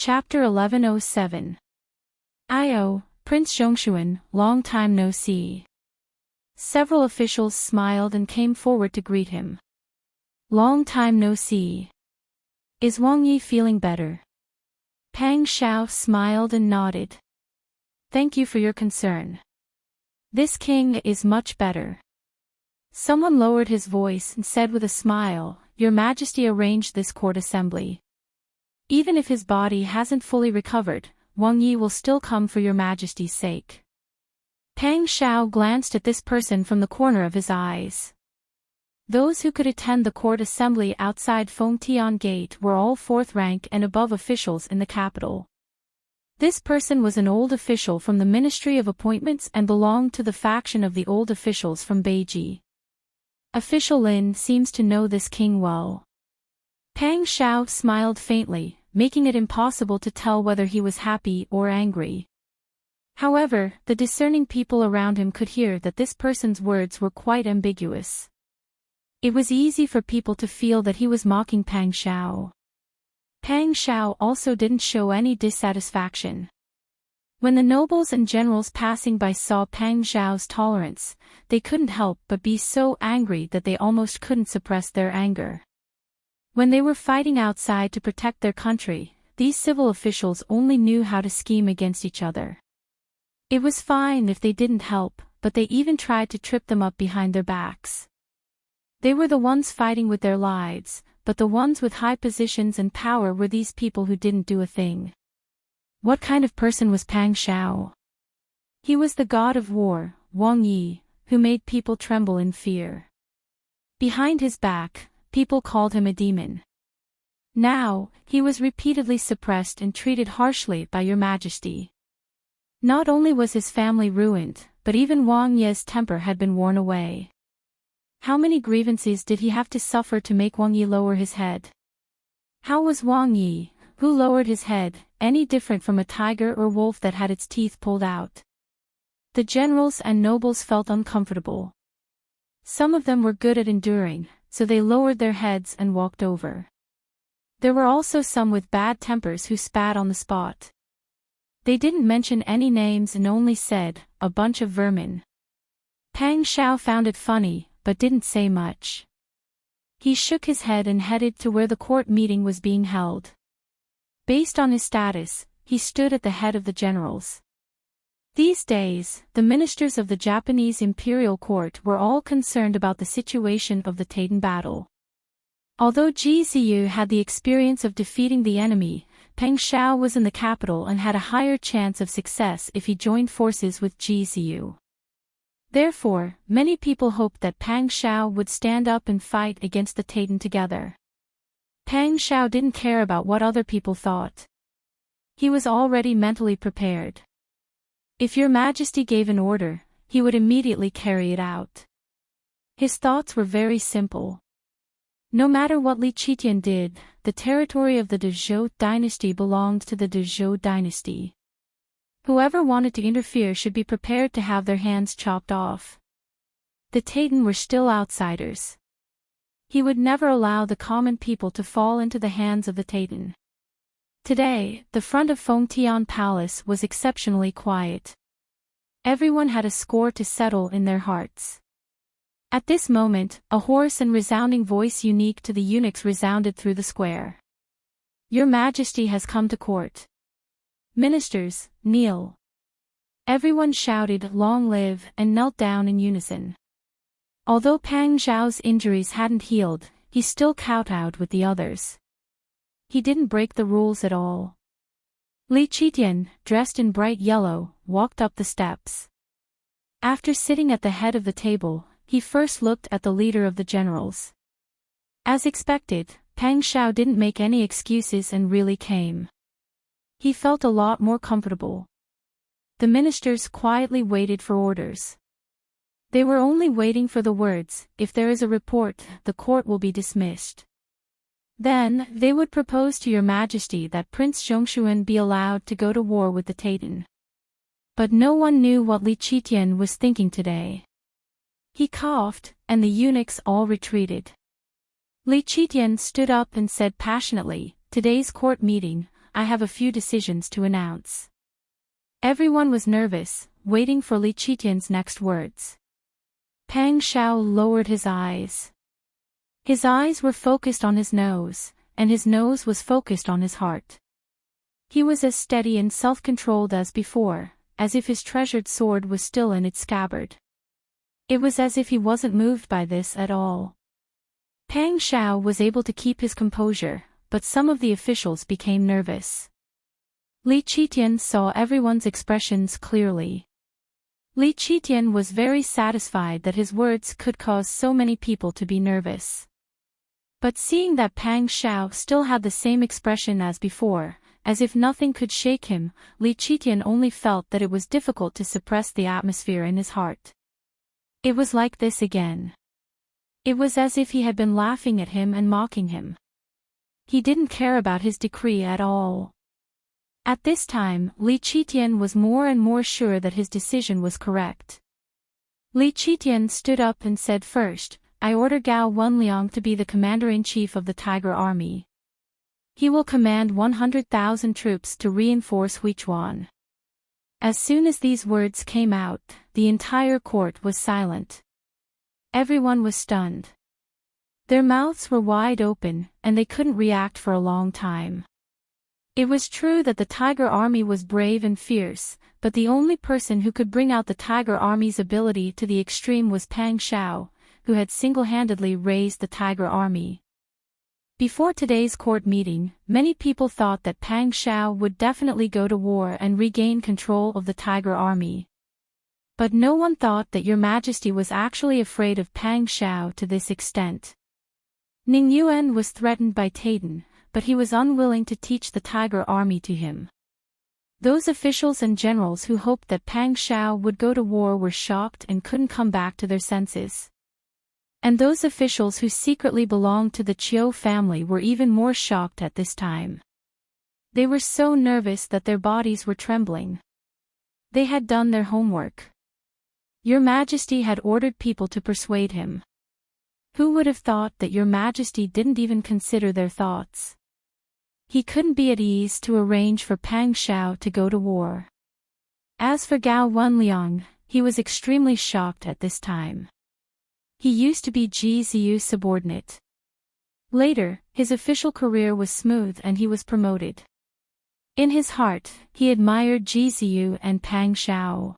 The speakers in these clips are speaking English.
Chapter 1107. Io, Prince Zhongshuan, long time no see. Several officials smiled and came forward to greet him. Long time no see. Is Wang Yi feeling better? Pang Xiao smiled and nodded. Thank you for your concern. This king is much better. Someone lowered his voice and said with a smile, Your Majesty arranged this court assembly. Even if his body hasn't fully recovered, Wang Yi will still come for your Majesty's sake. Pang Xiao glanced at this person from the corner of his eyes. Those who could attend the court assembly outside Fengtian Gate were all fourth rank and above officials in the capital. This person was an old official from the Ministry of Appointments and belonged to the faction of the old officials from Beiji. Official Lin seems to know this king well. Pang Xiao smiled faintly, making it impossible to tell whether he was happy or angry. However, the discerning people around him could hear that this person's words were quite ambiguous. It was easy for people to feel that he was mocking Pang Xiao. Pang Xiao also didn't show any dissatisfaction. When the nobles and generals passing by saw Pang Xiao's tolerance, they couldn't help but be so angry that they almost couldn't suppress their anger. When they were fighting outside to protect their country, these civil officials only knew how to scheme against each other. It was fine if they didn't help, but they even tried to trip them up behind their backs. They were the ones fighting with their lives, but the ones with high positions and power were these people who didn't do a thing. What kind of person was Pang Xiao? He was the god of war, Wang Yi, who made people tremble in fear. Behind his back, people called him a demon. Now, he was repeatedly suppressed and treated harshly by your Majesty. Not only was his family ruined, but even Wang Yi's temper had been worn away. How many grievances did he have to suffer to make Wang Yi lower his head? How was Wang Yi, who lowered his head, any different from a tiger or wolf that had its teeth pulled out? The generals and nobles felt uncomfortable. Some of them were good at enduring, so they lowered their heads and walked over. There were also some with bad tempers who spat on the spot. They didn't mention any names and only said, a bunch of vermin. Pang Xiao found it funny, but didn't say much. He shook his head and headed to where the court meeting was being held. Based on his status, he stood at the head of the generals. These days, the ministers of the Japanese imperial court were all concerned about the situation of the Taiden battle. Although Ji Ziyu had the experience of defeating the enemy, Pang Xiao was in the capital and had a higher chance of success if he joined forces with Ji Ziyu. Therefore, many people hoped that Pang Xiao would stand up and fight against the Taiden together. Pang Xiao didn't care about what other people thought. He was already mentally prepared. If your Majesty gave an order, he would immediately carry it out. His thoughts were very simple. No matter what Li Qitian did, the territory of the Dezhou dynasty belonged to the Dezhou dynasty. Whoever wanted to interfere should be prepared to have their hands chopped off. The Taiden were still outsiders. He would never allow the common people to fall into the hands of the Taiden. Today, the front of Fengtian Palace was exceptionally quiet. Everyone had a score to settle in their hearts. At this moment, a hoarse and resounding voice unique to the eunuchs resounded through the square. Your Majesty has come to court. Ministers, kneel. Everyone shouted, Long live, and knelt down in unison. Although Pang Xiao's injuries hadn't healed, he still kowtowed with the others. He didn't break the rules at all. Li Qitian, dressed in bright yellow, walked up the steps. After sitting at the head of the table, he first looked at the leader of the generals. As expected, Pang Xiao didn't make any excuses and really came. He felt a lot more comfortable. The ministers quietly waited for orders. They were only waiting for the words, if there is a report, the court will be dismissed. Then, they would propose to your Majesty that Prince Zhongshuan be allowed to go to war with the Taiden. But no one knew what Li Qitian was thinking today. He coughed, and the eunuchs all retreated. Li Qitian stood up and said passionately, Today's court meeting, I have a few decisions to announce. Everyone was nervous, waiting for Li Qitian's next words. Pang Xiao lowered his eyes. His eyes were focused on his nose, and his nose was focused on his heart. He was as steady and self-controlled as before, as if his treasured sword was still in its scabbard. It was as if he wasn't moved by this at all. Pang Xiao was able to keep his composure, but some of the officials became nervous. Li Qitian saw everyone's expressions clearly. Li Qitian was very satisfied that his words could cause so many people to be nervous. But seeing that Pang Xiao still had the same expression as before, as if nothing could shake him, Li Qitian only felt that it was difficult to suppress the atmosphere in his heart. It was like this again. It was as if he had been laughing at him and mocking him. He didn't care about his decree at all. At this time, Li Qitian was more and more sure that his decision was correct. Li Qitian stood up and said, "First, I order Gao Wenliang to be the commander-in-chief of the Tiger Army. He will command 100,000 troops to reinforce Huichuan." As soon as these words came out, the entire court was silent. Everyone was stunned. Their mouths were wide open, and they couldn't react for a long time. It was true that the Tiger Army was brave and fierce, but the only person who could bring out the Tiger Army's ability to the extreme was Pang Xiao, who had single-handedly raised the Tiger Army. Before today's court meeting, many people thought that Pang Xiao would definitely go to war and regain control of the Tiger Army. But no one thought that Your Majesty was actually afraid of Pang Xiao to this extent. Ning Yuan was threatened by Taiden, but he was unwilling to teach the Tiger Army to him. Those officials and generals who hoped that Pang Xiao would go to war were shocked and couldn't come back to their senses. And those officials who secretly belonged to the Qiu family were even more shocked at this time. They were so nervous that their bodies were trembling. They had done their homework. Your Majesty had ordered people to persuade him. Who would have thought that Your Majesty didn't even consider their thoughts? He couldn't be at ease to arrange for Pang Xiao to go to war. As for Gao Wenliang, he was extremely shocked at this time. He used to be Ji Ziyu's subordinate. Later, his official career was smooth and he was promoted. In his heart, he admired Ji Ziyu and Pang Xiao.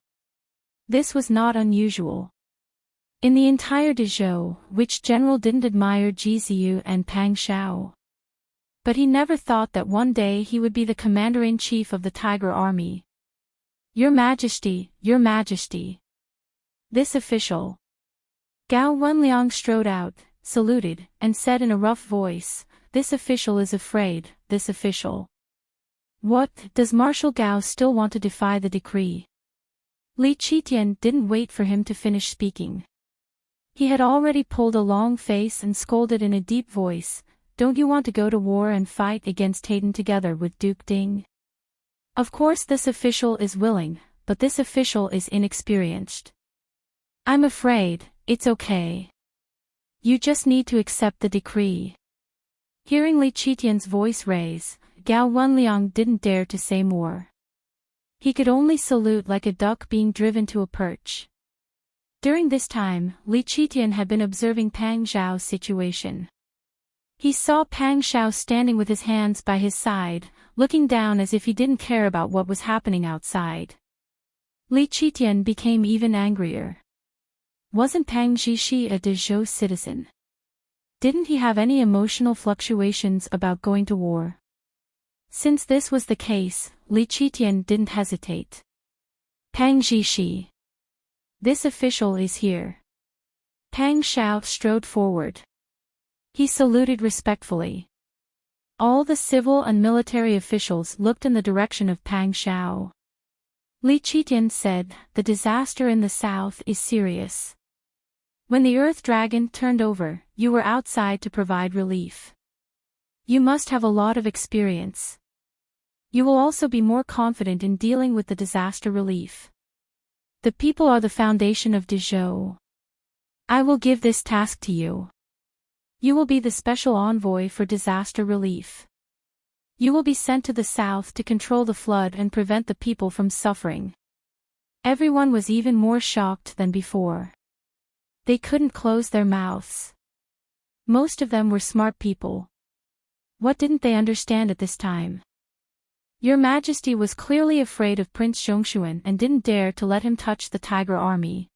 This was not unusual. In the entire Dezhou, which general didn't admire Ji Ziyu and Pang Xiao? But he never thought that one day he would be the commander-in-chief of the Tiger Army. Your Majesty, Your Majesty. This official. Gao Wenliang strode out, saluted, and said in a rough voice, "This official is afraid, this official." What, does Marshal Gao still want to defy the decree? Li Qitian didn't wait for him to finish speaking. He had already pulled a long face and scolded in a deep voice, "Don't you want to go to war and fight against Taiden together with Duke Ding? Of course this official is willing, but this official is inexperienced. I'm afraid, it's okay. You just need to accept the decree." Hearing Li Qitian's voice raise, Gao Wenliang didn't dare to say more. He could only salute like a duck being driven to a perch. During this time, Li Qitian had been observing Pang Xiao's situation. He saw Pang Xiao standing with his hands by his side, looking down as if he didn't care about what was happening outside. Li Qitian became even angrier. Wasn't Pang Zhishi a Dezhou citizen? Didn't he have any emotional fluctuations about going to war? Since this was the case, Li Qitian didn't hesitate. "Pang Zhishi. This official is here." Pang Xiao strode forward. He saluted respectfully. All the civil and military officials looked in the direction of Pang Xiao. Li Qitian said, "The disaster in the south is serious. When the Earth Dragon turned over, you were outside to provide relief. You must have a lot of experience. You will also be more confident in dealing with the disaster relief. The people are the foundation of Dezhou. I will give this task to you. You will be the special envoy for disaster relief. You will be sent to the south to control the flood and prevent the people from suffering. Everyone was even more shocked than before. They couldn't close their mouths. Most of them were smart people. What didn't they understand at this time? Your Majesty was clearly afraid of Prince Zhongshuan and didn't dare to let him touch the tiger army.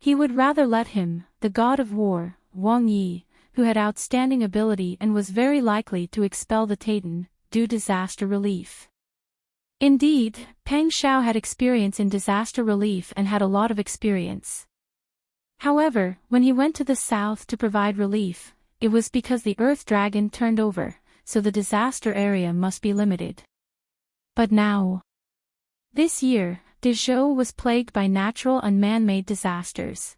He would rather let him, the god of war, Wang Yi, who had outstanding ability and was very likely to expel the Titan, do disaster relief. Indeed, Pang Shao had experience in disaster relief and had a lot of experience. However, when he went to the south to provide relief, it was because the Earth Dragon turned over, so the disaster area must be limited. But now, this year, Dezhou was plagued by natural and man-made disasters.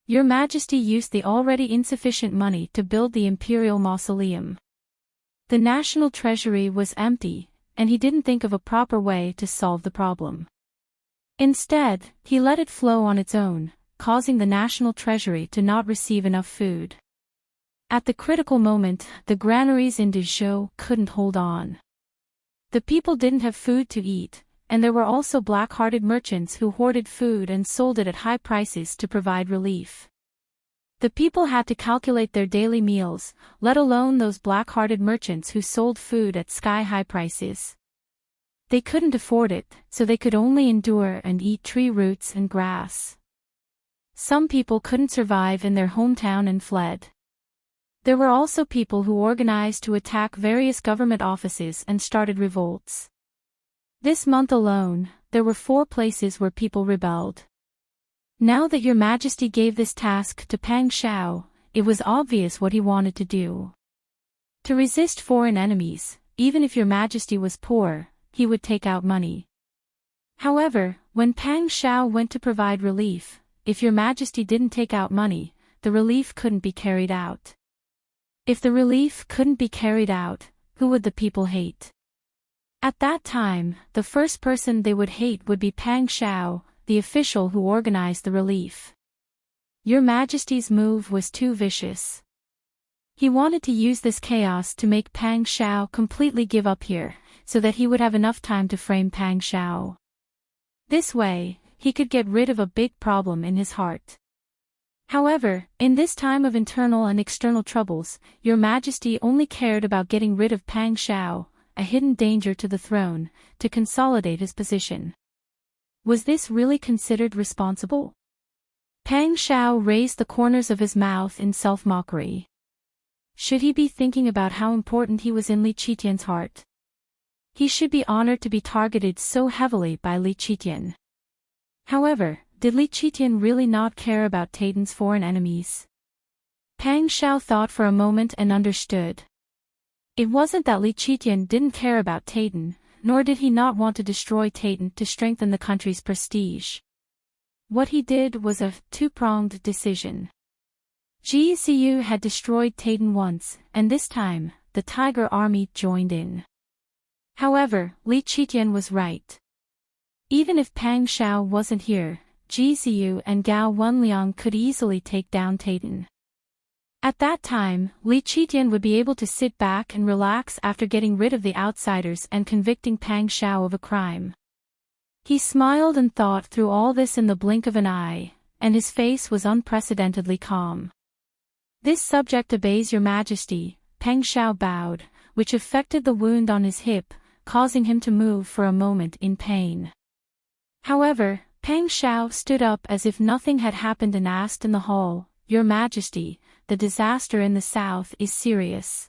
Your Majesty used the already insufficient money to build the imperial mausoleum. The national treasury was empty, and he didn't think of a proper way to solve the problem. Instead, he let it flow on its own, causing the national treasury to not receive enough food. At the critical moment, the granaries in Dezhou couldn't hold on. The people didn't have food to eat, and there were also black-hearted merchants who hoarded food and sold it at high prices to provide relief. The people had to calculate their daily meals, let alone those black-hearted merchants who sold food at sky-high prices. They couldn't afford it, so they could only endure and eat tree roots and grass. Some people couldn't survive in their hometown and fled. There were also people who organized to attack various government offices and started revolts. This month alone, there were 4 places where people rebelled. Now that Your Majesty gave this task to Pang Shao, it was obvious what he wanted to do. To resist foreign enemies, even if Your Majesty was poor, he would take out money. However, when Pang Shao went to provide relief, if Your Majesty didn't take out money, the relief couldn't be carried out. If the relief couldn't be carried out, who would the people hate? At that time, the first person they would hate would be Pang Shao, the official who organized the relief. Your Majesty's move was too vicious. He wanted to use this chaos to make Pang Shao completely give up here, so that he would have enough time to frame Pang Shao. This way, he could get rid of a big problem in his heart. However, in this time of internal and external troubles, Your Majesty only cared about getting rid of Pang Shao, a hidden danger to the throne, to consolidate his position. Was this really considered responsible? Pang Shao raised the corners of his mouth in self-mockery. Should he be thinking about how important he was in Li Qitian's heart? He should be honored to be targeted so heavily by Li Qitian. However, did Li Qitian really not care about Taitan's foreign enemies? Pang Shao thought for a moment and understood. It wasn't that Li Qitian didn't care about Titan, nor did he not want to destroy Titan to strengthen the country's prestige. What he did was a two-pronged decision. GCU had destroyed Titan once, and this time, the Tiger Army joined in. However, Li Qitian was right. Even if Pang Shao wasn't here, GCU and Gao Wenliang could easily take down Titan. At that time, Li Qitian would be able to sit back and relax after getting rid of the outsiders and convicting Pang Shao of a crime. He smiled and thought through all this in the blink of an eye, and his face was unprecedentedly calm. This subject obeys Your Majesty, Pang Shao bowed, which affected the wound on his hip, causing him to move for a moment in pain. However, Pang Shao stood up as if nothing had happened and asked in the hall, Your Majesty, the disaster in the south is serious.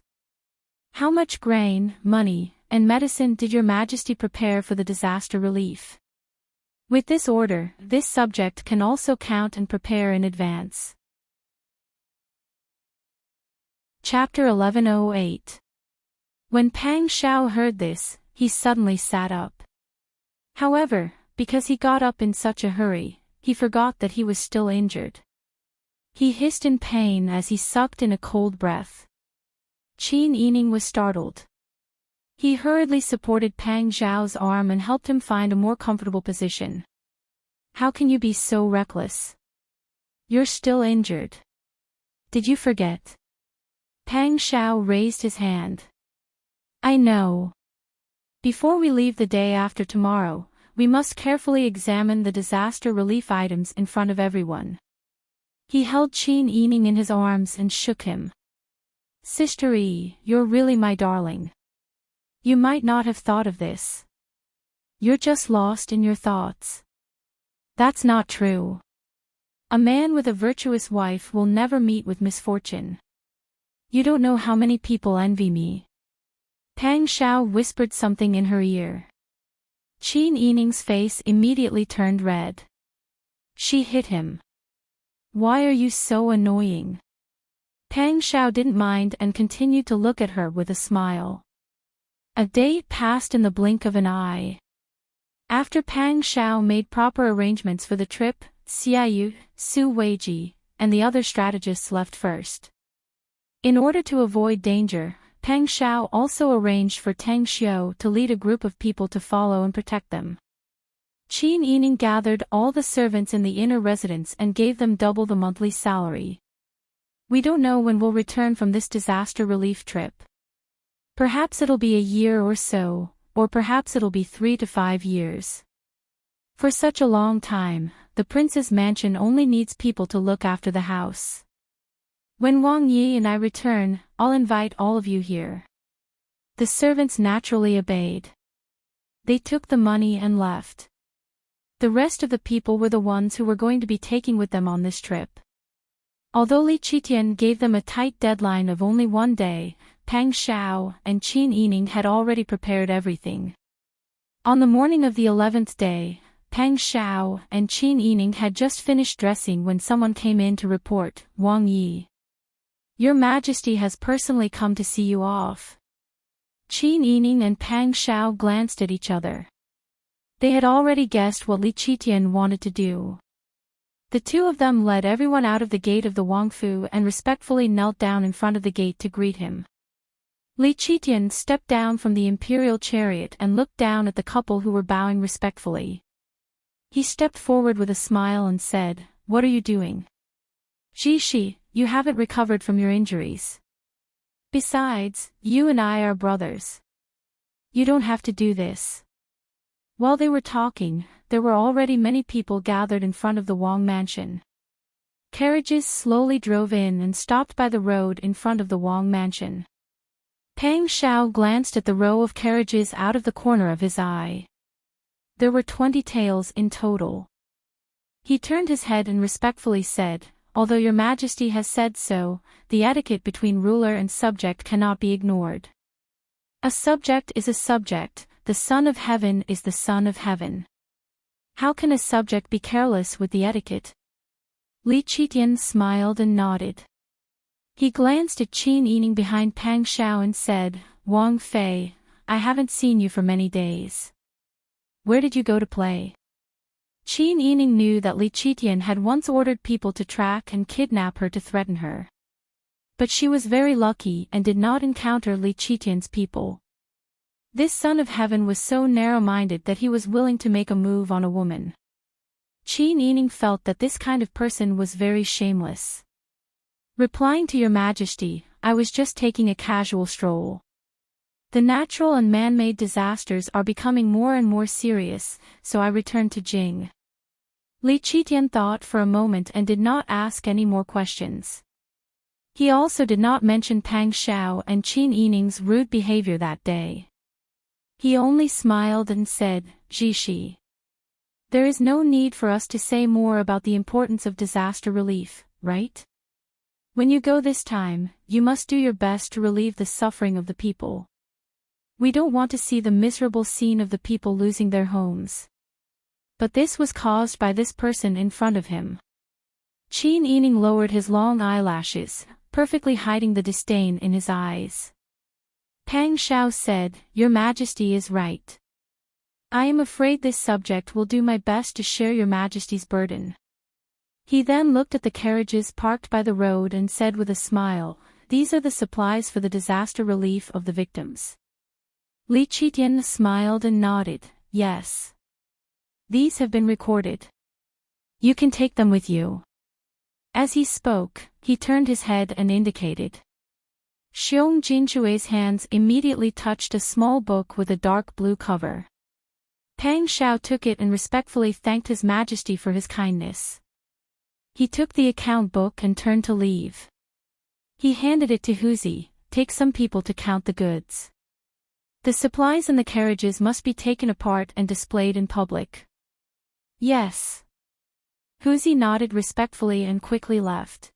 How much grain, money, and medicine did Your Majesty prepare for the disaster relief? With this order, this subject can also count and prepare in advance. Chapter 1108. When Pang Shao heard this, he suddenly sat up. However, because he got up in such a hurry, he forgot that he was still injured. He hissed in pain as he sucked in a cold breath. Qin Yining was startled. He hurriedly supported Pang Zhao's arm and helped him find a more comfortable position. How can you be so reckless? You're still injured. Did you forget? Pang Shao raised his hand. I know. Before we leave the day after tomorrow, we must carefully examine the disaster relief items in front of everyone. He held Qin Yining in his arms and shook him. Sister E, you're really my darling. You might not have thought of this. You're just lost in your thoughts. That's not true. A man with a virtuous wife will never meet with misfortune. You don't know how many people envy me. Pang Xiao whispered something in her ear. Qin Yining's face immediately turned red. She hit him. Why are you so annoying? Pang Xiao didn't mind and continued to look at her with a smile. A day passed in the blink of an eye. After Pang Xiao made proper arrangements for the trip, Xiaoyu, Su Weiji, and the other strategists left first. In order to avoid danger, Pang Xiao also arranged for Tang Xiu to lead a group of people to follow and protect them. Qin Yining gathered all the servants in the inner residence and gave them double the monthly salary. We don't know when we'll return from this disaster relief trip. Perhaps it'll be a year or so, or perhaps it'll be 3 to 5 years. For such a long time, the prince's mansion only needs people to look after the house. When Wang Yi and I return, I'll invite all of you here. The servants naturally obeyed. They took the money and left. The rest of the people were the ones who were going to be taking with them on this trip. Although Li Qitian gave them a tight deadline of only 1 day, Pang Xiao and Qin Yining had already prepared everything. On the morning of the 11th day, Pang Xiao and Qin Yining had just finished dressing when someone came in to report, Wang Yi. Your Majesty has personally come to see you off. Qin Yining and Pang Xiao glanced at each other. They had already guessed what Li Qitian wanted to do. The two of them led everyone out of the gate of the Wangfu and respectfully knelt down in front of the gate to greet him. Li Qitian stepped down from the imperial chariot and looked down at the couple who were bowing respectfully. He stepped forward with a smile and said, What are you doing? Jishi, you haven't recovered from your injuries. Besides, you and I are brothers. You don't have to do this. While they were talking, there were already many people gathered in front of the Wang mansion. Carriages slowly drove in and stopped by the road in front of the Wang mansion. Pang Xiao glanced at the row of carriages out of the corner of his eye. There were 20 tails in total. He turned his head and respectfully said, Although your Majesty has said so, the etiquette between ruler and subject cannot be ignored. A subject is a subject, the Son of Heaven is the Son of Heaven. How can a subject be careless with the etiquette? Li Qitian smiled and nodded. He glanced at Qin Yining behind Pang Xiao and said, Wang Fei, I haven't seen you for many days. Where did you go to play? Qin Yining knew that Li Qitian had once ordered people to track and kidnap her to threaten her. But she was very lucky and did not encounter Li Qitian's people. This Son of Heaven was so narrow-minded that he was willing to make a move on a woman. Qin Yining felt that this kind of person was very shameless. Replying to your Majesty, I was just taking a casual stroll. The natural and man-made disasters are becoming more and more serious, so I returned to Jing. Li Qitian thought for a moment and did not ask any more questions. He also did not mention Pang Xiao and Qin Yining's rude behavior that day. He only smiled and said, Jishi. There is no need for us to say more about the importance of disaster relief, right? When you go this time, you must do your best to relieve the suffering of the people. We don't want to see the miserable scene of the people losing their homes. But this was caused by this person in front of him. Qin Yining lowered his long eyelashes, perfectly hiding the disdain in his eyes. Pang Xiao said, Your Majesty is right. I am afraid this subject will do my best to share your Majesty's burden. He then looked at the carriages parked by the road and said with a smile, These are the supplies for the disaster relief of the victims. Li Qitian smiled and nodded, Yes. These have been recorded. You can take them with you. As he spoke, he turned his head and indicated. Xiong Jinshui's hands immediately touched a small book with a dark blue cover. Pang Xiao took it and respectfully thanked His Majesty for his kindness. He took the account book and turned to leave. He handed it to Huzi. Take some people to count the goods. The supplies and the carriages must be taken apart and displayed in public. Yes. Huzi nodded respectfully and quickly left.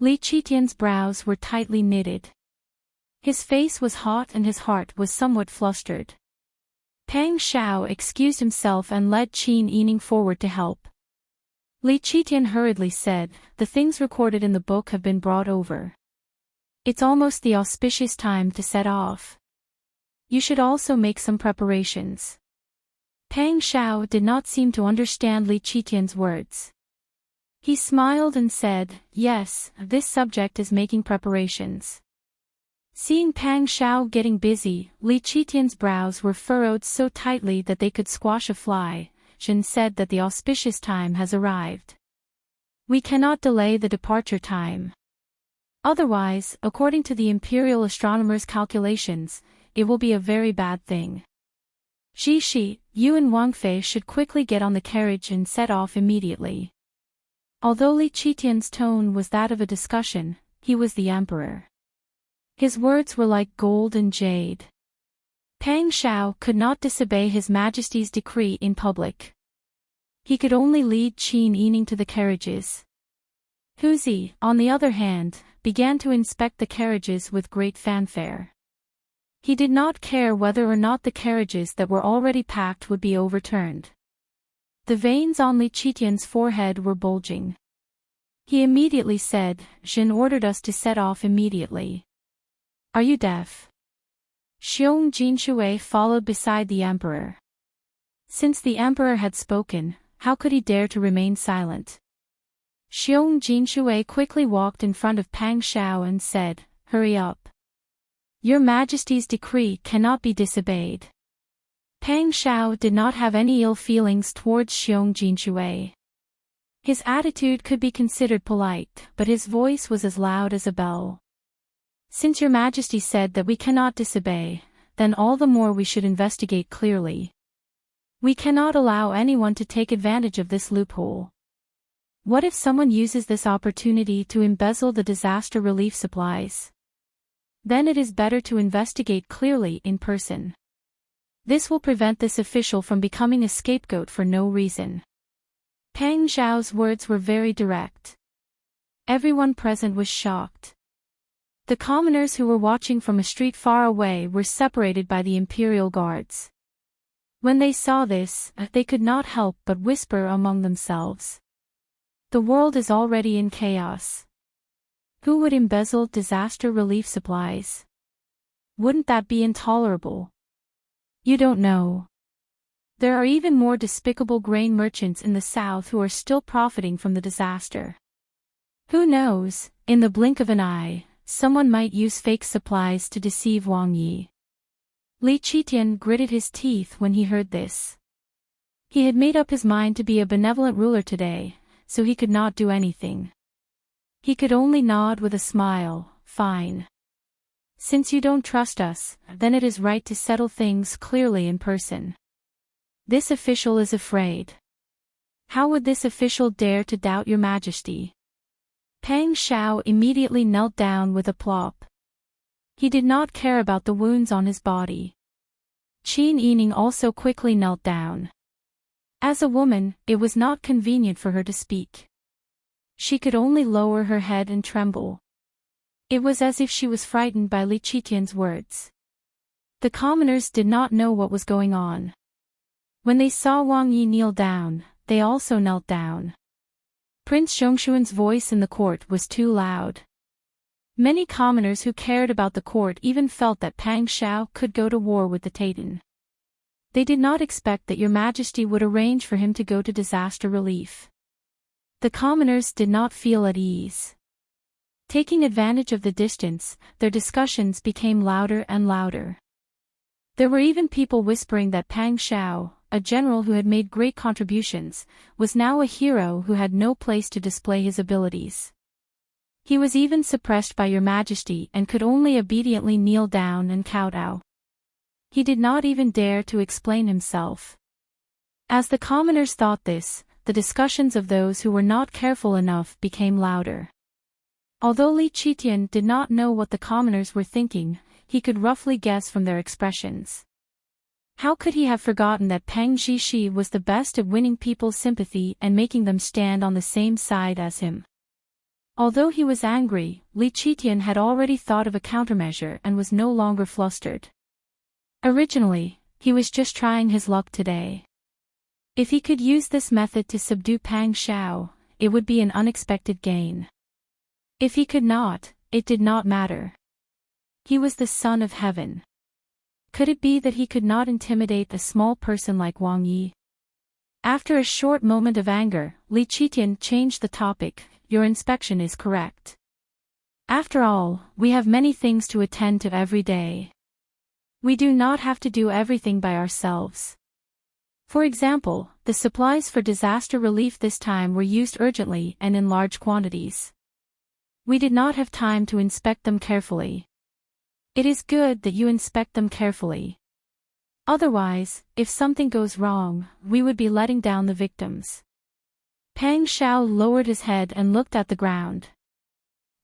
Li Qitian's brows were tightly knitted. His face was hot and his heart was somewhat flustered. Pang Xiao excused himself and led Qin Yining forward to help. Li Qitian hurriedly said, "The things recorded in the book have been brought over. It's almost the auspicious time to set off. You should also make some preparations." Pang Xiao did not seem to understand Li Qitian's words. He smiled and said, "Yes, this subject is making preparations." Seeing Pang Xiao getting busy, Li Qitian's brows were furrowed so tightly that they could squash a fly. Jin said that the auspicious time has arrived. We cannot delay the departure time. Otherwise, according to the imperial astronomer's calculations, it will be a very bad thing. Shi, you and Wang Fei should quickly get on the carriage and set off immediately. Although Li Qitian's tone was that of a discussion, he was the emperor. His words were like gold and jade. Pang Xiao could not disobey His Majesty's decree in public. He could only lead Qin Yining to the carriages. Huzi, on the other hand, began to inspect the carriages with great fanfare. He did not care whether or not the carriages that were already packed would be overturned. The veins on Li Qitian's forehead were bulging. He immediately said, "Jin ordered us to set off immediately. Are you deaf?" Xiong Jinshui followed beside the emperor. Since the emperor had spoken, how could he dare to remain silent? Xiong Jinshui quickly walked in front of Pang Xiao and said, "Hurry up. Your Majesty's decree cannot be disobeyed." Pang Xiao did not have any ill feelings towards Xiong Jinshui. His attitude could be considered polite, but his voice was as loud as a bell. "Since Your Majesty said that we cannot disobey, then all the more we should investigate clearly. We cannot allow anyone to take advantage of this loophole. What if someone uses this opportunity to embezzle the disaster relief supplies? Then it is better to investigate clearly in person. This will prevent this official from becoming a scapegoat for no reason." Pang Xiao's words were very direct. Everyone present was shocked. The commoners who were watching from a street far away were separated by the imperial guards. When they saw this, they could not help but whisper among themselves. The world is already in chaos. Who would embezzle disaster relief supplies? Wouldn't that be intolerable? You don't know. There are even more despicable grain merchants in the south who are still profiting from the disaster. Who knows, in the blink of an eye, someone might use fake supplies to deceive Wang Yi. Li Qitian gritted his teeth when he heard this. He had made up his mind to be a benevolent ruler today, so he could not do anything. He could only nod with a smile. "Fine. Since you don't trust us, then it is right to settle things clearly in person. This official is afraid. How would this official dare to doubt Your Majesty?" Pang Xiao immediately knelt down with a plop. He did not care about the wounds on his body. Qin Yining also quickly knelt down. As a woman, it was not convenient for her to speak. She could only lower her head and tremble. It was as if she was frightened by Li Qitian's words. The commoners did not know what was going on. When they saw Wang Yi kneel down, they also knelt down. Prince Zhongshuan's voice in the court was too loud. Many commoners who cared about the court even felt that Pang Xiao could go to war with the Taitan. They did not expect that Your Majesty would arrange for him to go to disaster relief. The commoners did not feel at ease. Taking advantage of the distance, their discussions became louder and louder. There were even people whispering that Pang Xiao, a general who had made great contributions, was now a hero who had no place to display his abilities. He was even suppressed by your majesty and could only obediently kneel down and kowtow. He did not even dare to explain himself. As the commoners thought this, the discussions of those who were not careful enough became louder. Although Li Qitian did not know what the commoners were thinking, he could roughly guess from their expressions. How could he have forgotten that Peng Zhishi was the best at winning people's sympathy and making them stand on the same side as him? Although he was angry, Li Qitian had already thought of a countermeasure and was no longer flustered. Originally, he was just trying his luck today. If he could use this method to subdue Pang Xiao, it would be an unexpected gain. If he could not, it did not matter. He was the son of heaven. Could it be that he could not intimidate a small person like Wang Yi? After a short moment of anger, Li Qitian changed the topic. Your inspection is correct. After all, we have many things to attend to every day. We do not have to do everything by ourselves. For example, the supplies for disaster relief this time were used urgently and in large quantities. We did not have time to inspect them carefully. It is good that you inspect them carefully. Otherwise, if something goes wrong, we would be letting down the victims. Pang Xiao lowered his head and looked at the ground.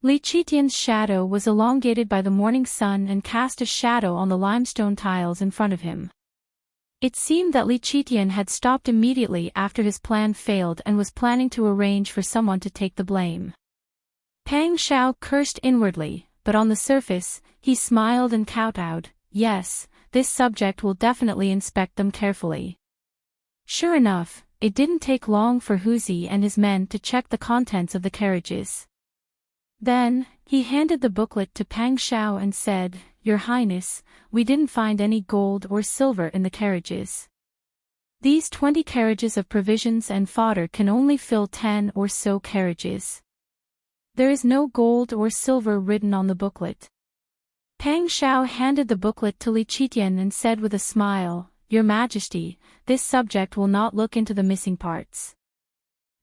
Li Qitian's shadow was elongated by the morning sun and cast a shadow on the limestone tiles in front of him. It seemed that Li Qitian had stopped immediately after his plan failed and was planning to arrange for someone to take the blame. Pang Xiao cursed inwardly, but on the surface, he smiled and kowtowed. Yes, this subject will definitely inspect them carefully. Sure enough, it didn't take long for Huzi and his men to check the contents of the carriages. Then, he handed the booklet to Pang Xiao and said, Your Highness, we didn't find any gold or silver in the carriages. These 20 carriages of provisions and fodder can only fill 10 or so carriages. There is no gold or silver written on the booklet. Pang Xiao handed the booklet to Li Qitian and said with a smile, Your Majesty, this subject will not look into the missing parts.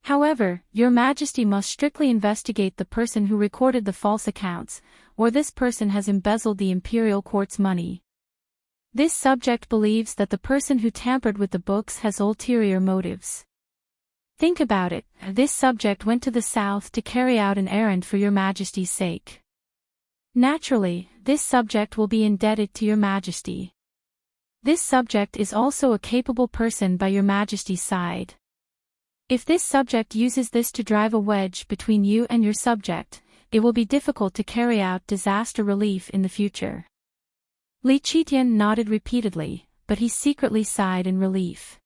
However, Your Majesty must strictly investigate the person who recorded the false accounts, or this person has embezzled the imperial court's money. This subject believes that the person who tampered with the books has ulterior motives. Think about it, this subject went to the south to carry out an errand for Your Majesty's sake. Naturally, this subject will be indebted to Your Majesty. This subject is also a capable person by Your Majesty's side. If this subject uses this to drive a wedge between you and your subject, it will be difficult to carry out disaster relief in the future. Li Qitian nodded repeatedly, but he secretly sighed in relief.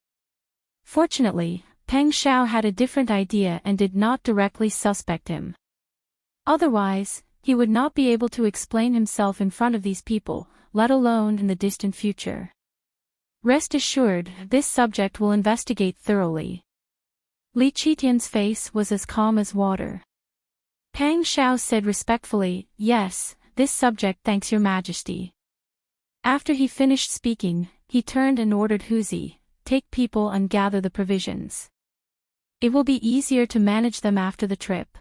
Fortunately, Peng Xiao had a different idea and did not directly suspect him. Otherwise, he would not be able to explain himself in front of these people, let alone in the distant future. Rest assured, this subject will investigate thoroughly. Li Qitian's face was as calm as water. Pang Xiao said respectfully, Yes, this subject thanks Your Majesty. After he finished speaking, he turned and ordered Huzi, Take people and gather the provisions. It will be easier to manage them after the trip.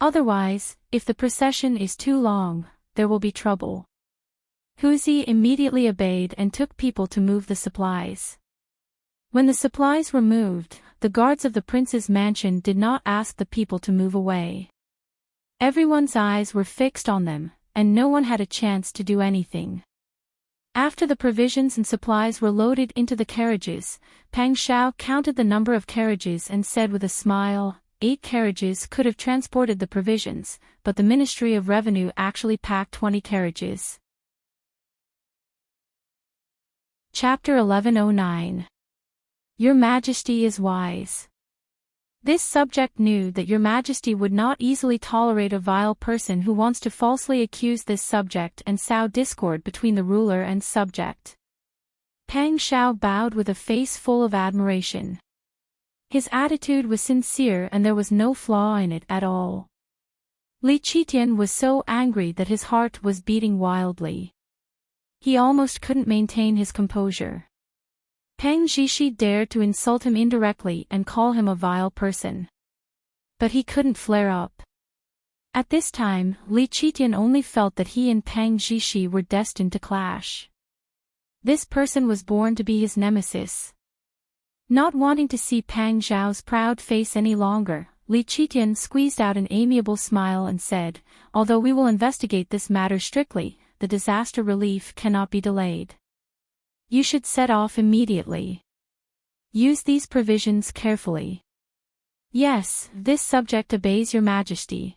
Otherwise, if the procession is too long, there will be trouble. Huzi immediately obeyed and took people to move the supplies. When the supplies were moved, the guards of the prince's mansion did not ask the people to move away. Everyone's eyes were fixed on them, and no one had a chance to do anything. After the provisions and supplies were loaded into the carriages, Pang Xiao counted the number of carriages and said with a smile, 8 carriages could have transported the provisions, but the Ministry of Revenue actually packed 20 carriages. Chapter 1109. Your Majesty is wise. This subject knew that Your Majesty would not easily tolerate a vile person who wants to falsely accuse this subject and sow discord between the ruler and subject. Pang Xiao bowed with a face full of admiration. His attitude was sincere and there was no flaw in it at all. Li Qitian was so angry that his heart was beating wildly. He almost couldn't maintain his composure. Peng Zhishi dared to insult him indirectly and call him a vile person. But he couldn't flare up. At this time, Li Qitian only felt that he and Pang Zhishi were destined to clash. This person was born to be his nemesis. Not wanting to see Pang Zhao's proud face any longer, Li Qitian squeezed out an amiable smile and said, "Although we will investigate this matter strictly, the disaster relief cannot be delayed. You should set off immediately. Use these provisions carefully." "Yes, this subject obeys your majesty."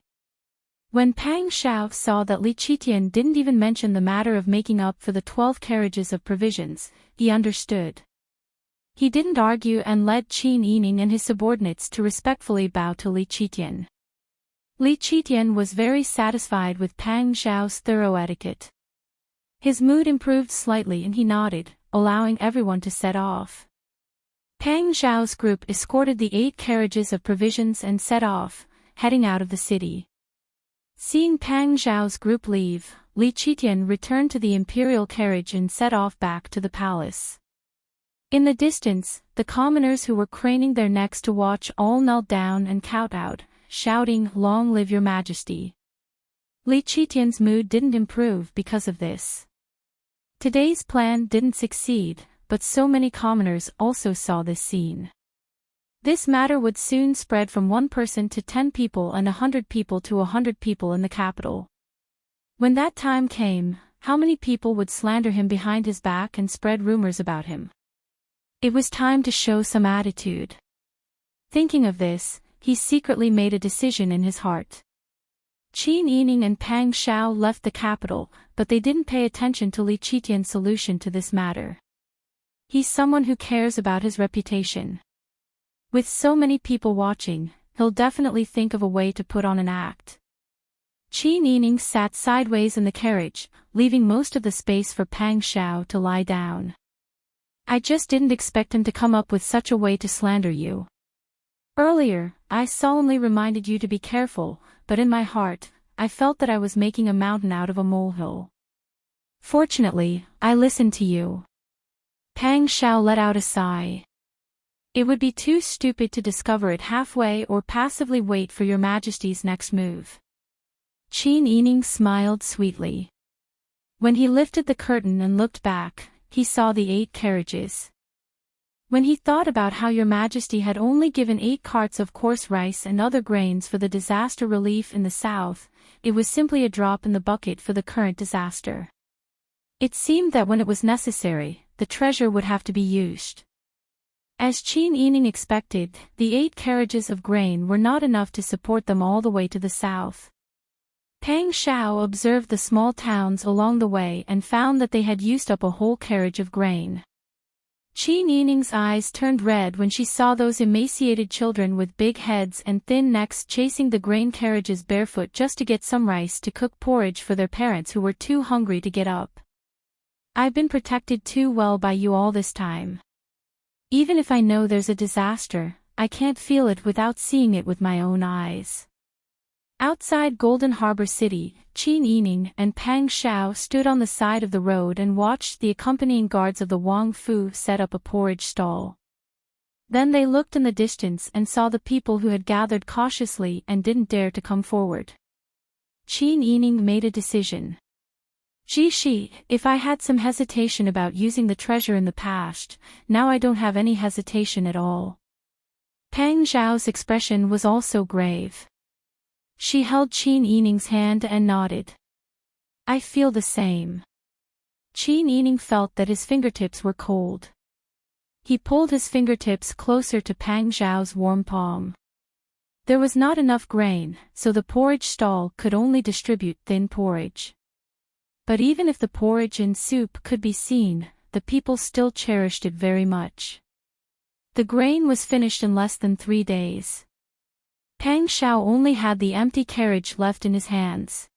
When Pang Zhao saw that Li Qitian didn't even mention the matter of making up for the 12 carriages of provisions, he understood. He didn't argue and led Qin Yining and his subordinates to respectfully bow to Li Qitian. Li Qitian was very satisfied with Pang Zhao's thorough etiquette. His mood improved slightly and he nodded, allowing everyone to set off. Pang Zhao's group escorted the 8 carriages of provisions and set off, heading out of the city. Seeing Pang Zhao's group leave, Li Qitian returned to the imperial carriage and set off back to the palace. In the distance, the commoners who were craning their necks to watch all knelt down and kowtowed, shouting, "Long live your majesty." Li Qitian's mood didn't improve because of this. Today's plan didn't succeed, but so many commoners also saw this scene. This matter would soon spread from 1 person to 10 people and 100 people to 100 people in the capital. When that time came, how many people would slander him behind his back and spread rumors about him? It was time to show some attitude. Thinking of this, he secretly made a decision in his heart. Qin Yining and Pang Zhao left the capital, but they didn't pay attention to Li Qitian's solution to this matter. He's someone who cares about his reputation. With so many people watching, he'll definitely think of a way to put on an act. Qin Yining sat sideways in the carriage, leaving most of the space for Pang Zhao to lie down. "I just didn't expect him to come up with such a way to slander you. Earlier, I solemnly reminded you to be careful, but in my heart, I felt that I was making a mountain out of a molehill. Fortunately, I listened to you." Pang Zhao let out a sigh. "It would be too stupid to discover it halfway or passively wait for your majesty's next move." Qin Yining smiled sweetly. When he lifted the curtain and looked back, he saw the 8 carriages. When he thought about how your majesty had only given 8 carts of coarse rice and other grains for the disaster relief in the south, it was simply a drop in the bucket for the current disaster. It seemed that when it was necessary, the treasure would have to be used. As Qin Yining expected, the 8 carriages of grain were not enough to support them all the way to the south. Pang Zhao observed the small towns along the way and found that they had used up a whole carriage of grain. Qin Yining's eyes turned red when she saw those emaciated children with big heads and thin necks chasing the grain carriages barefoot just to get some rice to cook porridge for their parents who were too hungry to get up. "I've been protected too well by you all this time. Even if I know there's a disaster, I can't feel it without seeing it with my own eyes." Outside Golden Harbor City, Qin Yining and Pang Zhao stood on the side of the road and watched the accompanying guards of the Wang Fu set up a porridge stall. Then they looked in the distance and saw the people who had gathered cautiously and didn't dare to come forward. Qin Yining made a decision. "Zhishi, if I had some hesitation about using the treasure in the past, now I don't have any hesitation at all." Pang Zhao's expression was also grave. She held Qin Yining's hand and nodded. "I feel the same." Qin Yining felt that his fingertips were cold. He pulled his fingertips closer to Pang Zhao's warm palm. There was not enough grain, so the porridge stall could only distribute thin porridge. But even if the porridge and soup could be seen, the people still cherished it very much. The grain was finished in less than 3 days. Pang Zhao only had the empty carriage left in his hands.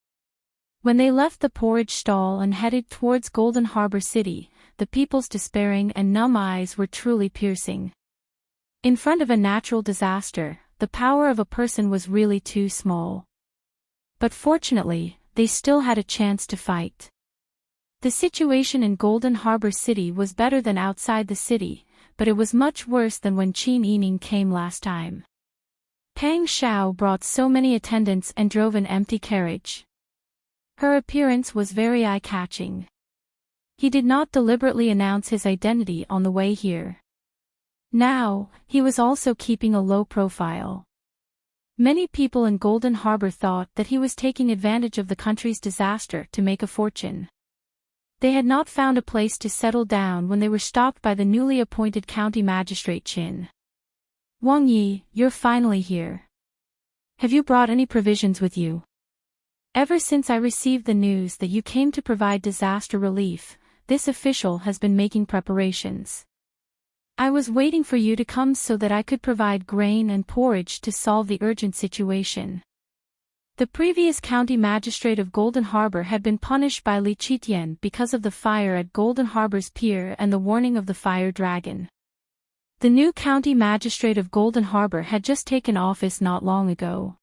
When they left the porridge stall and headed towards Golden Harbor City, the people's despairing and numb eyes were truly piercing. In front of a natural disaster, the power of a person was really too small. But fortunately, they still had a chance to fight. The situation in Golden Harbor City was better than outside the city, but it was much worse than when Qin Yining came last time. Pang Xiao brought so many attendants and drove an empty carriage. Her appearance was very eye-catching. He did not deliberately announce his identity on the way here. Now, he was also keeping a low profile. Many people in Golden Harbor thought that he was taking advantage of the country's disaster to make a fortune. They had not found a place to settle down when they were stopped by the newly appointed county magistrate Qin. Wang Yi, you're finally here. Have you brought any provisions with you? Ever since I received the news that you came to provide disaster relief, this official has been making preparations. I was waiting for you to come so that I could provide grain and porridge to solve the urgent situation. The previous county magistrate of Golden Harbor had been punished by Li Qitian because of the fire at Golden Harbor's pier and the warning of the fire dragon. The new county magistrate of Golden Harbor had just taken office not long ago.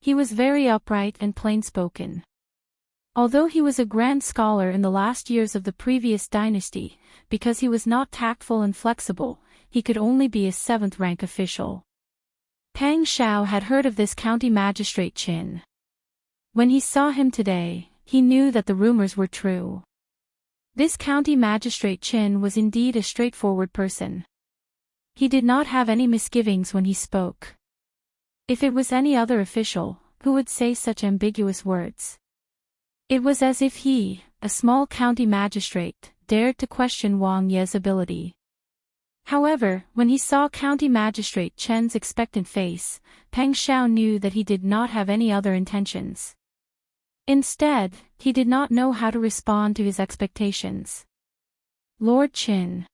He was very upright and plain-spoken. Although he was a grand scholar in the last years of the previous dynasty, because he was not tactful and flexible, he could only be a 7th-rank official. Pang Xiao had heard of this county magistrate Qin. When he saw him today, he knew that the rumors were true. This county magistrate Qin was indeed a straightforward person. He did not have any misgivings when he spoke. If it was any other official, who would say such ambiguous words? It was as if he, a small county magistrate, dared to question Wang Ye's ability. However, when he saw County Magistrate Chen's expectant face, Pang Xiao knew that he did not have any other intentions. Instead, he did not know how to respond to his expectations. Lord Qin.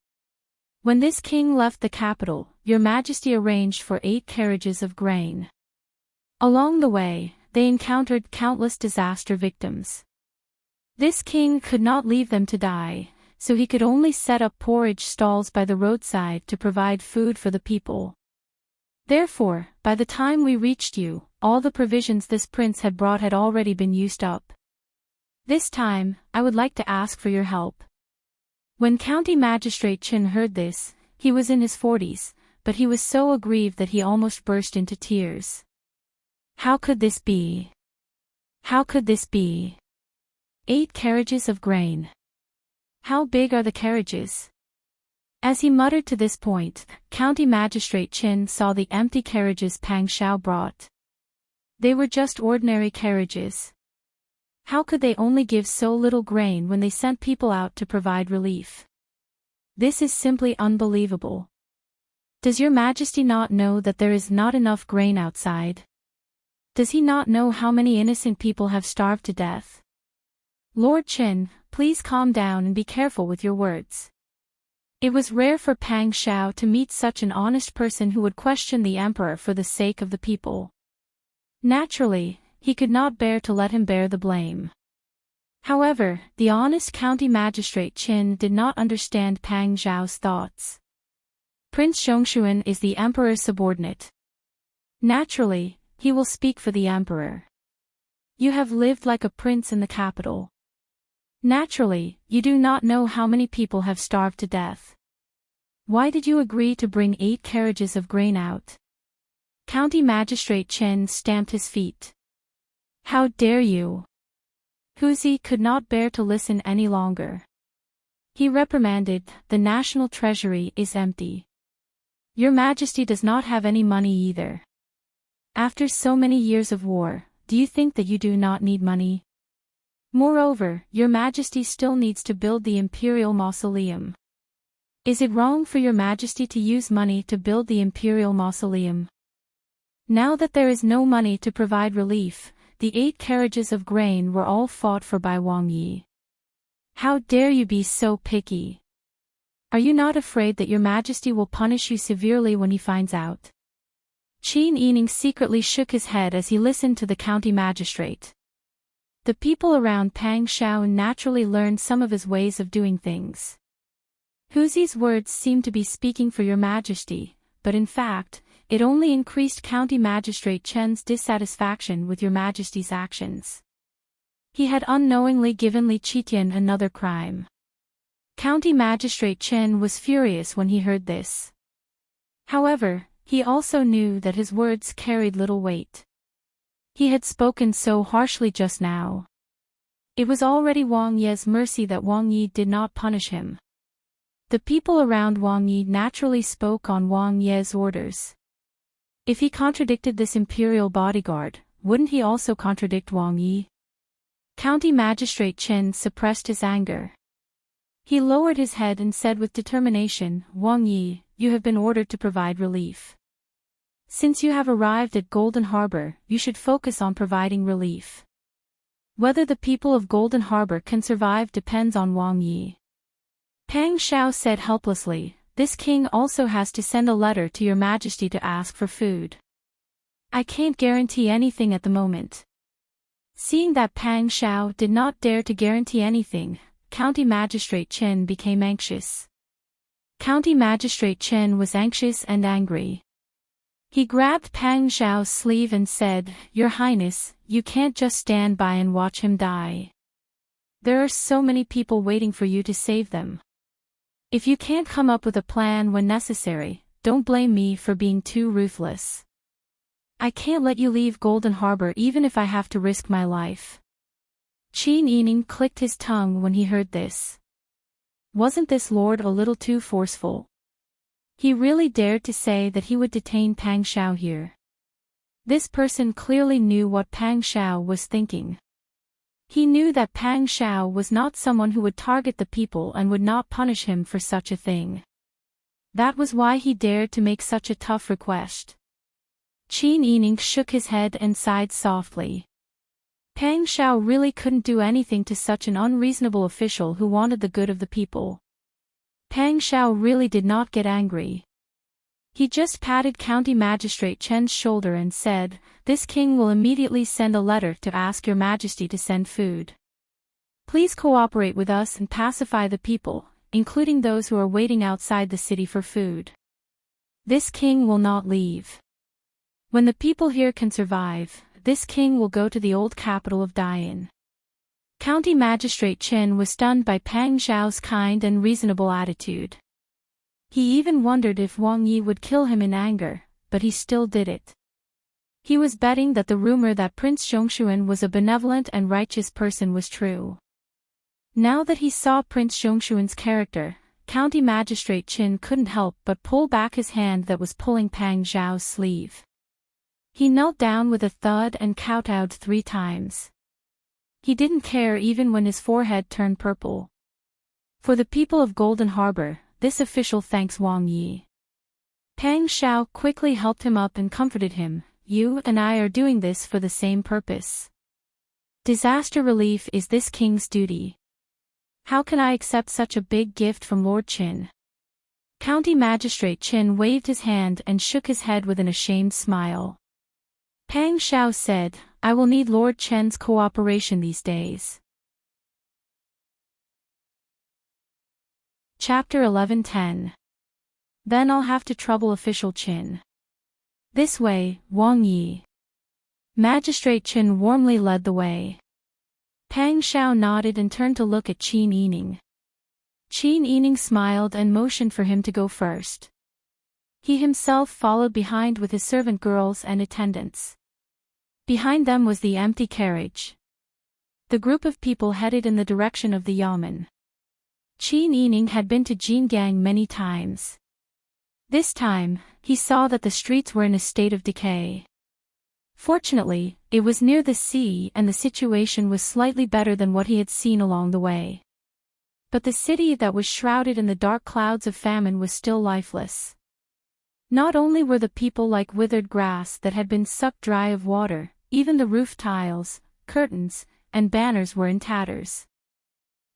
When this king left the capital, Your Majesty arranged for 8 carriages of grain. Along the way, they encountered countless disaster victims. This king could not leave them to die, so he could only set up porridge stalls by the roadside to provide food for the people. Therefore, by the time we reached you, all the provisions this prince had brought had already been used up. This time, I would like to ask for your help. When County Magistrate Qin heard this, he was in his 40s, but he was so aggrieved that he almost burst into tears. How could this be? How could this be? 8 carriages of grain. How big are the carriages? As he muttered to this point, County Magistrate Qin saw the empty carriages Pang Xiao brought. They were just ordinary carriages. How could they only give so little grain when they sent people out to provide relief? This is simply unbelievable. Does Your Majesty not know that there is not enough grain outside? Does he not know how many innocent people have starved to death? Lord Qin, please calm down and be careful with your words. It was rare for Pang Xiao to meet such an honest person who would question the emperor for the sake of the people. Naturally, he could not bear to let him bear the blame. However, the honest county magistrate Qin did not understand Pang Xiao's thoughts. Prince Zhongshuan is the emperor's subordinate. Naturally, he will speak for the emperor. You have lived like a prince in the capital. Naturally, you do not know how many people have starved to death. Why did you agree to bring 8 carriages of grain out? County Magistrate Qin stamped his feet. How dare you? Huzi could not bear to listen any longer. He reprimanded, the national treasury is empty. Your Majesty does not have any money either. After so many years of war, do you think that you do not need money? Moreover, Your Majesty still needs to build the imperial mausoleum. Is it wrong for Your Majesty to use money to build the imperial mausoleum? Now that there is no money to provide relief, the 8 carriages of grain were all fought for by Wang Yi. How dare you be so picky? Are you not afraid that Your Majesty will punish you severely when he finds out? Qin Yining secretly shook his head as he listened to the county magistrate. The people around Pang Xiao naturally learned some of his ways of doing things. Huzi's words seemed to be speaking for Your Majesty, but in fact, it only increased County Magistrate Chen's dissatisfaction with Your Majesty's actions. He had unknowingly given Li Qitian another crime. County Magistrate Chen was furious when he heard this. However, He also knew that his words carried little weight. He had spoken so harshly just now. It was already Wang Ye's mercy that Wang Yi did not punish him. The people around Wang Yi naturally spoke on Wang Ye's orders. If he contradicted this imperial bodyguard, wouldn't he also contradict Wang Yi? County Magistrate Chen suppressed his anger. He lowered his head and said with determination, "Wang Yi, you have been ordered to provide relief. Since you have arrived at Golden Harbor, you should focus on providing relief. Whether the people of Golden Harbor can survive depends on Wang Yi." Pang Xiao said helplessly, "This king also has to send a letter to your majesty to ask for food. I can't guarantee anything at the moment." Seeing that Pang Xiao did not dare to guarantee anything, County Magistrate Chen became anxious. County Magistrate Chen was anxious and angry. He grabbed Pang Xiao's sleeve and said, "Your Highness, you can't just stand by and watch him die. There are so many people waiting for you to save them. If you can't come up with a plan when necessary, don't blame me for being too ruthless. I can't let you leave Golden Harbor even if I have to risk my life." Qin Yining clicked his tongue when he heard this. Wasn't this lord a little too forceful? He really dared to say that he would detain Pang Xiao here. This person clearly knew what Pang Xiao was thinking. He knew that Pang Xiao was not someone who would target the people and would not punish him for such a thing. That was why he dared to make such a tough request. Qin Yining shook his head and sighed softly. Pang Xiao really couldn't do anything to such an unreasonable official who wanted the good of the people. Pang Xiao really did not get angry. He just patted County Magistrate Chen's shoulder and said, "This king will immediately send a letter to ask your majesty to send food. Please cooperate with us and pacify the people, including those who are waiting outside the city for food. This king will not leave. When the people here can survive, this king will go to the old capital of Dian." County Magistrate Chen was stunned by Pang Xiao's kind and reasonable attitude. He even wondered if Wang Yi would kill him in anger, but he still did it. He was betting that the rumor that Prince Zhongshuan was a benevolent and righteous person was true. Now that he saw Prince Zhongshuan's character, County Magistrate Chen couldn't help but pull back his hand that was pulling Pang Xiao's sleeve. He knelt down with a thud and kowtowed 3 times. He didn't care even when his forehead turned purple. For the people of Golden Harbor, this official thanks Wang Yi. Pang Xiao quickly helped him up and comforted him. "You and I are doing this for the same purpose. Disaster relief is this king's duty. How can I accept such a big gift from Lord Qin?" County Magistrate Qin waved his hand and shook his head with an ashamed smile. Pang Xiao said, "I will need Lord Chen's cooperation these days." Chapter 11:10. Then I'll have to trouble official Qin. This way, Wang Yi. Magistrate Qin warmly led the way. Pang Xiao nodded and turned to look at Qin Yining. Qin Yining smiled and motioned for him to go first. He himself followed behind with his servant girls and attendants. Behind them was the empty carriage. The group of people headed in the direction of the yamen. Qin Yining had been to Jingang many times. This time, he saw that the streets were in a state of decay. Fortunately, it was near the sea and the situation was slightly better than what he had seen along the way. But the city that was shrouded in the dark clouds of famine was still lifeless. Not only were the people like withered grass that had been sucked dry of water, even the roof tiles, curtains, and banners were in tatters.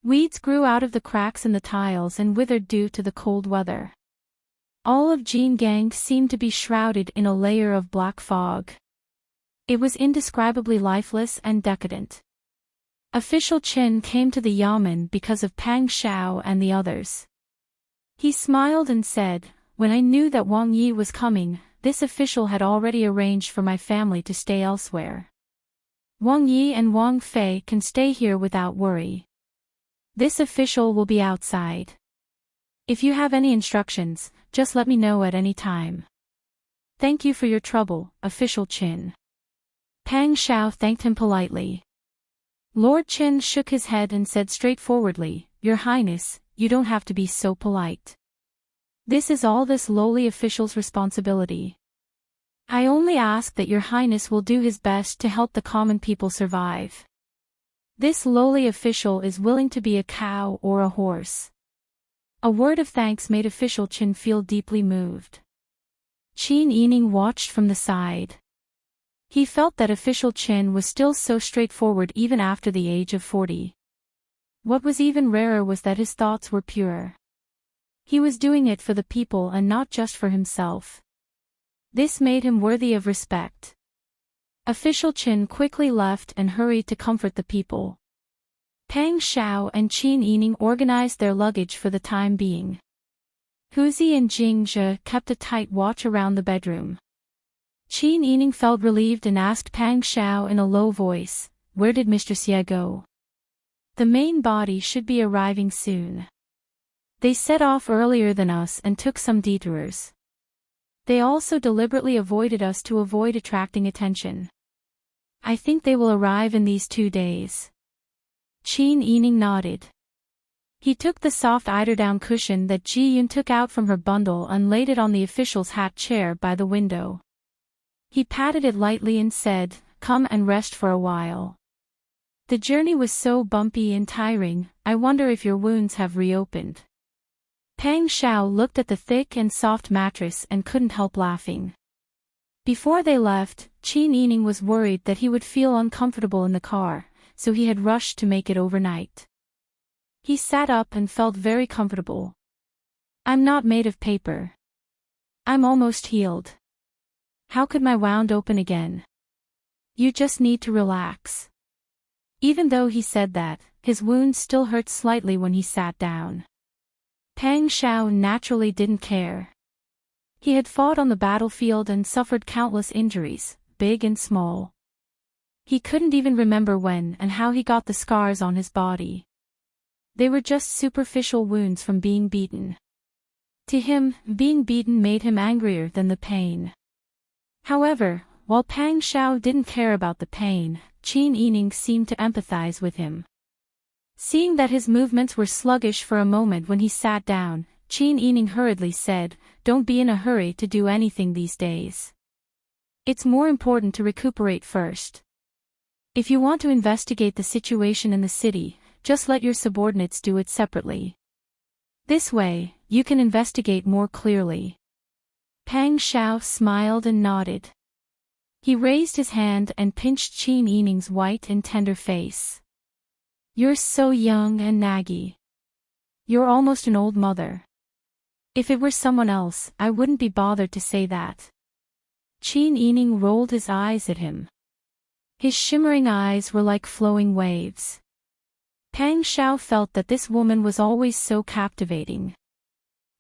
Weeds grew out of the cracks in the tiles and withered due to the cold weather. All of Jingang seemed to be shrouded in a layer of black fog. It was indescribably lifeless and decadent. Official Qin came to the yamen because of Pang Xiao and the others. He smiled and said, "When I knew that Wang Yi was coming, this official had already arranged for my family to stay elsewhere. Wang Yi and Wang Fei can stay here without worry. This official will be outside. If you have any instructions, just let me know at any time." Thank you for your trouble, Official Qin. Pang Shao thanked him politely. Lord Qin shook his head and said straightforwardly, Your Highness, you don't have to be so polite. This is all this lowly official's responsibility. I only ask that Your Highness will do his best to help the common people survive. This lowly official is willing to be a cow or a horse. A word of thanks made Official Qin feel deeply moved. Qin Yining watched from the side. He felt that Official Qin was still so straightforward even after the age of 40. What was even rarer was that his thoughts were pure. He was doing it for the people and not just for himself. This made him worthy of respect. Official Qin quickly left and hurried to comfort the people. Pang Shao and Qin Yining organized their luggage for the time being. Huzi and Jing Zhe kept a tight watch around the bedroom. Qin Yining felt relieved and asked Pang Shao in a low voice, Where did Mistress Ye go? The main body should be arriving soon. They set off earlier than us and took some detours. They also deliberately avoided us to avoid attracting attention. I think they will arrive in these 2 days. Qin Yining nodded. He took the soft eiderdown cushion that Ji Yun took out from her bundle and laid it on the official's hat chair by the window. He patted it lightly and said, Come and rest for a while. The journey was so bumpy and tiring, I wonder if your wounds have reopened. Pang Shao looked at the thick and soft mattress and couldn't help laughing. Before they left, Qin Yining was worried that he would feel uncomfortable in the car, so he had rushed to make it overnight. He sat up and felt very comfortable. I'm not made of paper. I'm almost healed. How could my wound open again? You just need to relax. Even though he said that, his wound still hurt slightly when he sat down. Pang Shao naturally didn't care. He had fought on the battlefield and suffered countless injuries, big and small. He couldn't even remember when and how he got the scars on his body. They were just superficial wounds from being beaten. To him, being beaten made him angrier than the pain. However, while Pang Shao didn't care about the pain, Qin Yining seemed to empathize with him. Seeing that his movements were sluggish for a moment when he sat down, Qin Yining hurriedly said, Don't be in a hurry to do anything these days. It's more important to recuperate first. If you want to investigate the situation in the city, just let your subordinates do it separately. This way, you can investigate more clearly. Pang Shao smiled and nodded. He raised his hand and pinched Qin Yining's white and tender face. You're so young and naggy. You're almost an old mother. If it were someone else, I wouldn't be bothered to say that. Qin Yining rolled his eyes at him. His shimmering eyes were like flowing waves. Pang Shao felt that this woman was always so captivating.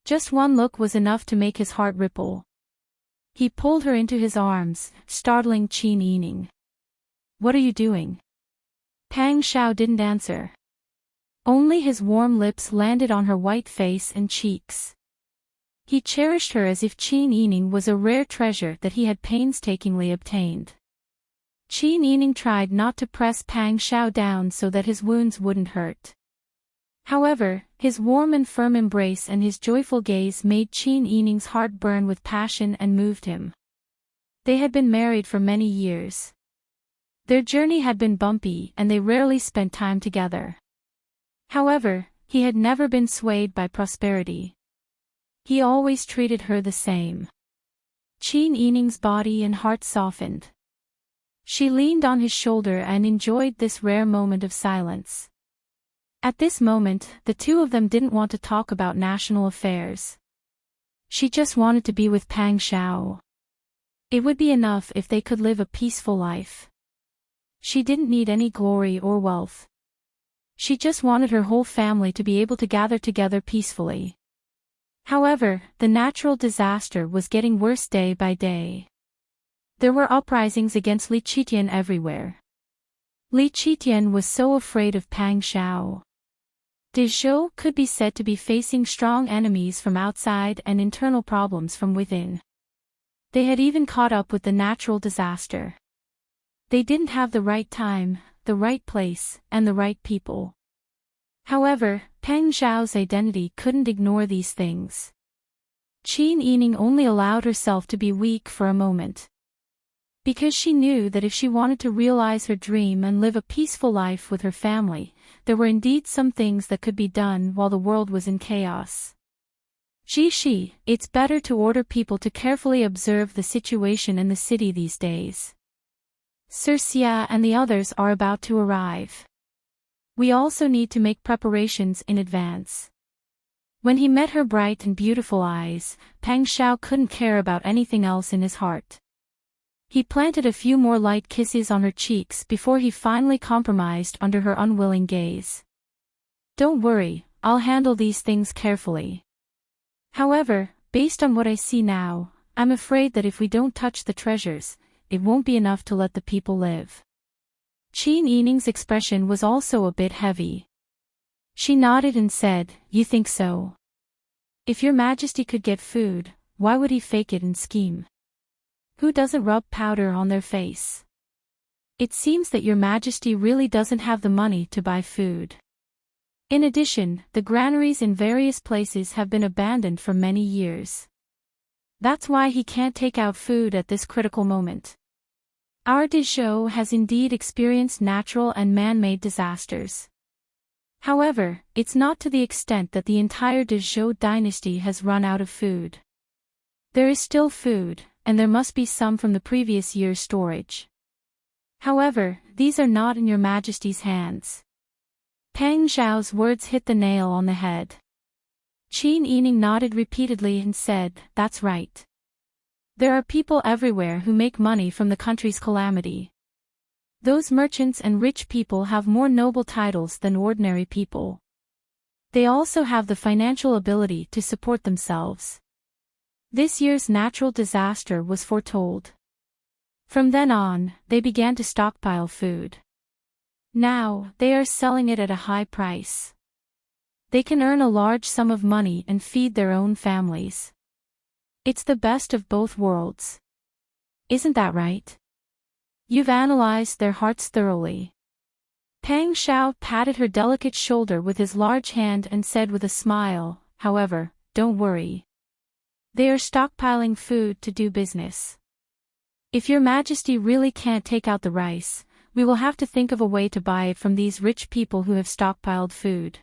Just one look was enough to make his heart ripple. He pulled her into his arms, startling Qin Yining. What are you doing? Pang Shao didn't answer. Only his warm lips landed on her white face and cheeks. He cherished her as if Qin Yining was a rare treasure that he had painstakingly obtained. Qin Yining tried not to press Pang Shao down so that his wounds wouldn't hurt. However, his warm and firm embrace and his joyful gaze made Qin Yining's heart burn with passion and moved him. They had been married for many years. Their journey had been bumpy and they rarely spent time together. However, he had never been swayed by prosperity. He always treated her the same. Qin Yining's body and heart softened. She leaned on his shoulder and enjoyed this rare moment of silence. At this moment, the two of them didn't want to talk about national affairs. She just wanted to be with Pang Shao. It would be enough if they could live a peaceful life. She didn't need any glory or wealth. She just wanted her whole family to be able to gather together peacefully. However, the natural disaster was getting worse day by day. There were uprisings against Li Qitian everywhere. Li Qitian was so afraid of Pang Shao. Dezhou could be said to be facing strong enemies from outside and internal problems from within. They had even caught up with the natural disaster. They didn't have the right time, the right place, and the right people. However, Peng Zhao's identity couldn't ignore these things. Qin Yining only allowed herself to be weak for a moment. Because she knew that if she wanted to realize her dream and live a peaceful life with her family, there were indeed some things that could be done while the world was in chaos. Jishi, it's better to order people to carefully observe the situation in the city these days. Sir Xia and the others are about to arrive. We also need to make preparations in advance. When he met her bright and beautiful eyes, Peng Zhao couldn't care about anything else in his heart. He planted a few more light kisses on her cheeks before he finally compromised under her unwilling gaze. Don't worry, I'll handle these things carefully. However, based on what I see now, I'm afraid that if we don't touch the treasures, it won't be enough to let the people live. Qin Yining's expression was also a bit heavy. She nodded and said, You think so? If your Majesty could get food, why would he fake it and scheme? Who doesn't rub powder on their face? It seems that your Majesty really doesn't have the money to buy food. In addition, the granaries in various places have been abandoned for many years. That's why he can't take out food at this critical moment. Our Dezhou has indeed experienced natural and man-made disasters. However, it's not to the extent that the entire Dezhou dynasty has run out of food. There is still food, and there must be some from the previous year's storage. However, these are not in your Majesty's hands. Peng Zhao's words hit the nail on the head. Qin Yining nodded repeatedly and said, That's right. There are people everywhere who make money from the country's calamity. Those merchants and rich people have more noble titles than ordinary people. They also have the financial ability to support themselves. This year's natural disaster was foretold. From then on, they began to stockpile food. Now, they are selling it at a high price. They can earn a large sum of money and feed their own families. It's the best of both worlds. Isn't that right? You've analyzed their hearts thoroughly. Peng Zhao patted her delicate shoulder with his large hand and said with a smile, However, don't worry. They are stockpiling food to do business. If your Majesty really can't take out the rice, we will have to think of a way to buy it from these rich people who have stockpiled food.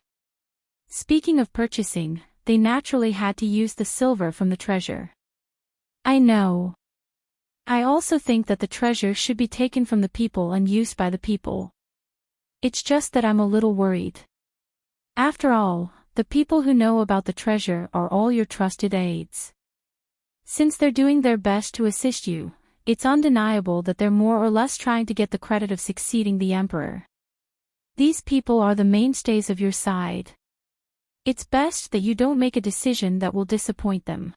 Speaking of purchasing, they naturally had to use the silver from the treasure. I know. I also think that the treasure should be taken from the people and used by the people. It's just that I'm a little worried. After all, the people who know about the treasure are all your trusted aides. Since they're doing their best to assist you, it's undeniable that they're more or less trying to get the credit of succeeding the emperor. These people are the mainstays of your side. It's best that you don't make a decision that will disappoint them.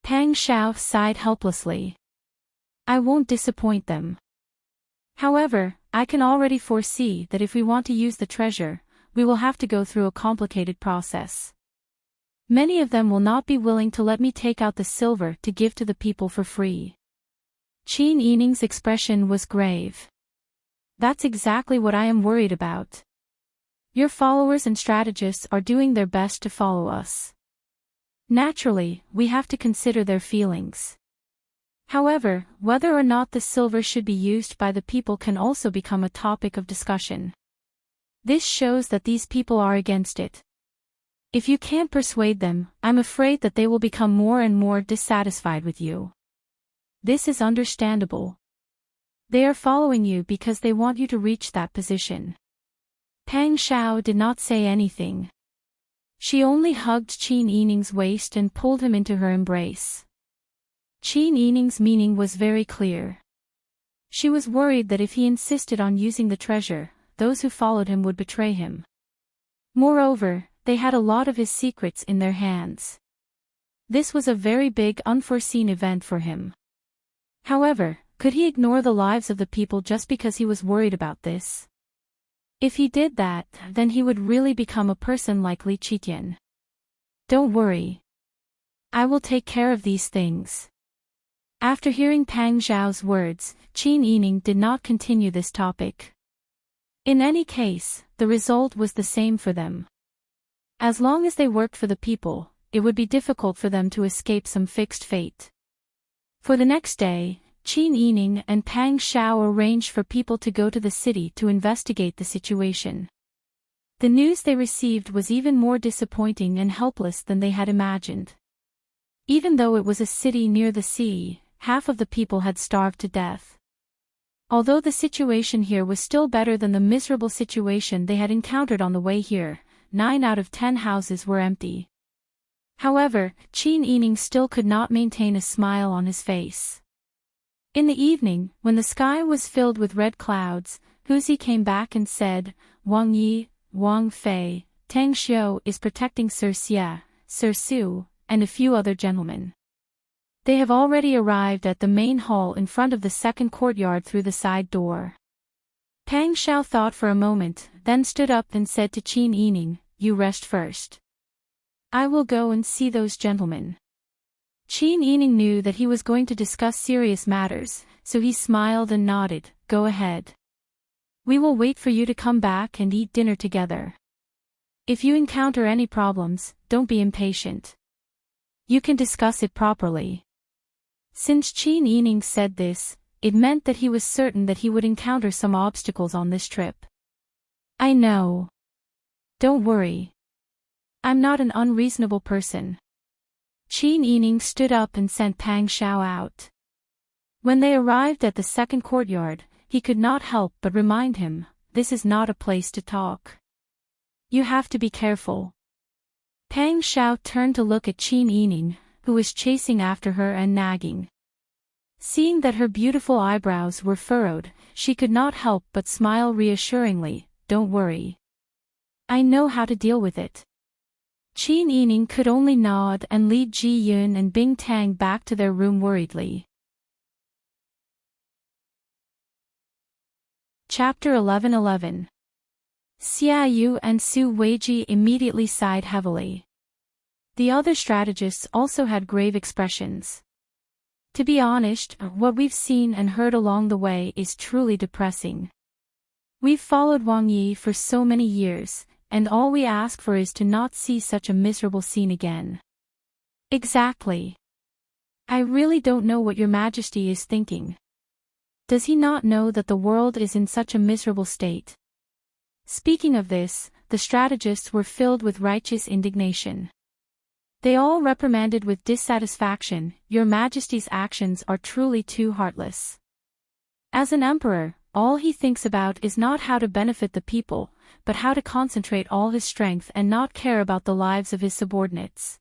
Peng Zhao sighed helplessly. I won't disappoint them. However, I can already foresee that if we want to use the treasure, we will have to go through a complicated process. Many of them will not be willing to let me take out the silver to give to the people for free. Qin Yining's expression was grave. That's exactly what I am worried about. Your followers and strategists are doing their best to follow us. Naturally, we have to consider their feelings. However, whether or not the silver should be used by the people can also become a topic of discussion. This shows that these people are against it. If you can't persuade them, I'm afraid that they will become more and more dissatisfied with you. This is understandable. They are following you because they want you to reach that position. Peng Zhao did not say anything. She only hugged Qin Yining's waist and pulled him into her embrace. Qin Yining's meaning was very clear. She was worried that if he insisted on using the treasure, those who followed him would betray him. Moreover, they had a lot of his secrets in their hands. This was a very big unforeseen event for him. However, could he ignore the lives of the people just because he was worried about this? If he did that, then he would really become a person like Li Qitian. Don't worry. I will take care of these things. After hearing Pang Zhao's words, Qin Yining did not continue this topic. In any case, the result was the same for them. As long as they worked for the people, it would be difficult for them to escape some fixed fate. For the next day, Qin Yining and Pang Zhao arranged for people to go to the city to investigate the situation. The news they received was even more disappointing and helpless than they had imagined. Even though it was a city near the sea, half of the people had starved to death. Although the situation here was still better than the miserable situation they had encountered on the way here, 9 out of 10 houses were empty. However, Qin Yining still could not maintain a smile on his face. In the evening, when the sky was filled with red clouds, Huzi came back and said, "Wang Yi, Wang Fei, Tang Xiu is protecting Sir Xie, Sir Su, and a few other gentlemen. They have already arrived at the main hall in front of the second courtyard through the side door." Pang Zhao thought for a moment, then stood up and said to Qin Yining, "You rest first. I will go and see those gentlemen." Qin Yining knew that he was going to discuss serious matters, so he smiled and nodded, "Go ahead. We will wait for you to come back and eat dinner together. If you encounter any problems, don't be impatient. You can discuss it properly." Since Qin Yining said this, it meant that he was certain that he would encounter some obstacles on this trip. "I know. Don't worry. I'm not an unreasonable person." Qin Yining stood up and sent Pang Zhao out. When they arrived at the second courtyard, he could not help but remind him, "This is not a place to talk. You have to be careful." Pang Zhao turned to look at Qin Yining, who was chasing after her and nagging. Seeing that her beautiful eyebrows were furrowed, she could not help but smile reassuringly, "Don't worry. I know how to deal with it." Qin Yining could only nod and lead Ji Yun and Bing Tang back to their room worriedly. Chapter 11:11. Xia Yu and Su Weiji immediately sighed heavily. The other strategists also had grave expressions. To be honest, what we've seen and heard along the way is truly depressing. We've followed Wang Yi for so many years, and all we ask for is to not see such a miserable scene again. Exactly. I really don't know what your Majesty is thinking. Does he not know that the world is in such a miserable state? Speaking of this, the strategists were filled with righteous indignation. They all reprimanded with dissatisfaction, "Your Majesty's actions are truly too heartless. As an emperor, all he thinks about is not how to benefit the people, but how to concentrate all his strength and not care about the lives of his subordinates.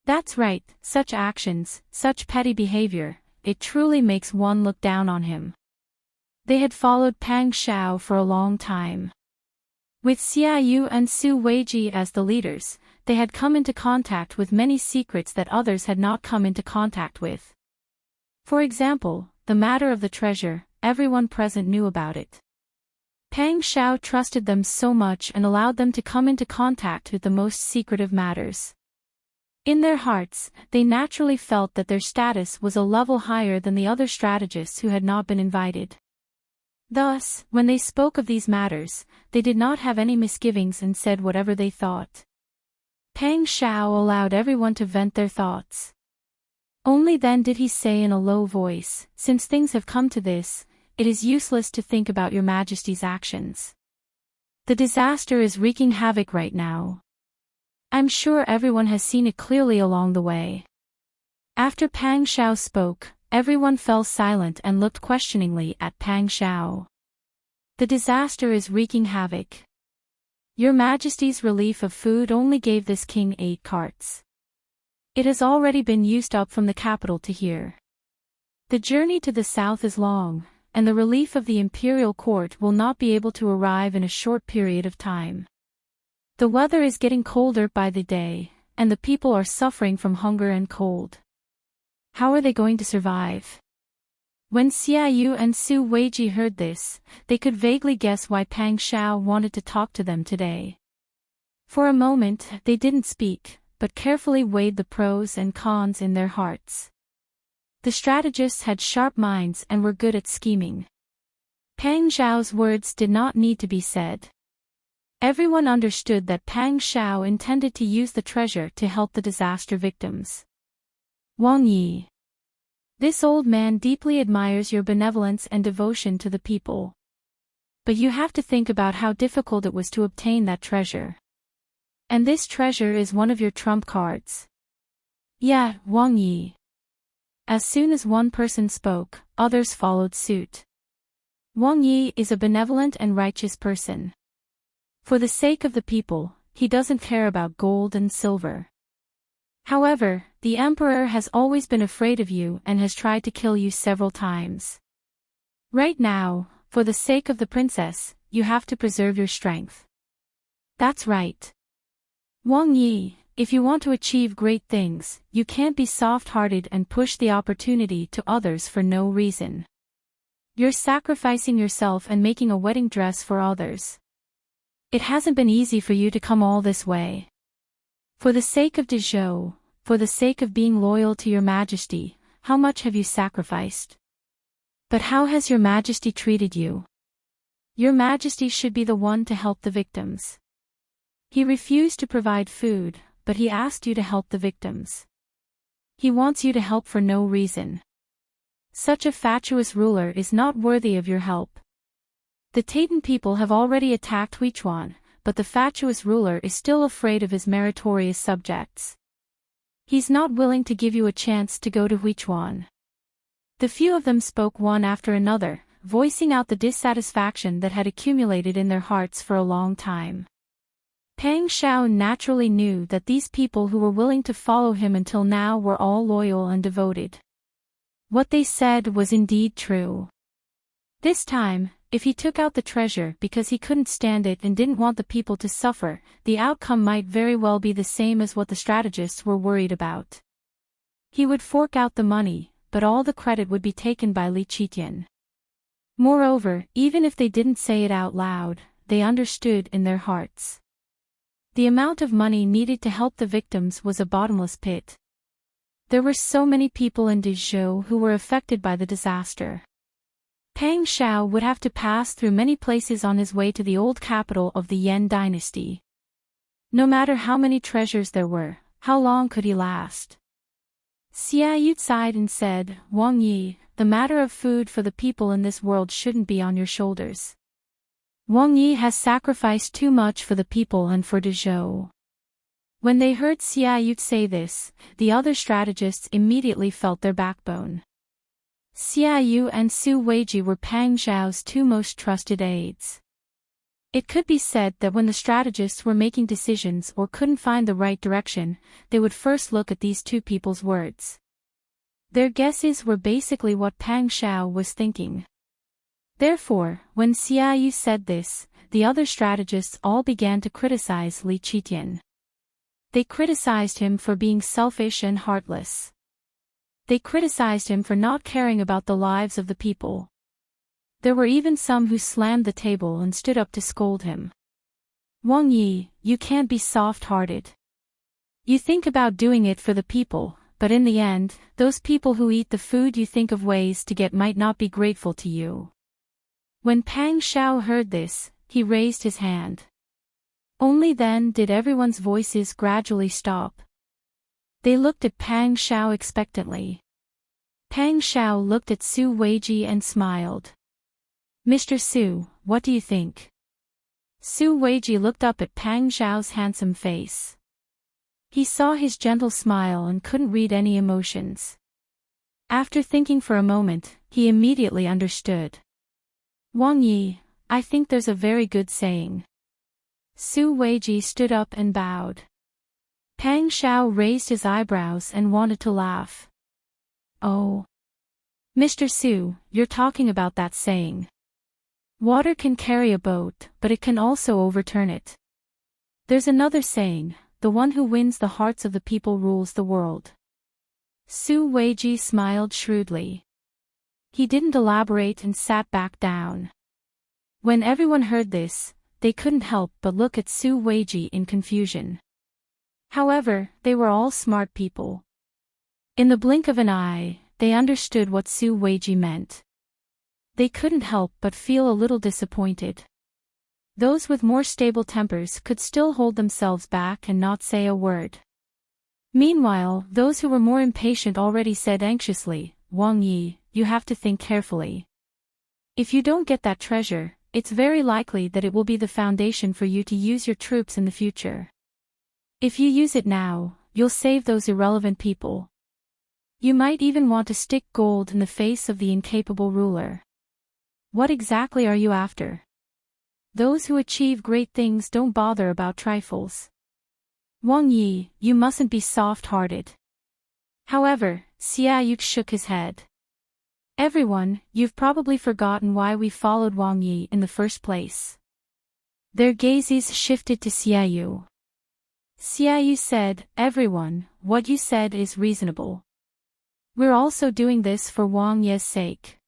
That's right, such actions, such petty behavior, it truly makes one look down on him." They had followed Pang Zhao for a long time. With Xia Yu and Su Weiji as the leaders, they had come into contact with many secrets that others had not come into contact with. For example, the matter of the treasure, everyone present knew about it. Pang Zhao trusted them so much and allowed them to come into contact with the most secretive matters. In their hearts, they naturally felt that their status was a level higher than the other strategists who had not been invited. Thus, when they spoke of these matters, they did not have any misgivings and said whatever they thought. Pang Zhao allowed everyone to vent their thoughts. Only then did he say in a low voice, "Since things have come to this, it is useless to think about your Majesty's actions. The disaster is wreaking havoc right now. I'm sure everyone has seen it clearly along the way." After Pang Zhao spoke, everyone fell silent and looked questioningly at Pang Zhao. "The disaster is wreaking havoc. Your Majesty's relief of food only gave this king 8 carts. It has already been used up from the capital to here. The journey to the south is long, and the relief of the imperial court will not be able to arrive in a short period of time. The weather is getting colder by the day, and the people are suffering from hunger and cold. How are they going to survive?" When Xia Yu and Su Weiji heard this, they could vaguely guess why Pang Zhao wanted to talk to them today. For a moment, they didn't speak, but carefully weighed the pros and cons in their hearts. The strategists had sharp minds and were good at scheming. Pang Xiao's words did not need to be said. Everyone understood that Pang Xiao intended to use the treasure to help the disaster victims. Wang Yi. This old man deeply admires your benevolence and devotion to the people. But you have to think about how difficult it was to obtain that treasure. And this treasure is one of your trump cards. Yeah, Wang Yi. As soon as one person spoke, others followed suit. Wang Yi is a benevolent and righteous person. For the sake of the people, he doesn't care about gold and silver. However, the emperor has always been afraid of you and has tried to kill you several times. Right now, for the sake of the princess, you have to preserve your strength. That's right. Wang Yi, if you want to achieve great things, you can't be soft-hearted and push the opportunity to others for no reason. You're sacrificing yourself and making a wedding dress for others. It hasn't been easy for you to come all this way. For the sake of Dezhou, for the sake of being loyal to your majesty, how much have you sacrificed? But how has your majesty treated you? Your majesty should be the one to help the victims. He refused to provide food, but he asked you to help the victims. He wants you to help for no reason. Such a fatuous ruler is not worthy of your help. The Taitan people have already attacked Huichuan, but the fatuous ruler is still afraid of his meritorious subjects. He's not willing to give you a chance to go to Huichuan. The few of them spoke one after another, voicing out the dissatisfaction that had accumulated in their hearts for a long time. Pang Xiao naturally knew that these people who were willing to follow him until now were all loyal and devoted. What they said was indeed true. This time, if he took out the treasure because he couldn't stand it and didn't want the people to suffer, the outcome might very well be the same as what the strategists were worried about. He would fork out the money, but all the credit would be taken by Li Qitian. Moreover, even if they didn't say it out loud, they understood in their hearts. The amount of money needed to help the victims was a bottomless pit. There were so many people in Dezhou who were affected by the disaster. Pang Xiao would have to pass through many places on his way to the old capital of the Yan dynasty. No matter how many treasures there were, how long could he last? Xia Yu sighed and said, Wang Yi, the matter of food for the people in this world shouldn't be on your shoulders. Wang Yi has sacrificed too much for the people and for Dezhou. When they heard Xia Yu say this, the other strategists immediately felt their backbone. Xia Yu and Su Weiji were Pang Xiao's two most trusted aides. It could be said that when the strategists were making decisions or couldn't find the right direction, they would first look at these two people's words. Their guesses were basically what Pang Xiao was thinking. Therefore, when Xia Yu said this, the other strategists all began to criticize Li Qitian. They criticized him for being selfish and heartless. They criticized him for not caring about the lives of the people. There were even some who slammed the table and stood up to scold him. Wang Yi, you can't be soft-hearted. You think about doing it for the people, but in the end, those people who eat the food you think of ways to get might not be grateful to you. When Pang Xiao heard this, he raised his hand. Only then did everyone's voices gradually stop. They looked at Pang Xiao expectantly. Pang Xiao looked at Su Weiji and smiled. Mr. Su, what do you think? Su Weiji looked up at Pang Xiao's handsome face. He saw his gentle smile and couldn't read any emotions. After thinking for a moment, he immediately understood. Wang Yi, I think there's a very good saying. Su Weiji stood up and bowed. Pang Xiao raised his eyebrows and wanted to laugh. Oh. Mr. Su, you're talking about that saying. Water can carry a boat, but it can also overturn it. There's another saying, the one who wins the hearts of the people rules the world. Su Weiji smiled shrewdly. He didn't elaborate and sat back down. When everyone heard this, they couldn't help but look at Su Weiji in confusion. However, they were all smart people. In the blink of an eye, they understood what Su Weiji meant. They couldn't help but feel a little disappointed. Those with more stable tempers could still hold themselves back and not say a word. Meanwhile, those who were more impatient already said anxiously, "Wang Yi, you have to think carefully. If you don't get that treasure, it's very likely that it will be the foundation for you to use your troops in the future. If you use it now, you'll save those irrelevant people. You might even want to stick gold in the face of the incapable ruler. What exactly are you after? Those who achieve great things don't bother about trifles. Wang Yi, you mustn't be soft-hearted." However, Xia Yu shook his head. "Everyone, you've probably forgotten why we followed Wang Yi in the first place." Their gazes shifted to Xia Yu. Xia Yu said, "Everyone, what you said is reasonable. We're also doing this for Wang Yi's sake.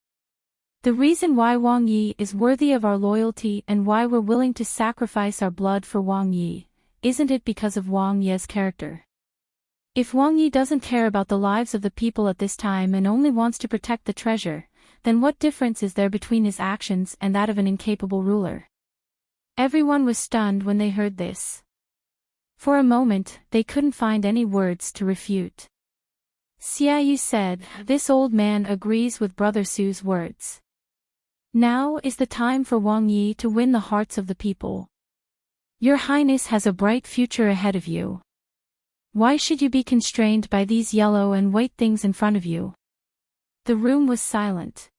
The reason why Wang Yi is worthy of our loyalty and why we're willing to sacrifice our blood for Wang Yi, isn't it because of Wang Yi's character? If Wang Yi doesn't care about the lives of the people at this time and only wants to protect the treasure, then what difference is there between his actions and that of an incapable ruler?" Everyone was stunned when they heard this. For a moment, they couldn't find any words to refute. Xia Yu said, "This old man agrees with Brother Su's words. Now is the time for Wang Yi to win the hearts of the people. Your Highness has a bright future ahead of you. Why should you be constrained by these yellow and white things in front of you?" The room was silent.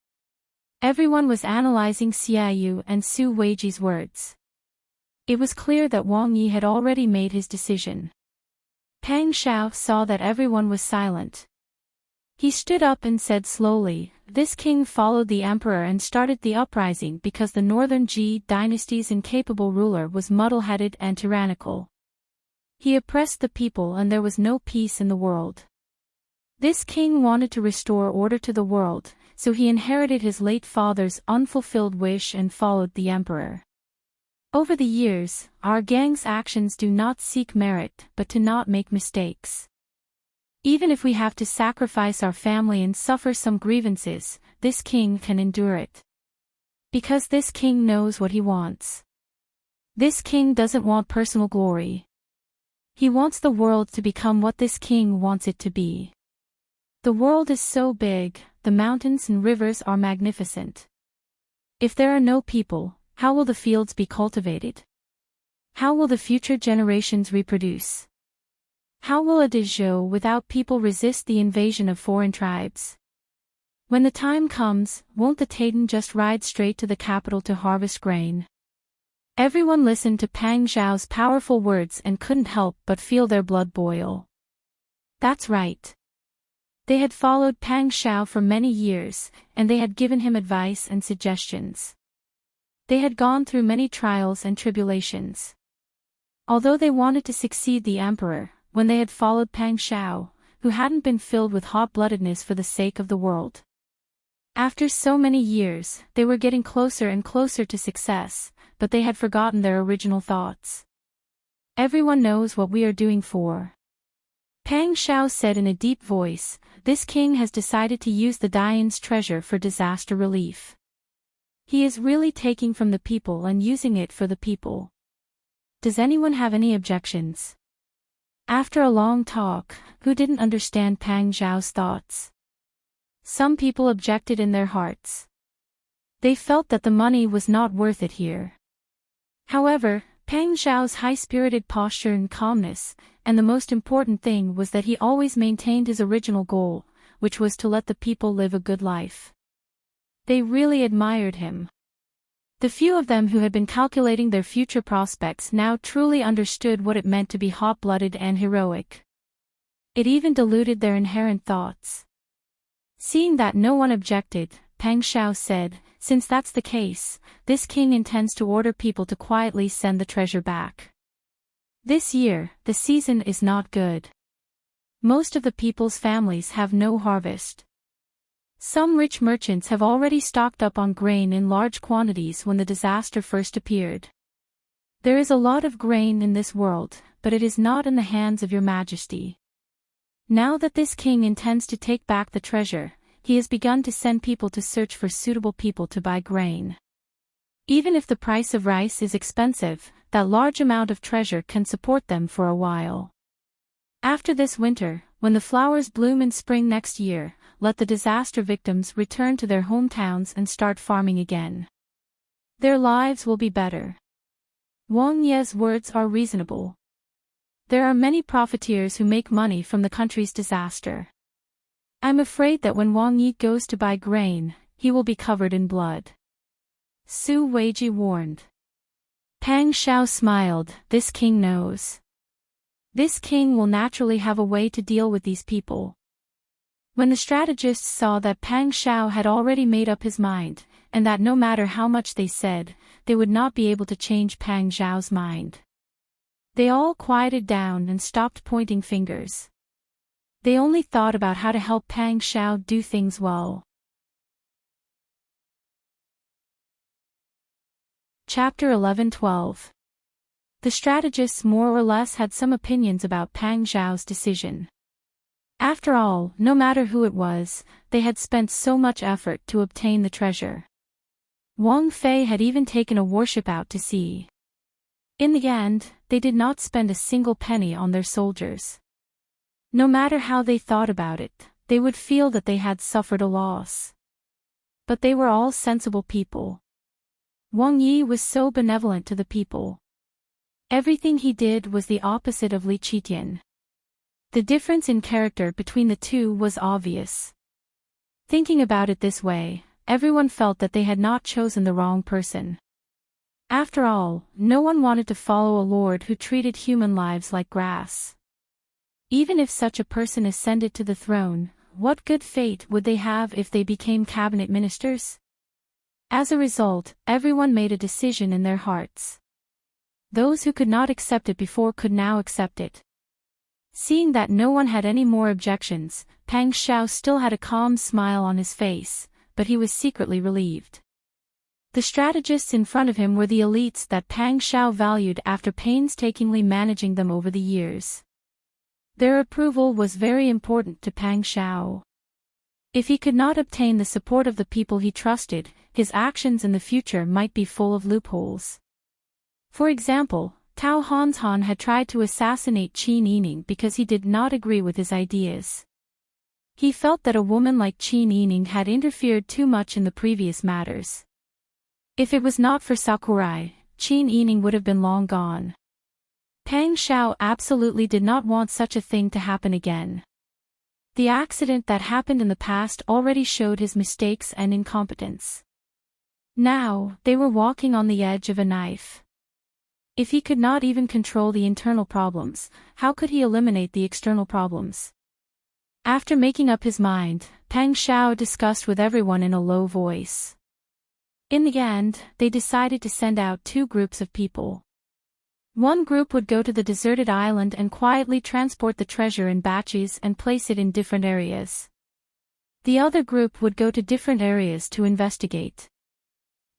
Everyone was analyzing Xia Yu and Su Weiji's words. It was clear that Wang Yi had already made his decision. Pang Xiao saw that everyone was silent. He stood up and said slowly, "This king followed the emperor and started the uprising because the northern Ji dynasty's incapable ruler was muddle-headed and tyrannical. He oppressed the people and there was no peace in the world. This king wanted to restore order to the world, so he inherited his late father's unfulfilled wish and followed the emperor. Over the years, our gang's actions do not seek merit but to not make mistakes. Even if we have to sacrifice our family and suffer some grievances, this king can endure it. Because this king knows what he wants. This king doesn't want personal glory. He wants the world to become what this king wants it to be. The world is so big, the mountains and rivers are magnificent. If there are no people, how will the fields be cultivated? How will the future generations reproduce? How will a Dezhou without people resist the invasion of foreign tribes? When the time comes, won't the Taitan just ride straight to the capital to harvest grain?" Everyone listened to Pang Xiao's powerful words and couldn't help but feel their blood boil. That's right. They had followed Pang Xiao for many years, and they had given him advice and suggestions. They had gone through many trials and tribulations. Although they wanted to succeed the emperor, when they had followed Pang Xiao, who hadn't been filled with hot-bloodedness for the sake of the world. After so many years, they were getting closer and closer to success, but they had forgotten their original thoughts. "Everyone knows what we are doing for." Pang Xiao said in a deep voice, "This king has decided to use the Dian's treasure for disaster relief. He is really taking from the people and using it for the people. Does anyone have any objections?" After a long talk, who didn't understand Pang Xiao's thoughts? Some people objected in their hearts. They felt that the money was not worth it here. However, Pang Xiao's high-spirited posture and calmness, and the most important thing was that he always maintained his original goal, which was to let the people live a good life. They really admired him. The few of them who had been calculating their future prospects now truly understood what it meant to be hot-blooded and heroic. It even diluted their inherent thoughts. Seeing that no one objected, Pang Xiao said, "Since that's the case, this king intends to order people to quietly send the treasure back. This year, the season is not good. Most of the people's families have no harvest. Some rich merchants have already stocked up on grain in large quantities when the disaster first appeared. There is a lot of grain in this world, but it is not in the hands of your majesty. Now that this king intends to take back the treasure, he has begun to send people to search for suitable people to buy grain. Even if the price of rice is expensive, that large amount of treasure can support them for a while. After this winter, when the flowers bloom in spring next year, let the disaster victims return to their hometowns and start farming again. Their lives will be better. Wang Ye's words are reasonable. There are many profiteers who make money from the country's disaster. I'm afraid that when Wang Yi goes to buy grain, he will be covered in blood. Su Weiji warned. Pang Xiao smiled. This king knows. This king will naturally have a way to deal with these people. When the strategists saw that Pang Xiao had already made up his mind, and that no matter how much they said, they would not be able to change Pang Xiao's mind, they all quieted down and stopped pointing fingers. They only thought about how to help Pang Xiao do things well. Chapter 11-12. The strategists more or less had some opinions about Pang Xiao's decision. After all, no matter who it was, they had spent so much effort to obtain the treasure. Wang Fei had even taken a warship out to sea. In the end, they did not spend a single penny on their soldiers. No matter how they thought about it, they would feel that they had suffered a loss. But they were all sensible people. Wang Yi was so benevolent to the people. Everything he did was the opposite of Li Qitian. The difference in character between the two was obvious. Thinking about it this way, everyone felt that they had not chosen the wrong person. After all, no one wanted to follow a lord who treated human lives like grass. Even if such a person ascended to the throne, what good fate would they have if they became cabinet ministers? As a result, everyone made a decision in their hearts. Those who could not accept it before could now accept it. Seeing that no one had any more objections, Pang Xiao still had a calm smile on his face, but he was secretly relieved. The strategists in front of him were the elites that Pang Xiao valued after painstakingly managing them over the years. Their approval was very important to Pang Xiao. If he could not obtain the support of the people he trusted, his actions in the future might be full of loopholes. For example, Tao Hanshan had tried to assassinate Qin Yining because he did not agree with his ideas. He felt that a woman like Qin Yining had interfered too much in the previous matters. If it was not for Sakurai, Qin Yining would have been long gone. Pang Xiao absolutely did not want such a thing to happen again. The accident that happened in the past already showed his mistakes and incompetence. Now, they were walking on the edge of a knife. If he could not even control the internal problems, how could he eliminate the external problems? After making up his mind, Pang Xiao discussed with everyone in a low voice. In the end, they decided to send out two groups of people. One group would go to the deserted island and quietly transport the treasure in batches and place it in different areas. The other group would go to different areas to investigate.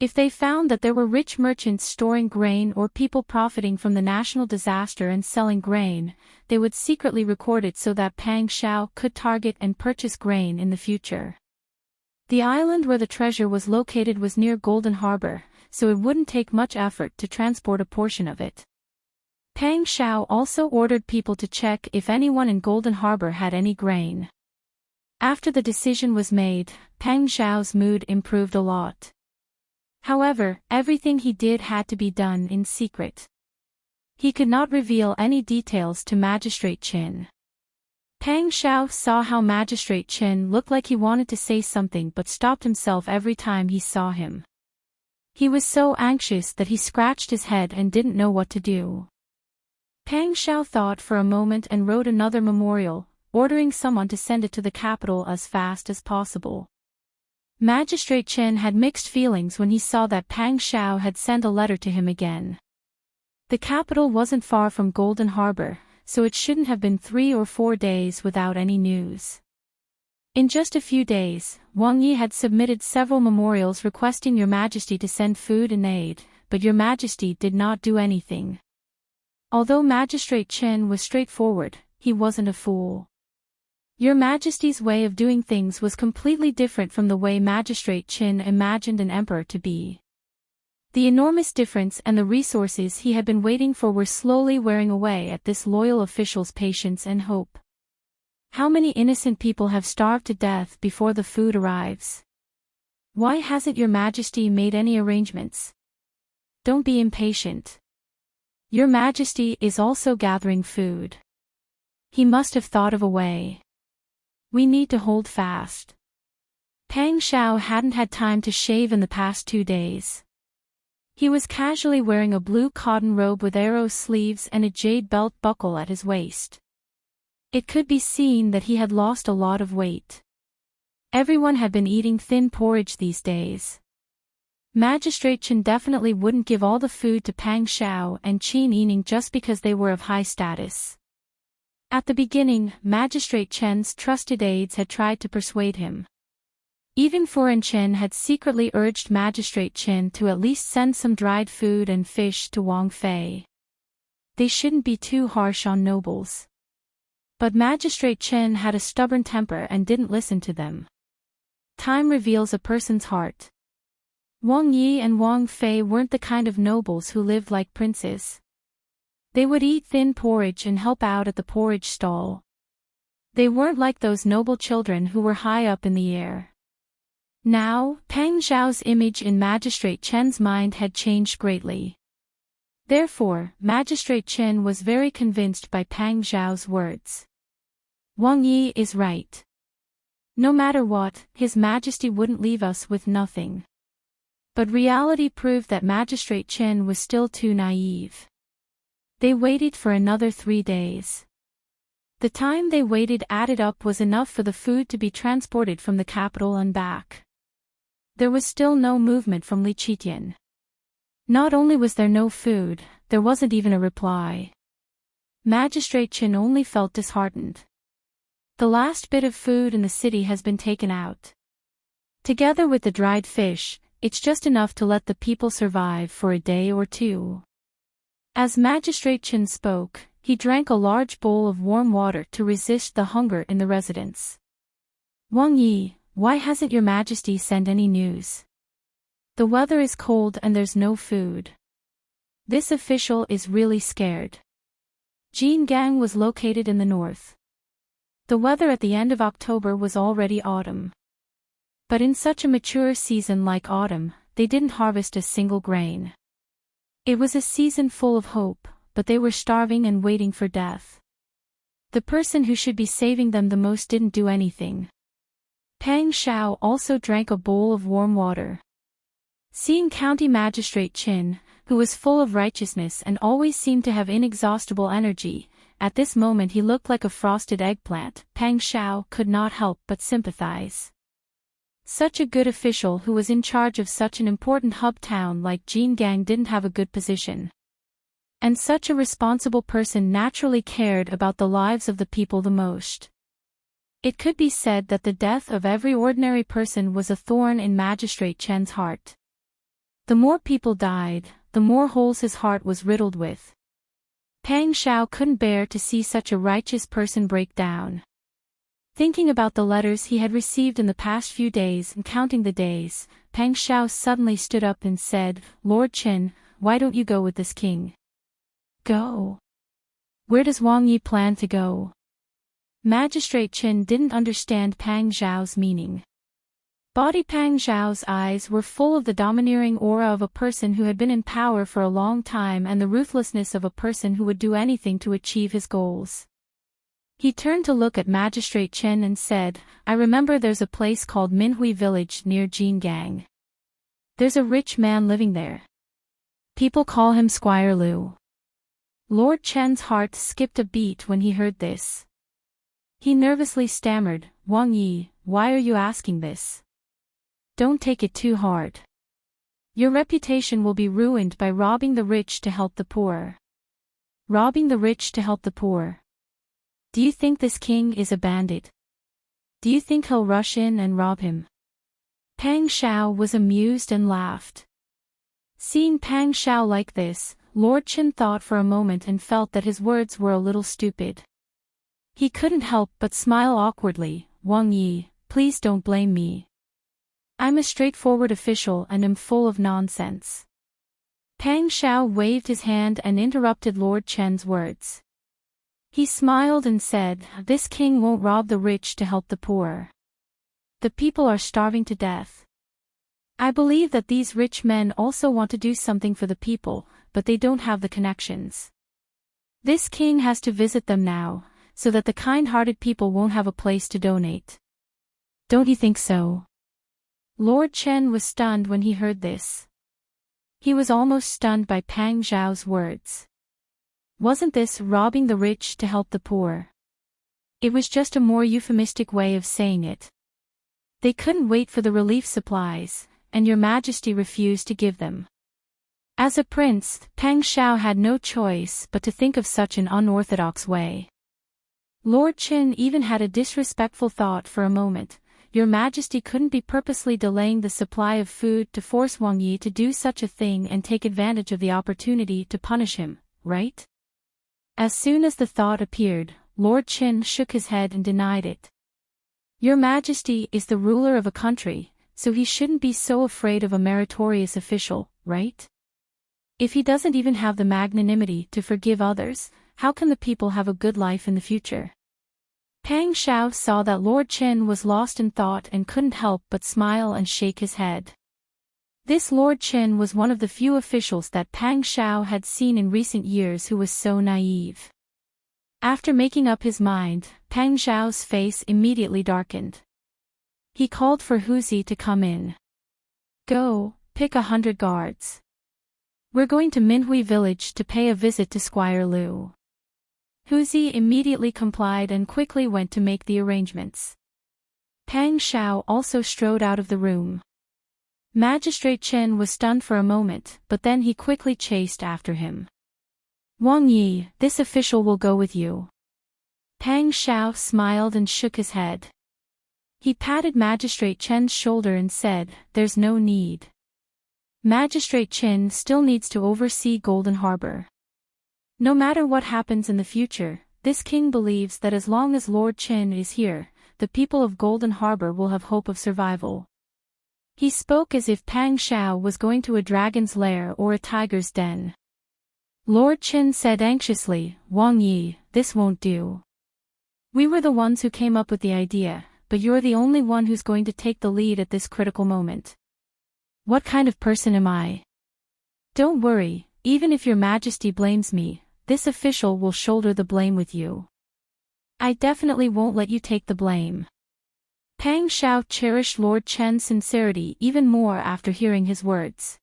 If they found that there were rich merchants storing grain or people profiting from the national disaster and selling grain, they would secretly record it so that Pang Xiao could target and purchase grain in the future. The island where the treasure was located was near Golden Harbor, so it wouldn't take much effort to transport a portion of it. Pang Xiao also ordered people to check if anyone in Golden Harbor had any grain. After the decision was made, Pang Xiao's mood improved a lot. However, everything he did had to be done in secret. He could not reveal any details to Magistrate Qin. Pang Xiao saw how Magistrate Qin looked like he wanted to say something but stopped himself every time he saw him. He was so anxious that he scratched his head and didn't know what to do. Pang Xiao thought for a moment and wrote another memorial, ordering someone to send it to the capital as fast as possible. Magistrate Qin had mixed feelings when he saw that Pang Xiao had sent a letter to him again. The capital wasn't far from Golden Harbor, so it shouldn't have been 3 or 4 days without any news. In just a few days, Wang Yi had submitted several memorials requesting Your Majesty to send food and aid, but Your Majesty did not do anything. Although Magistrate Qin was straightforward, he wasn't a fool. Your Majesty's way of doing things was completely different from the way Magistrate Qin imagined an emperor to be. The enormous difference and the resources he had been waiting for were slowly wearing away at this loyal official's patience and hope. How many innocent people have starved to death before the food arrives? Why hasn't Your Majesty made any arrangements? Don't be impatient. Your Majesty is also gathering food. He must have thought of a way. We need to hold fast. Pang Xiao hadn't had time to shave in the past 2 days. He was casually wearing a blue cotton robe with arrow sleeves and a jade belt buckle at his waist. It could be seen that he had lost a lot of weight. Everyone had been eating thin porridge these days. Magistrate Chen definitely wouldn't give all the food to Pang Xiao and Qin Yining just because they were of high status. At the beginning, Magistrate Chen's trusted aides had tried to persuade him. Even Foreign Chen had secretly urged Magistrate Chen to at least send some dried food and fish to Wang Fei. They shouldn't be too harsh on nobles. But Magistrate Chen had a stubborn temper and didn't listen to them. Time reveals a person's heart. Wang Yi and Wang Fei weren't the kind of nobles who lived like princes. They would eat thin porridge and help out at the porridge stall. They weren't like those noble children who were high up in the air. Now, Pang Xiao's image in Magistrate Chen's mind had changed greatly. Therefore, Magistrate Chen was very convinced by Pang Xiao's words. Wang Yi is right. No matter what, His Majesty wouldn't leave us with nothing. But reality proved that Magistrate Chen was still too naive. They waited for another 3 days. The time they waited added up was enough for the food to be transported from the capital and back. There was still no movement from Li Qitian. Not only was there no food, there wasn't even a reply. Magistrate Chen only felt disheartened. The last bit of food in the city has been taken out. Together with the dried fish, it's just enough to let the people survive for a day or 2. As Magistrate Chen spoke, he drank a large bowl of warm water to resist the hunger in the residence. Wang Yi, why hasn't Your Majesty sent any news? The weather is cold and there's no food. This official is really scared. Jingang was located in the north. The weather at the end of October was already autumn. But in such a mature season like autumn, they didn't harvest a single grain. It was a season full of hope, but they were starving and waiting for death. The person who should be saving them the most didn't do anything. Pang Xiao also drank a bowl of warm water. Seeing County Magistrate Qin, who was full of righteousness and always seemed to have inexhaustible energy, at this moment he looked like a frosted eggplant, Pang Xiao could not help but sympathize. Such a good official who was in charge of such an important hub town like Jingang didn't have a good position. And such a responsible person naturally cared about the lives of the people the most. It could be said that the death of every ordinary person was a thorn in Magistrate Chen's heart. The more people died, the more holes his heart was riddled with. Pang Xiao couldn't bear to see such a righteous person break down. Thinking about the letters he had received in the past few days and counting the days, Pang Xiao suddenly stood up and said, Lord Qin, why don't you go with this king? Go? Where does Wang Yi plan to go? Magistrate Qin didn't understand Pang Xiao's meaning. Body Pang Xiao's eyes were full of the domineering aura of a person who had been in power for a long time and the ruthlessness of a person who would do anything to achieve his goals. He turned to look at Magistrate Qin and said, I remember there's a place called Minhui Village near Jingang. There's a rich man living there. People call him Squire Liu. Lord Chen's heart skipped a beat when he heard this. He nervously stammered, Wang Yi, why are you asking this? Don't take it too hard. Your reputation will be ruined by robbing the rich to help the poor. Robbing the rich to help the poor. Do you think this king is a bandit? Do you think he'll rush in and rob him? Pang Xiao was amused and laughed. Seeing Pang Xiao like this, Lord Qin thought for a moment and felt that his words were a little stupid. He couldn't help but smile awkwardly. Wang Yi, please don't blame me. I'm a straightforward official and am full of nonsense. Pang Shao waved his hand and interrupted Lord Chen's words. He smiled and said, this king won't rob the rich to help the poor. The people are starving to death. I believe that these rich men also want to do something for the people, but they don't have the connections. This king has to visit them now, so that the kind-hearted people won't have a place to donate. Don't you think so? Lord Chen was stunned when he heard this. He was almost stunned by Pang Zhao's words. Wasn't this robbing the rich to help the poor? It was just a more euphemistic way of saying it. They couldn't wait for the relief supplies, and Your Majesty refused to give them. As a prince, Pang Shao had no choice but to think of such an unorthodox way. Lord Chen even had a disrespectful thought for a moment. Your Majesty couldn't be purposely delaying the supply of food to force Wang Yi to do such a thing and take advantage of the opportunity to punish him, right? As soon as the thought appeared, Lord Chen shook his head and denied it. Your Majesty is the ruler of a country, so he shouldn't be so afraid of a meritorious official, right? If he doesn't even have the magnanimity to forgive others, how can the people have a good life in the future? Pang Shao saw that Lord Chen was lost in thought and couldn't help but smile and shake his head. This Lord Chen was one of the few officials that Pang Shao had seen in recent years who was so naive. After making up his mind, Pang Zhao's face immediately darkened. He called for Huzi to come in. Go, pick 100 guards. We're going to Minhui village to pay a visit to Squire Liu. Huzi immediately complied and quickly went to make the arrangements. Pang Shao also strode out of the room. Magistrate Chen was stunned for a moment, but then he quickly chased after him. Wang Yi, this official will go with you. Pang Shao smiled and shook his head. He patted Magistrate Chen's shoulder and said, there's no need. Magistrate Chen still needs to oversee Golden Harbor. No matter what happens in the future, this king believes that as long as Lord Chen is here, the people of Golden Harbor will have hope of survival. He spoke as if Pang Shao was going to a dragon's lair or a tiger's den. Lord Chen said anxiously, Wang Yi, this won't do. We were the ones who came up with the idea, but you're the only one who's going to take the lead at this critical moment. What kind of person am I? Don't worry, even if Your Majesty blames me, this official will shoulder the blame with you. I definitely won't let you take the blame. Pang Shao cherished Lord Chen's sincerity even more after hearing his words.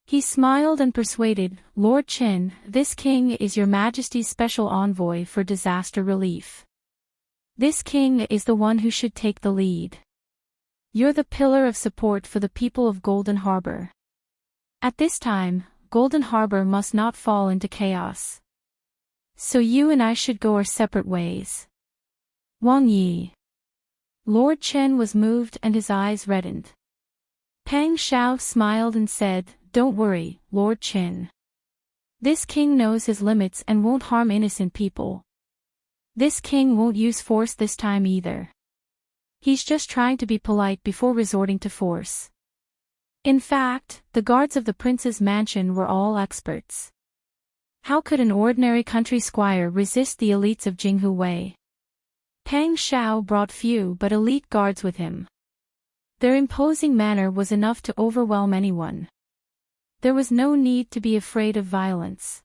He smiled and persuaded, Lord Chen, this king is Your Majesty's special envoy for disaster relief. This king is the one who should take the lead. You're the pillar of support for the people of Golden Harbor. At this time, Golden Harbor must not fall into chaos. So you and I should go our separate ways. Wang Yi. Lord Chen was moved and his eyes reddened. Pang Shao smiled and said, don't worry, Lord Chen. This king knows his limits and won't harm innocent people. This king won't use force this time either. He's just trying to be polite before resorting to force. In fact, the guards of the prince's mansion were all experts. How could an ordinary country squire resist the elites of Jinghu Wei? Pang Shao brought few but elite guards with him. Their imposing manner was enough to overwhelm anyone. There was no need to be afraid of violence.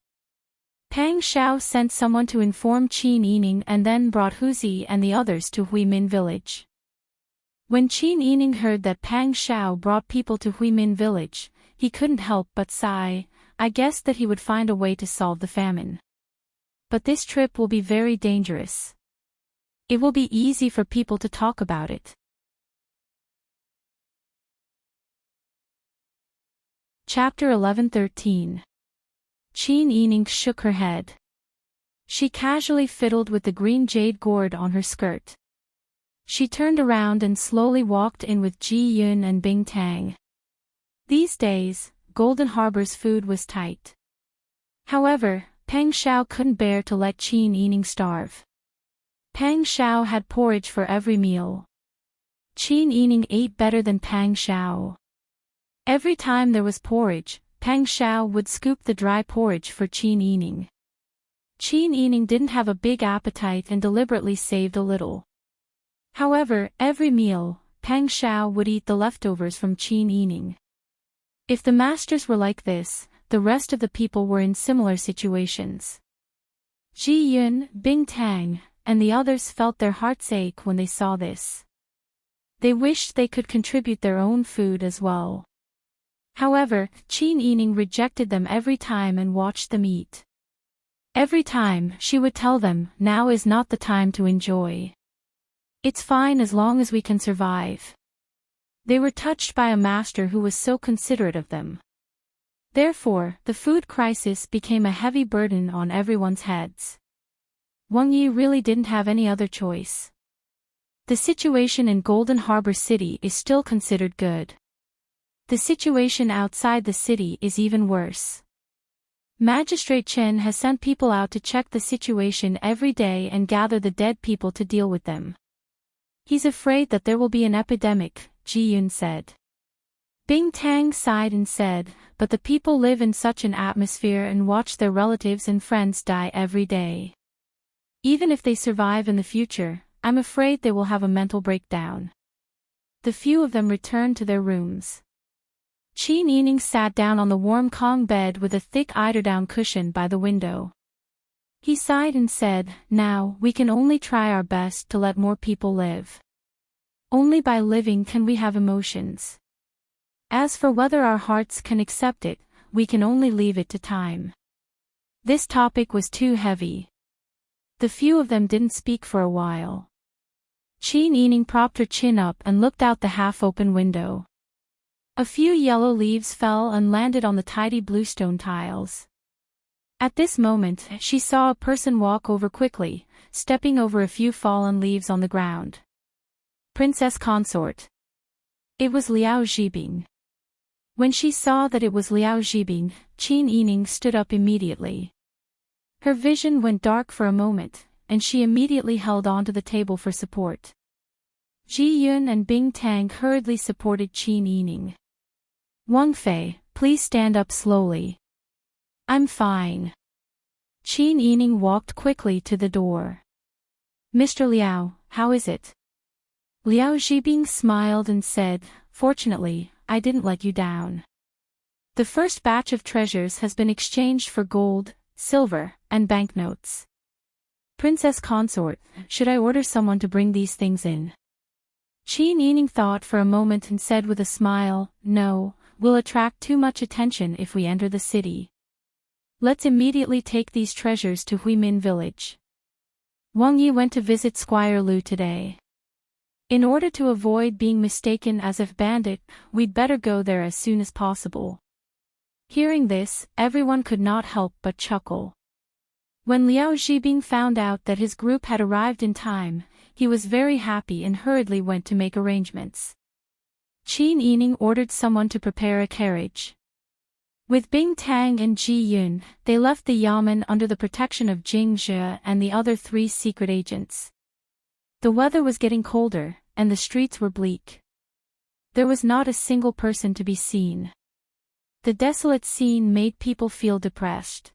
Pang Shao sent someone to inform Qin Yining and then brought Huzi and the others to Huimin village. When Qin Yining heard that Pang Shao brought people to Huimin village, he couldn't help but sigh. I guessed that he would find a way to solve the famine. But this trip will be very dangerous. It will be easy for people to talk about it. Chapter 11-13. Qin Yining shook her head. She casually fiddled with the green jade gourd on her skirt. She turned around and slowly walked in with Ji Yun and Bing Tang. These days, Golden Harbor's food was tight. However, Pang Shao couldn't bear to let Qin Yining starve. Pang Xiao had porridge for every meal. Qin Yining ate better than Pang Xiao. Every time there was porridge, Pang Xiao would scoop the dry porridge for Qin Yining. Qin Yining didn't have a big appetite and deliberately saved a little. However, every meal, Pang Xiao would eat the leftovers from Qin Yining. If the masters were like this, the rest of the people were in similar situations. Ji Yun, Bing Tang, and the others felt their hearts ache when they saw this. They wished they could contribute their own food as well. However, Qin Yining rejected them every time and watched them eat. Every time, she would tell them, now is not the time to enjoy. It's fine as long as we can survive. They were touched by a master who was so considerate of them. Therefore, the food crisis became a heavy burden on everyone's heads. Wang Yi really didn't have any other choice. The situation in Golden Harbor City is still considered good. The situation outside the city is even worse. Magistrate Chen has sent people out to check the situation every day and gather the dead people to deal with them. He's afraid that there will be an epidemic, Ji Yun said. Bing Tang sighed and said, but the people live in such an atmosphere and watch their relatives and friends die every day. Even if they survive in the future, I'm afraid they will have a mental breakdown. The few of them returned to their rooms. Qin Yining sat down on the warm Kong bed with a thick eiderdown cushion by the window. He sighed and said, now, we can only try our best to let more people live. Only by living can we have emotions. As for whether our hearts can accept it, we can only leave it to time. This topic was too heavy. The few of them didn't speak for a while. Qin Yining propped her chin up and looked out the half-open window. A few yellow leaves fell and landed on the tidy bluestone tiles. At this moment, she saw a person walk over quickly, stepping over a few fallen leaves on the ground. Princess Consort. It was Liao Zhibing. When she saw that it was Liao Zhibing, Qin Yining stood up immediately. Her vision went dark for a moment, and she immediately held onto the table for support. Ji Yun and Bing Tang hurriedly supported Qin Yining. Wang Fei, please stand up slowly. I'm fine. Qin Yining walked quickly to the door. Mr. Liao, how is it? Liao Zhibing smiled and said, fortunately, I didn't let you down. The first batch of treasures has been exchanged for gold, silver, and banknotes. Princess Consort, should I order someone to bring these things in? Qin Yining thought for a moment and said with a smile, no, we'll attract too much attention if we enter the city. Let's immediately take these treasures to Huimin village. Wang Yi went to visit Squire Lu today. In order to avoid being mistaken as a bandit, we'd better go there as soon as possible. Hearing this, everyone could not help but chuckle. When Liao Zhibing found out that his group had arrived in time, he was very happy and hurriedly went to make arrangements. Qin Yining ordered someone to prepare a carriage. With Bing Tang and Ji Yun, they left the yamen under the protection of Jing Zhe and the other 3 secret agents. The weather was getting colder, and the streets were bleak. There was not a single person to be seen. The desolate scene made people feel depressed.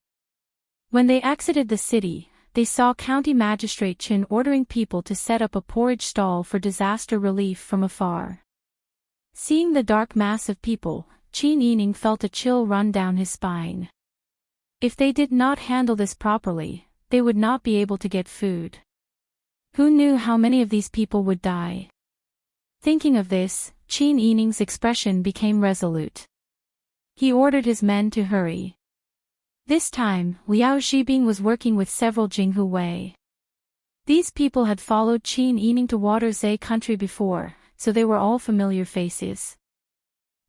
When they exited the city, they saw County Magistrate Chen ordering people to set up a porridge stall for disaster relief from afar. Seeing the dark mass of people, Qin Yining felt a chill run down his spine. If they did not handle this properly, they would not be able to get food. Who knew how many of these people would die? Thinking of this, Qin Yining's expression became resolute. He ordered his men to hurry. This time, Liao Zhibing was working with several Jinghu Wei. These people had followed Qin Yining to Waterzai country before, so they were all familiar faces.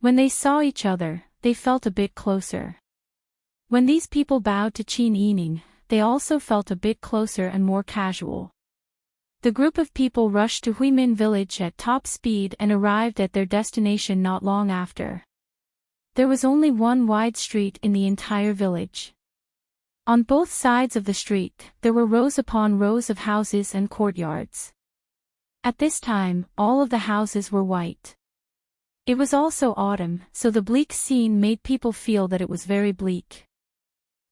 When they saw each other, they felt a bit closer. When these people bowed to Qin Yining, they also felt a bit closer and more casual. The group of people rushed to Huimin village at top speed and arrived at their destination not long after. There was only one wide street in the entire village. On both sides of the street, there were rows upon rows of houses and courtyards. At this time, all of the houses were white. It was also autumn, so the bleak scene made people feel that it was very bleak.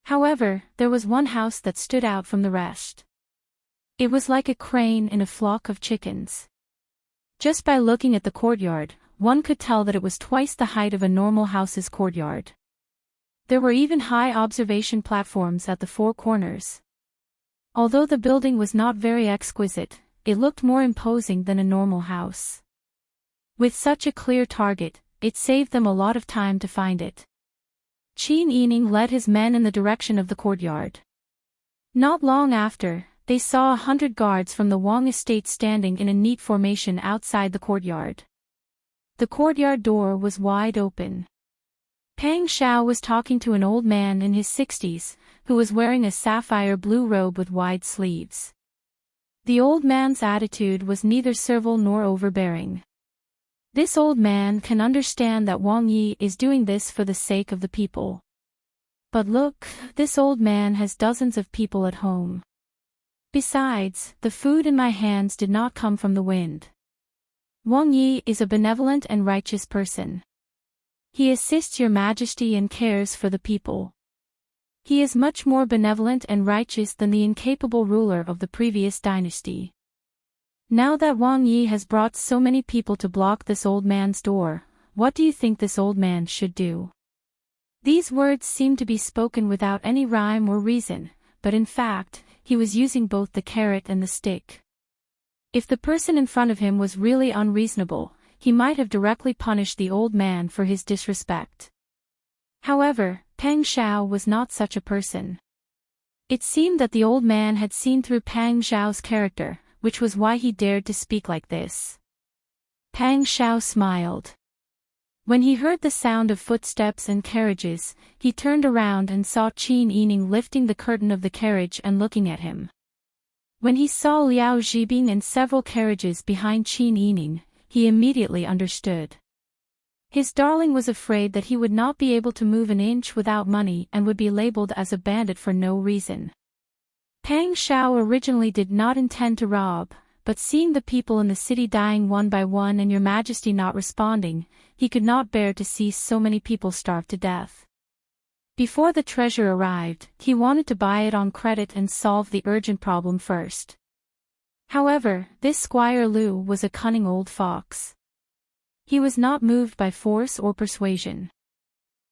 However, there was one house that stood out from the rest. It was like a crane in a flock of chickens. Just by looking at the courtyard, one could tell that it was twice the height of a normal house's courtyard. There were even high observation platforms at the four corners. Although the building was not very exquisite, it looked more imposing than a normal house. With such a clear target, it saved them a lot of time to find it. Qin Yining led his men in the direction of the courtyard. Not long after, they saw 100 guards from the Wang estate standing in a neat formation outside the courtyard. The courtyard door was wide open. Pang Xiao was talking to an old man in his 60s, who was wearing a sapphire blue robe with wide sleeves. The old man's attitude was neither servile nor overbearing. This old man can understand that Wang Yi is doing this for the sake of the people. But look, this old man has dozens of people at home. Besides, the food in my hands did not come from the wind. Wang Yi is a benevolent and righteous person. He assists your majesty and cares for the people. He is much more benevolent and righteous than the incapable ruler of the previous dynasty. Now that Wang Yi has brought so many people to block this old man's door, what do you think this old man should do? These words seem to be spoken without any rhyme or reason, but in fact, he was using both the carrot and the stick. If the person in front of him was really unreasonable, he might have directly punished the old man for his disrespect. However, Pang Xiao was not such a person. It seemed that the old man had seen through Pang Xiao's character, which was why he dared to speak like this. Pang Xiao smiled. When he heard the sound of footsteps and carriages, he turned around and saw Qin Yining lifting the curtain of the carriage and looking at him. When he saw Liao Zhibing in several carriages behind Qin Yining, he immediately understood. His darling was afraid that he would not be able to move an inch without money and would be labeled as a bandit for no reason. Pang Xiao originally did not intend to rob, but seeing the people in the city dying one by one and your majesty not responding, he could not bear to see so many people starve to death. Before the treasure arrived, he wanted to buy it on credit and solve the urgent problem first. However, this Squire Lu was a cunning old fox. He was not moved by force or persuasion.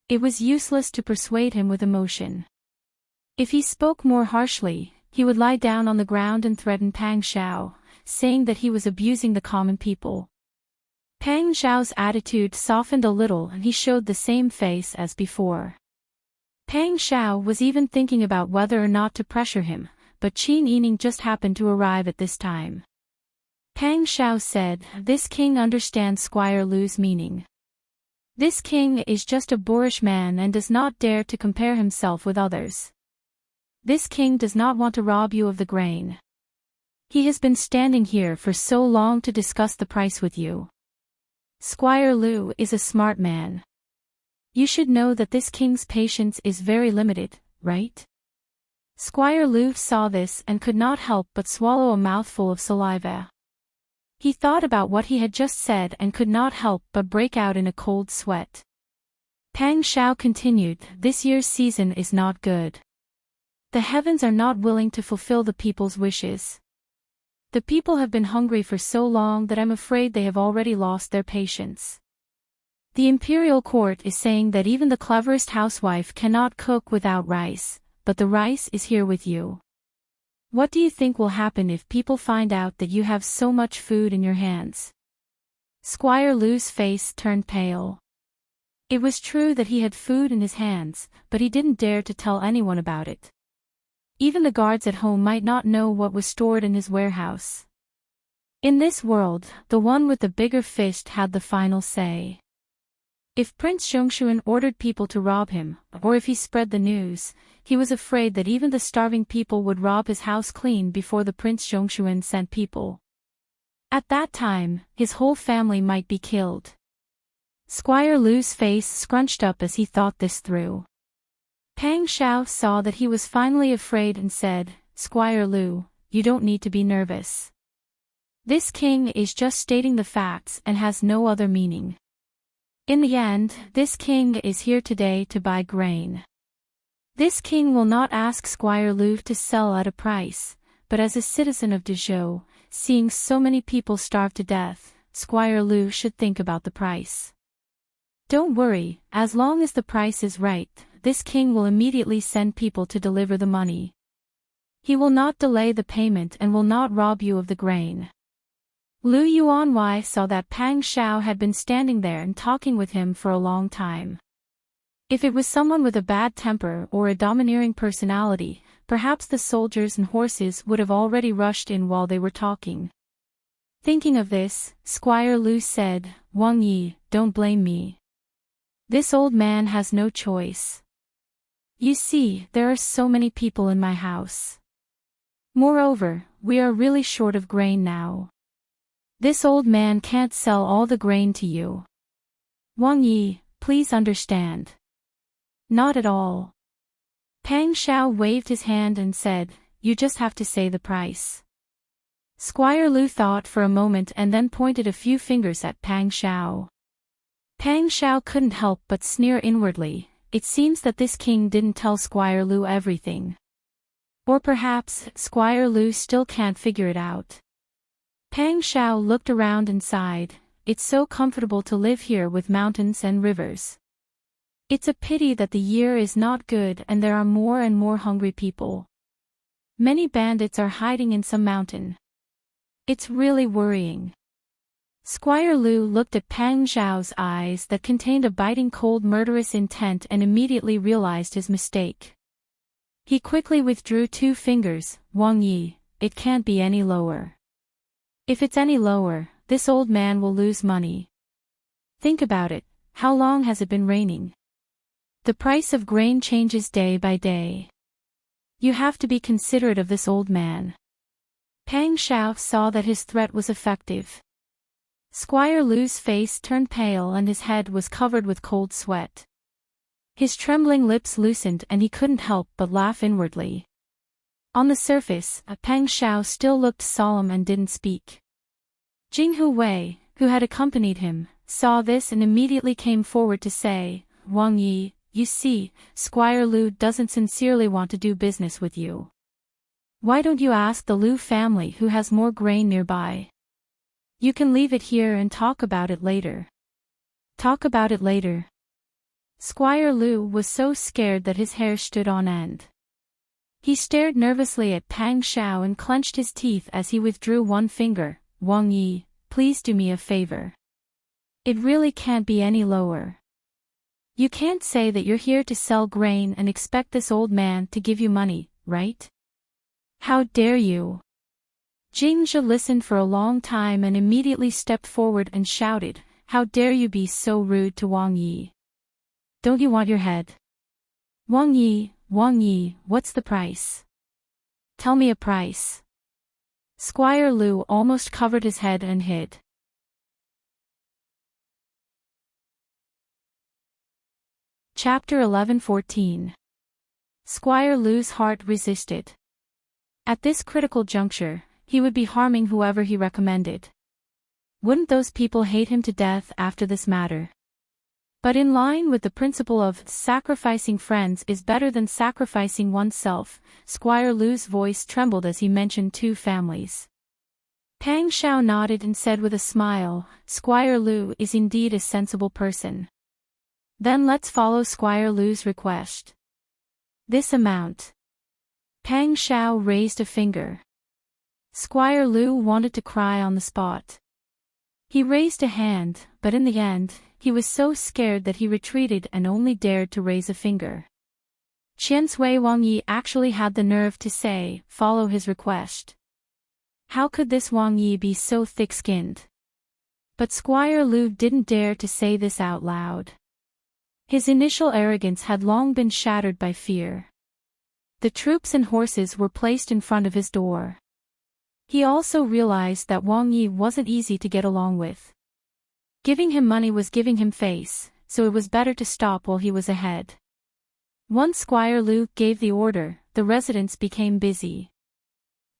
It was useless to persuade him with emotion. If he spoke more harshly, he would lie down on the ground and threaten Pang Xiao, saying that he was abusing the common people. Pang Xiao's attitude softened a little and he showed the same face as before. Pang Xiao was even thinking about whether or not to pressure him, but Qin Yining just happened to arrive at this time. Pang Xiao said, "This king understands Squire Lu's meaning. This king is just a boorish man and does not dare to compare himself with others. This king does not want to rob you of the grain. He has been standing here for so long to discuss the price with you. Squire Lu is a smart man. You should know that this king's patience is very limited, right?" Squire Lu saw this and could not help but swallow a mouthful of saliva. He thought about what he had just said and could not help but break out in a cold sweat. Pang Xiao continued, "This year's season is not good. The heavens are not willing to fulfill the people's wishes. The people have been hungry for so long that I'm afraid they have already lost their patience. The imperial court is saying that even the cleverest housewife cannot cook without rice, but the rice is here with you. What do you think will happen if people find out that you have so much food in your hands?" Squire Lu's face turned pale. It was true that he had food in his hands, but he didn't dare to tell anyone about it. Even the guards at home might not know what was stored in his warehouse. In this world, the one with the bigger fist had the final say. If Prince Zhongshuan ordered people to rob him, or if he spread the news, he was afraid that even the starving people would rob his house clean before the Prince Zhongshuan sent people. At that time, his whole family might be killed. Squire Lu's face scrunched up as he thought this through. Pang Xiao saw that he was finally afraid and said, "Squire Lu, you don't need to be nervous. This king is just stating the facts and has no other meaning. In the end, this king is here today to buy grain. This king will not ask Squire Lu to sell at a price, but as a citizen of Dezhou, seeing so many people starve to death, Squire Lu should think about the price. Don't worry, as long as the price is right, this king will immediately send people to deliver the money. He will not delay the payment and will not rob you of the grain." Lu Yuanwei saw that Pang Xiao had been standing there and talking with him for a long time. If it was someone with a bad temper or a domineering personality, perhaps the soldiers and horses would have already rushed in while they were talking. Thinking of this, Squire Lu said, "Wang Yi, don't blame me. This old man has no choice. You see, there are so many people in my house. Moreover, we are really short of grain now. This old man can't sell all the grain to you. Wang Yi, please understand." "Not at all." Pang Xiao waved his hand and said, "You just have to say the price." Squire Lu thought for a moment and then pointed a few fingers at Pang Xiao. Pang Xiao couldn't help but sneer inwardly. It seems that this king didn't tell Squire Lu everything. Or perhaps, Squire Lu still can't figure it out. Pang Xiao looked around and sighed. It's so comfortable to live here with mountains and rivers. It's a pity that the year is not good and there are more and more hungry people. Many bandits are hiding in some mountain. It's really worrying. Squire Lu looked at Pang Xiao's eyes that contained a biting cold murderous intent and immediately realized his mistake. He quickly withdrew 2 fingers. "Wang Yi, it can't be any lower. If it's any lower, this old man will lose money. Think about it, how long has it been raining? The price of grain changes day by day. You have to be considerate of this old man." Pang Xiao saw that his threat was effective. Squire Lu's face turned pale and his head was covered with cold sweat. His trembling lips loosened and he couldn't help but laugh inwardly. On the surface, Pang Xiao still looked solemn and didn't speak. Jinghu Wei, who had accompanied him, saw this and immediately came forward to say, "Wang Yi, you see, Squire Lu doesn't sincerely want to do business with you. Why don't you ask the Lu family who has more grain nearby? You can leave it here and talk about it later." "Talk about it later?" Squire Lu was so scared that his hair stood on end. He stared nervously at Pang Xiao and clenched his teeth as he withdrew 1 finger. "Wang Yi, please do me a favor. It really can't be any lower. You can't say that you're here to sell grain and expect this old man to give you money, right? How dare you?" Jingzhe listened for a long time and immediately stepped forward and shouted, "How dare you be so rude to Wang Yi? Don't you want your head? Wang Yi, what's the price? Tell me a price." Squire Lu almost covered his head and hid. Chapter 11-14. Squire Lu's heart resisted. At this critical juncture, he would be harming whoever he recommended. Wouldn't those people hate him to death after this matter? But in line with the principle of sacrificing friends is better than sacrificing oneself, Squire Lu's voice trembled as he mentioned 2 families. Pang Xiao nodded and said with a smile, "Squire Lu is indeed a sensible person. Then let's follow Squire Lu's request. This amount." Pang Xiao raised a finger. Squire Lu wanted to cry on the spot. He raised a hand, but in the end, he was so scared that he retreated and only dared to raise a finger. Qiansui Wang Yi actually had the nerve to say, "Follow his request." How could this Wang Yi be so thick-skinned? But Squire Lu didn't dare to say this out loud. His initial arrogance had long been shattered by fear. The troops and horses were placed in front of his door. He also realized that Wang Yi wasn't easy to get along with. Giving him money was giving him face, so it was better to stop while he was ahead. Once Squire Lu gave the order, the residents became busy.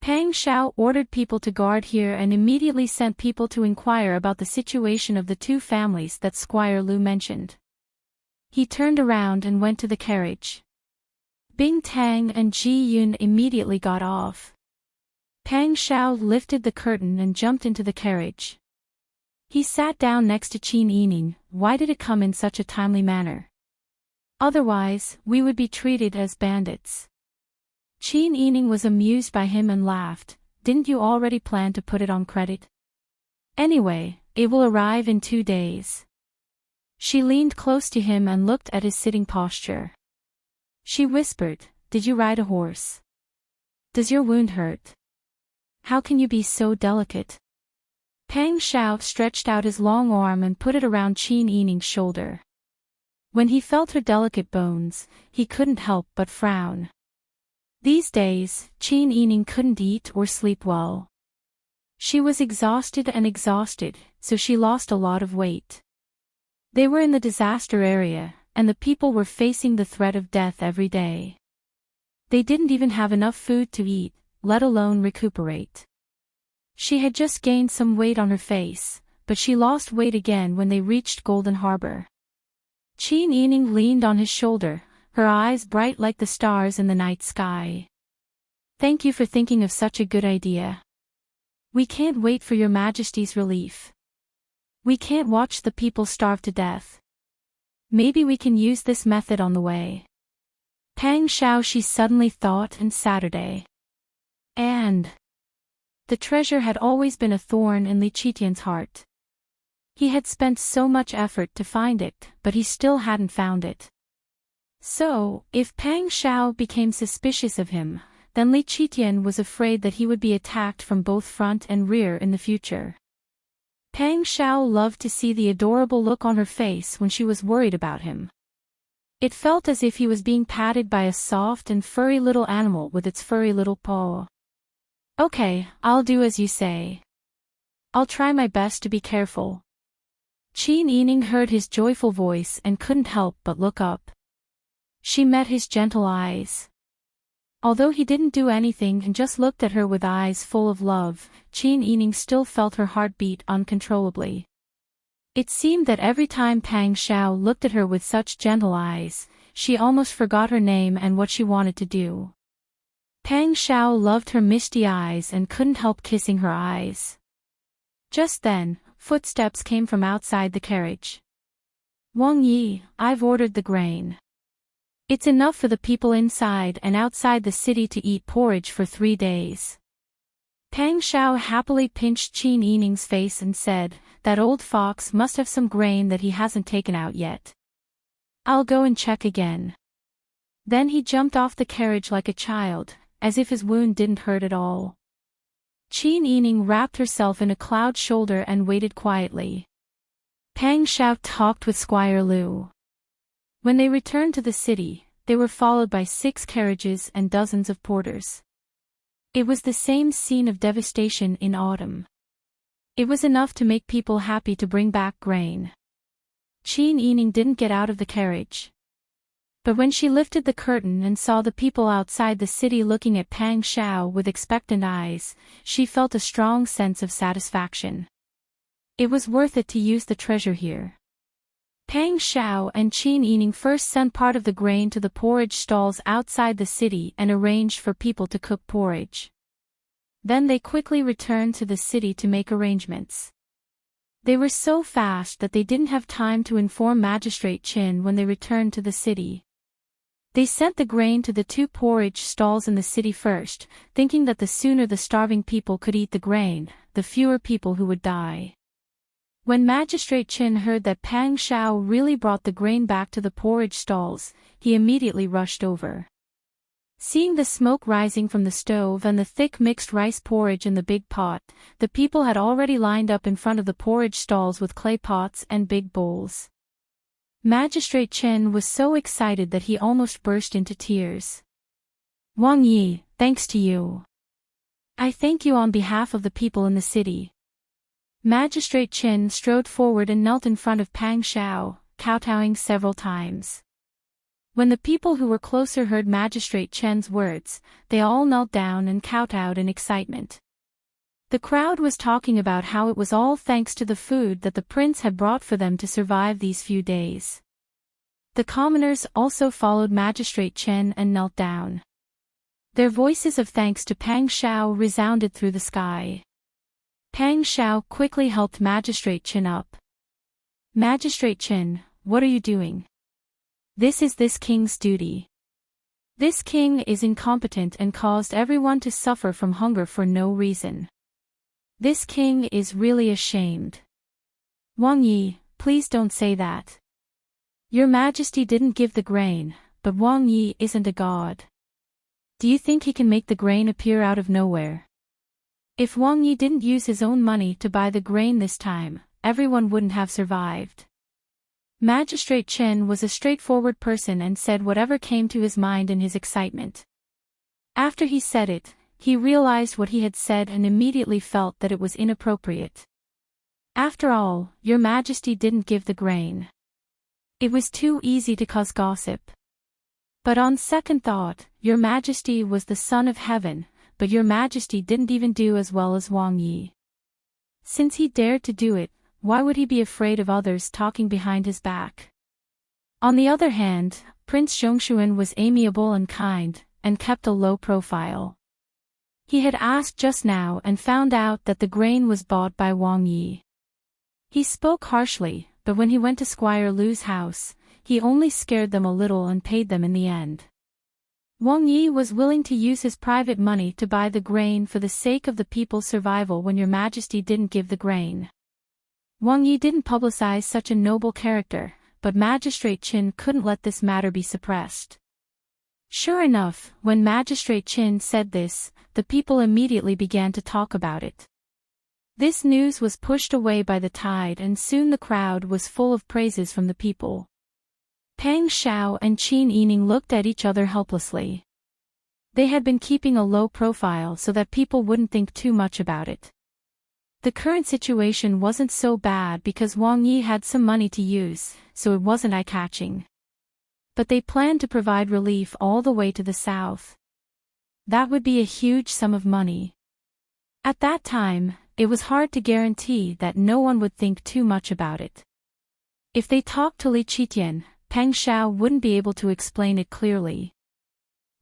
Pang Shao ordered people to guard here and immediately sent people to inquire about the situation of the two families that Squire Lu mentioned. He turned around and went to the carriage. Bing Tang and Ji Yun immediately got off. Pang Shao lifted the curtain and jumped into the carriage. He sat down next to Qin Yining. Why did it come in such a timely manner? Otherwise, we would be treated as bandits. Qin Yining was amused by him and laughed. Didn't you already plan to put it on credit? Anyway, it will arrive in 2 days. She leaned close to him and looked at his sitting posture. She whispered, Did you ride a horse? Does your wound hurt? How can you be so delicate? Pang Shao stretched out his long arm and put it around Qin Yining's shoulder. When he felt her delicate bones, he couldn't help but frown. These days, Qin Yining couldn't eat or sleep well. She was exhausted, so she lost a lot of weight. They were in the disaster area, and the people were facing the threat of death every day. They didn't even have enough food to eat, let alone recuperate. She had just gained some weight on her face, but she lost weight again when they reached Golden Harbor. Qin Yining leaned on his shoulder, her eyes bright like the stars in the night sky. Thank you for thinking of such a good idea. We can't wait for your Majesty's relief. We can't watch the people starve to death. Maybe we can use this method on the way. Pang Shao, she suddenly thought, and Saturday. And the treasure had always been a thorn in Li Qitian's heart. He had spent so much effort to find it, but he still hadn't found it. So, if Pang Shao became suspicious of him, then Li Qitian was afraid that he would be attacked from both front and rear in the future. Pang Shao loved to see the adorable look on her face when she was worried about him. It felt as if he was being patted by a soft and furry little animal with its furry little paw. Okay, I'll do as you say. I'll try my best to be careful. Qin Yining heard his joyful voice and couldn't help but look up. She met his gentle eyes. Although he didn't do anything and just looked at her with eyes full of love, Qin Yining still felt her heart beat uncontrollably. It seemed that every time Pang Shao looked at her with such gentle eyes, she almost forgot her name and what she wanted to do. Pang Shao loved her misty eyes and couldn't help kissing her eyes. Just then, footsteps came from outside the carriage. Wang Yi, I've ordered the grain. It's enough for the people inside and outside the city to eat porridge for 3 days. Pang Shao happily pinched Qin Yining's face and said, That old fox must have some grain that he hasn't taken out yet. I'll go and check again. Then he jumped off the carriage like a child, as if his wound didn't hurt at all. Qin Yining wrapped herself in a cloud shoulder and waited quietly. Pang Shao talked with Squire Lu. When they returned to the city, they were followed by 6 carriages and dozens of porters. It was the same scene of devastation in autumn. It was enough to make people happy to bring back grain. Qin Yining didn't get out of the carriage. But when she lifted the curtain and saw the people outside the city looking at Pang Shao with expectant eyes, she felt a strong sense of satisfaction. It was worth it to use the treasure here. Pang Shao and Qin Yining first sent part of the grain to the porridge stalls outside the city and arranged for people to cook porridge. Then they quickly returned to the city to make arrangements. They were so fast that they didn't have time to inform Magistrate Qin when they returned to the city. They sent the grain to the 2 porridge stalls in the city first, thinking that the sooner the starving people could eat the grain, the fewer people who would die. When Magistrate Qin heard that Pang Shao really brought the grain back to the porridge stalls, he immediately rushed over. Seeing the smoke rising from the stove and the thick mixed rice porridge in the big pot, the people had already lined up in front of the porridge stalls with clay pots and big bowls. Magistrate Qin was so excited that he almost burst into tears. Wang Yi, thanks to you. I thank you on behalf of the people in the city. Magistrate Qin strode forward and knelt in front of Pang Shao, kowtowing several times. When the people who were closer heard Magistrate Chen's words, they all knelt down and kowtowed in excitement. The crowd was talking about how it was all thanks to the food that the prince had brought for them to survive these few days. The commoners also followed Magistrate Chen and knelt down. Their voices of thanks to Pang Shao resounded through the sky. Pang Shao quickly helped Magistrate Chen up. "Magistrate Chen, what are you doing? This is this king's duty. This king is incompetent and caused everyone to suffer from hunger for no reason. This king is really ashamed. Wang Yi, please don't say that. Your Majesty didn't give the grain, but Wang Yi isn't a god. Do you think he can make the grain appear out of nowhere? If Wang Yi didn't use his own money to buy the grain this time, everyone wouldn't have survived." Magistrate Chen was a straightforward person and said whatever came to his mind in his excitement. After he said it, he realized what he had said and immediately felt that it was inappropriate. After all, Your Majesty didn't give the grain. It was too easy to cause gossip. But on second thought, Your Majesty was the Son of Heaven, but Your Majesty didn't even do as well as Wang Yi. Since he dared to do it, why would he be afraid of others talking behind his back? On the other hand, Prince Zhongshuan was amiable and kind, and kept a low profile. He had asked just now and found out that the grain was bought by Wang Yi. He spoke harshly, but when he went to Squire Lu's house, he only scared them a little and paid them in the end. Wang Yi was willing to use his private money to buy the grain for the sake of the people's survival when Your Majesty didn't give the grain. Wang Yi didn't publicize such a noble character, but Magistrate Chen couldn't let this matter be suppressed. Sure enough, when Magistrate Chen said this, the people immediately began to talk about it. This news was pushed away by the tide and soon the crowd was full of praises from the people. Pang Shao and Qin Yining looked at each other helplessly. They had been keeping a low profile so that people wouldn't think too much about it. The current situation wasn't so bad because Wang Yi had some money to use, so it wasn't eye-catching. But they planned to provide relief all the way to the south. That would be a huge sum of money. At that time, it was hard to guarantee that no one would think too much about it. If they talked to Li Qitian, Pang Shao wouldn't be able to explain it clearly.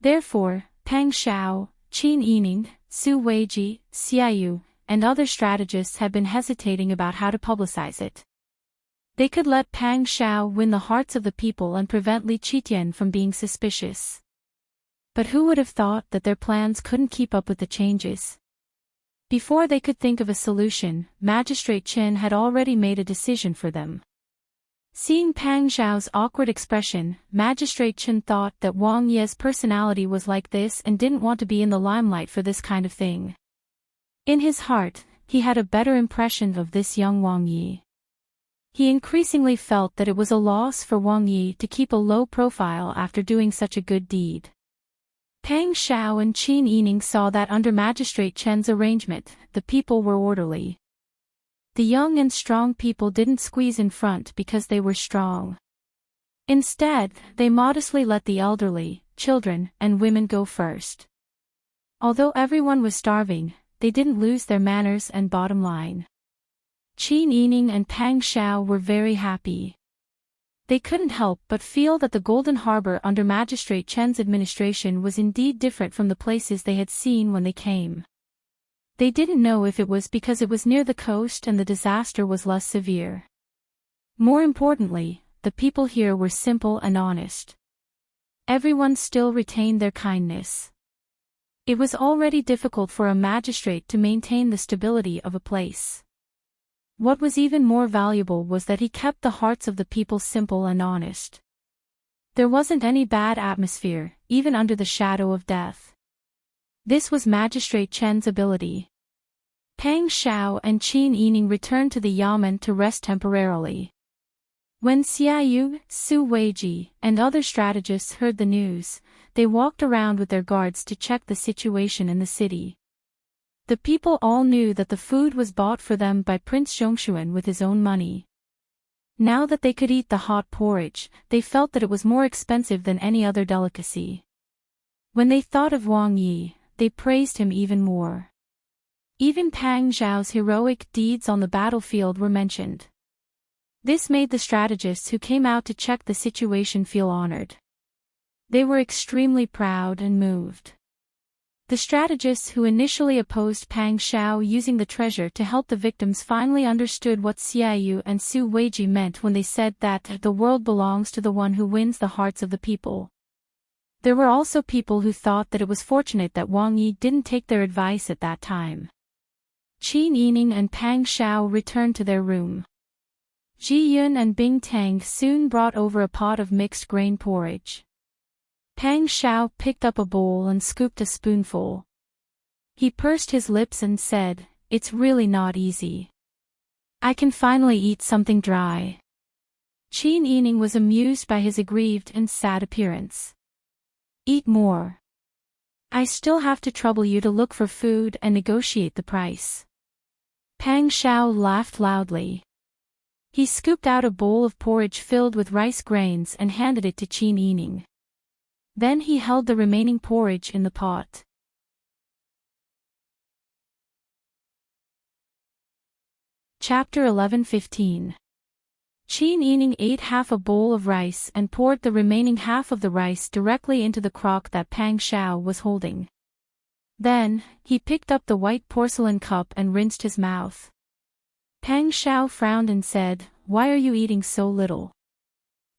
Therefore, Pang Shao, Qin Yining, Su Weiji, Xiaoyu, and other strategists had been hesitating about how to publicize it. They could let Pang Shao win the hearts of the people and prevent Li Qitian from being suspicious. But who would have thought that their plans couldn't keep up with the changes? Before they could think of a solution, Magistrate Chen had already made a decision for them. Seeing Pang Shao's awkward expression, Magistrate Chen thought that Wang Yi's personality was like this and didn't want to be in the limelight for this kind of thing. In his heart, he had a better impression of this young Wang Yi. He increasingly felt that it was a loss for Wang Yi to keep a low profile after doing such a good deed. Pang Shao and Qin Yining saw that under Magistrate Chen's arrangement, the people were orderly. The young and strong people didn't squeeze in front because they were strong. Instead, they modestly let the elderly, children, and women go first. Although everyone was starving, they didn't lose their manners and bottom line. Qin Yining and Pang Shao were very happy. They couldn't help but feel that the Golden Harbor under Magistrate Chen's administration was indeed different from the places they had seen when they came. They didn't know if it was because it was near the coast and the disaster was less severe. More importantly, the people here were simple and honest. Everyone still retained their kindness. It was already difficult for a magistrate to maintain the stability of a place. What was even more valuable was that he kept the hearts of the people simple and honest. There wasn't any bad atmosphere, even under the shadow of death. This was Magistrate Chen's ability. Pang Shao and Qin Yining returned to the Yamen to rest temporarily. When Xiaoyu, Su Weiji, and other strategists heard the news, they walked around with their guards to check the situation in the city. The people all knew that the food was bought for them by Prince Zhongshuan with his own money. Now that they could eat the hot porridge, they felt that it was more expensive than any other delicacy. When they thought of Wang Yi, they praised him even more. Even Pang Zhao's heroic deeds on the battlefield were mentioned. This made the strategists who came out to check the situation feel honored. They were extremely proud and moved. The strategists who initially opposed Pang Zhao using the treasure to help the victims finally understood what Xiaoyu and Su Weiji meant when they said that the world belongs to the one who wins the hearts of the people. There were also people who thought that it was fortunate that Wang Yi didn't take their advice at that time. Qin Yining and Pang Zhao returned to their room. Ji Yun and Bing Tang soon brought over a pot of mixed grain porridge. Pang Zhao picked up a bowl and scooped a spoonful. He pursed his lips and said, "It's really not easy. I can finally eat something dry." Qin Yining was amused by his aggrieved and sad appearance. "Eat more. I still have to trouble you to look for food and negotiate the price." Pang Zhao laughed loudly. He scooped out a bowl of porridge filled with rice grains and handed it to Qin Yining. Then he held the remaining porridge in the pot. Chapter 11:15. Qin Yining ate half a bowl of rice and poured the remaining half of the rice directly into the crock that Pang Zhao was holding. Then, he picked up the white porcelain cup and rinsed his mouth. Pang Zhao frowned and said, "Why are you eating so little?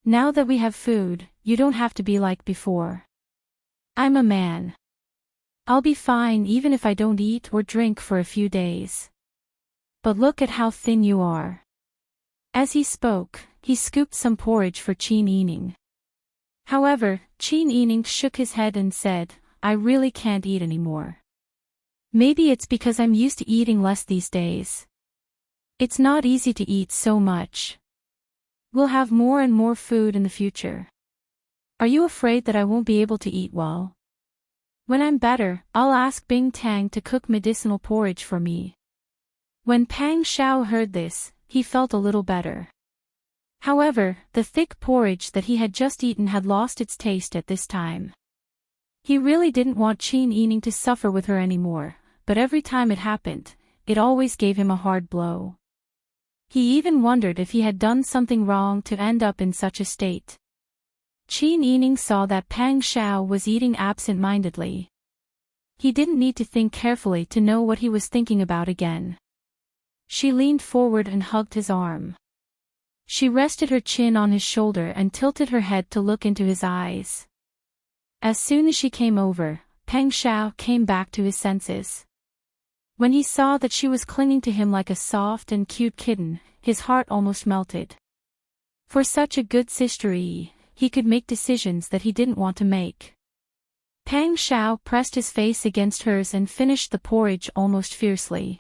Now that we have food, you don't have to be like before. I'm a man. I'll be fine even if I don't eat or drink for a few days. But look at how thin you are." As he spoke, he scooped some porridge for Qin Yining. However, Qin Yining shook his head and said, "I really can't eat anymore. Maybe it's because I'm used to eating less these days. It's not easy to eat so much. We'll have more and more food in the future. Are you afraid that I won't be able to eat well? When I'm better, I'll ask Bing Tang to cook medicinal porridge for me." When Pang Zhao heard this, he felt a little better. However, the thick porridge that he had just eaten had lost its taste at this time. He really didn't want Qin Yining to suffer with her anymore, but every time it happened, it always gave him a hard blow. He even wondered if he had done something wrong to end up in such a state. Qin Yining saw that Pang Zhao was eating absent-mindedly. He didn't need to think carefully to know what he was thinking about again. She leaned forward and hugged his arm. She rested her chin on his shoulder and tilted her head to look into his eyes. As soon as she came over, Pang Zhao came back to his senses. When he saw that she was clinging to him like a soft and cute kitten, his heart almost melted. For such a good sister, he could make decisions that he didn't want to make. Pang Zhao pressed his face against hers and finished the porridge almost fiercely.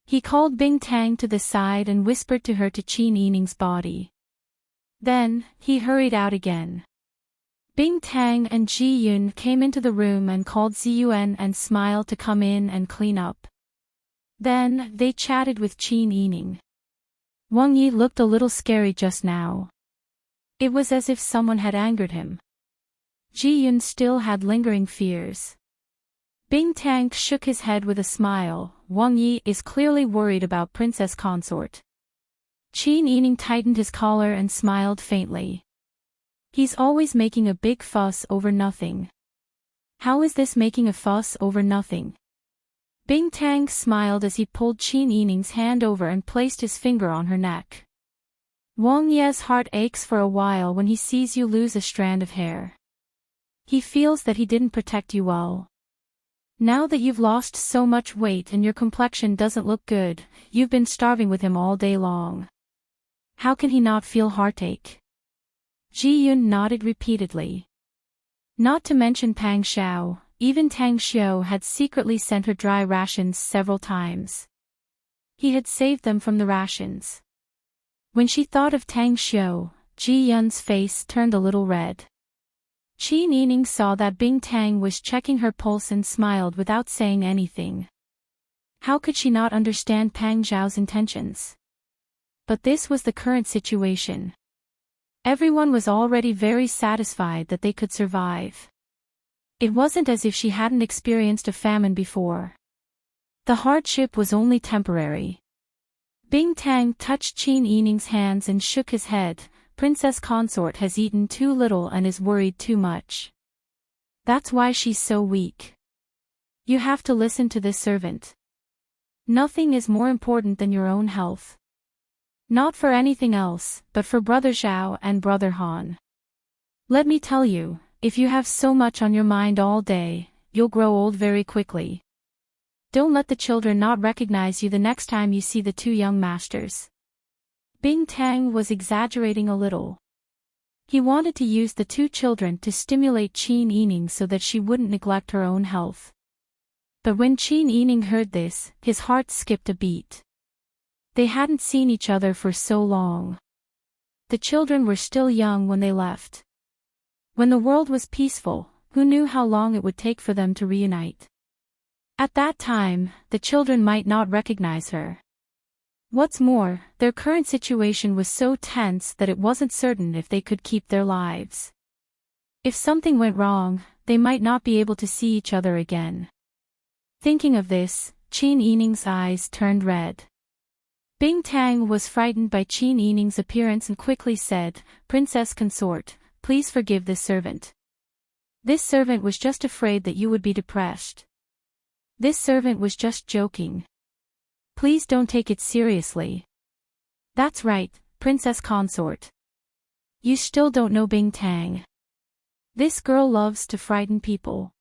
He called Bing Tang to the side and whispered to her to Qin Yining's body. Then, he hurried out again. Bing Tang and Ji Yun came into the room and called Ziyuan and Smile to come in and clean up. Then, they chatted with Qin Yining. Wang Yi looked a little scary just now. It was as if someone had angered him. Ji Yun still had lingering fears. Bing Tang shook his head with a smile. Wang Yi is clearly worried about Princess Consort. Qin Yining tightened his collar and smiled faintly. He's always making a big fuss over nothing. How is this making a fuss over nothing? Bing Tang smiled as he pulled Qin Yining's hand over and placed his finger on her neck. Wang Ye's heart aches for a while when he sees you lose a strand of hair. He feels that he didn't protect you well. Now that you've lost so much weight and your complexion doesn't look good, you've been starving with him all day long. How can he not feel heartache? Ji Yun nodded repeatedly. Not to mention Pang Zhao, even Tang Xiu had secretly sent her dry rations several times. He had saved them from the rations. When she thought of Tang Xiu, Ji Yun's face turned a little red. Qin Yining saw that Bing Tang was checking her pulse and smiled without saying anything. How could she not understand Pang Zhao's intentions? But this was the current situation. Everyone was already very satisfied that they could survive. It wasn't as if she hadn't experienced a famine before. The hardship was only temporary. Bing Tang touched Qin Yining's hands and shook his head. Princess Consort has eaten too little and is worried too much. That's why she's so weak. You have to listen to this servant. Nothing is more important than your own health. Not for anything else, but for Brother Zhao and Brother Han. Let me tell you, if you have so much on your mind all day, you'll grow old very quickly. Don't let the children not recognize you the next time you see the two young masters. Bing Tang was exaggerating a little. He wanted to use the two children to stimulate Qin Yining so that she wouldn't neglect her own health. But when Qin Yining heard this, his heart skipped a beat. They hadn't seen each other for so long. The children were still young when they left. When the world was peaceful, who knew how long it would take for them to reunite? At that time, the children might not recognize her. What's more, their current situation was so tense that it wasn't certain if they could keep their lives. If something went wrong, they might not be able to see each other again. Thinking of this, Qin Yining's eyes turned red. Bing Tang was frightened by Qin Yining's appearance and quickly said, "Princess Consort, please forgive this servant. This servant was just afraid that you would be depressed. This servant was just joking. Please don't take it seriously." "That's right, Princess Consort. You still don't know Bing Tang. This girl loves to frighten people.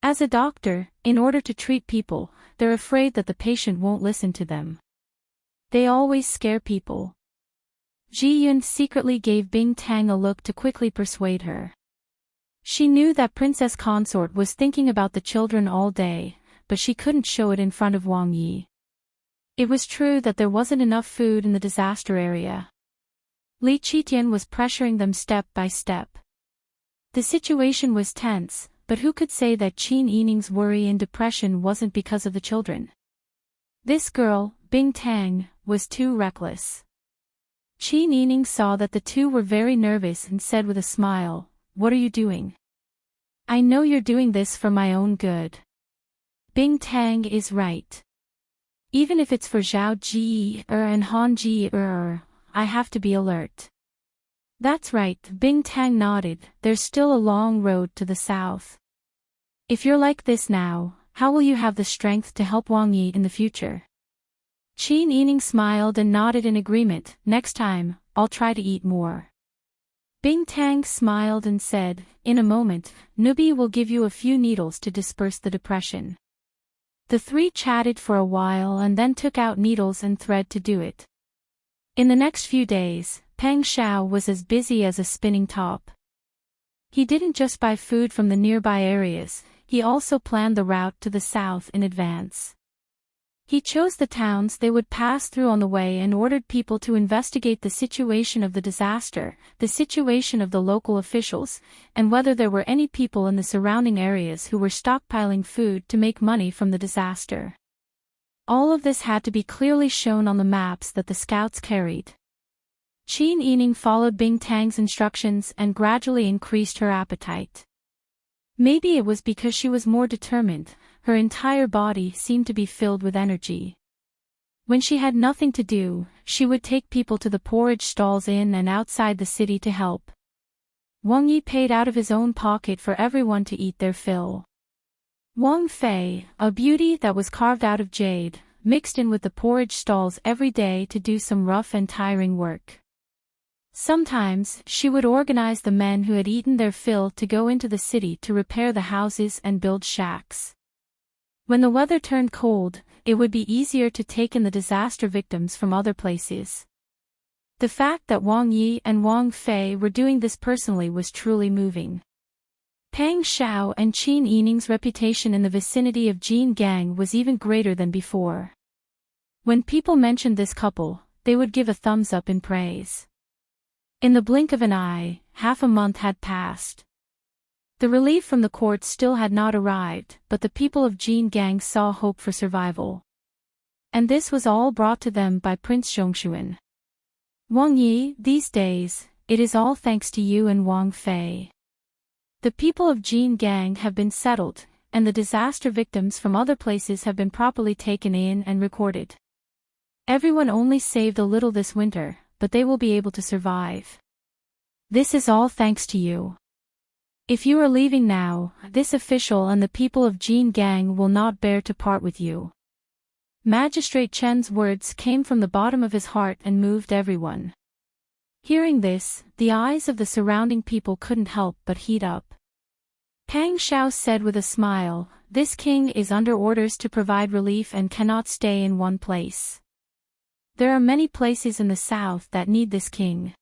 As a doctor, in order to treat people, they're afraid that the patient won't listen to them. They always scare people." Ji Yun secretly gave Bing Tang a look to quickly persuade her. She knew that Princess Consort was thinking about the children all day, but she couldn't show it in front of Wang Yi. It was true that there wasn't enough food in the disaster area. Li Qitian was pressuring them step by step. The situation was tense, but who could say that Qin Yining's worry and depression wasn't because of the children? This girl, Bing Tang, was too reckless. Qin Yining saw that the two were very nervous and said with a smile, "What are you doing? I know you're doing this for my own good." Bing Tang is right. Even if it's for Zhao Ji and Han Ji I have to be alert. That's right, Bing Tang nodded. There's still a long road to the south. If you're like this now, how will you have the strength to help Wang Yi in the future? Qin Yining smiled and nodded in agreement. "Next time, I'll try to eat more." Bing Tang smiled and said, "In a moment, Nubi will give you a few needles to disperse the depression." The three chatted for a while and then took out needles and thread to do it. In the next few days, Peng Xiao was as busy as a spinning top. He didn't just buy food from the nearby areas, he also planned the route to the south in advance. He chose the towns they would pass through on the way and ordered people to investigate the situation of the disaster, the situation of the local officials, and whether there were any people in the surrounding areas who were stockpiling food to make money from the disaster. All of this had to be clearly shown on the maps that the scouts carried. Qin Yining followed Bing Tang's instructions and gradually increased her appetite. Maybe it was because she was more determined. Her entire body seemed to be filled with energy. When she had nothing to do, she would take people to the porridge stalls in and outside the city to help. Wang Yi paid out of his own pocket for everyone to eat their fill. Wang Fei, a beauty that was carved out of jade, mixed in with the porridge stalls every day to do some rough and tiring work. Sometimes, she would organize the men who had eaten their fill to go into the city to repair the houses and build shacks. When the weather turned cold, it would be easier to take in the disaster victims from other places. The fact that Wang Yi and Wang Fei were doing this personally was truly moving. Peng Xiao and Qin Yining's reputation in the vicinity of Jin Gang was even greater than before. When people mentioned this couple, they would give a thumbs up in praise. In the blink of an eye, half a month had passed. The relief from the court still had not arrived, but the people of Jin Gang saw hope for survival. And this was all brought to them by Prince Zhongshuan. Wang Yi, these days, it is all thanks to you and Wang Fei. The people of Jin Gang have been settled, and the disaster victims from other places have been properly taken in and recorded. Everyone only saved a little this winter, but they will be able to survive. This is all thanks to you. If you are leaving now, this official and the people of Jin Gang will not bear to part with you. Magistrate Chen's words came from the bottom of his heart and moved everyone. Hearing this, the eyes of the surrounding people couldn't help but heat up. Pang Xiao said with a smile, "This king is under orders to provide relief and cannot stay in one place. There are many places in the south that need this king.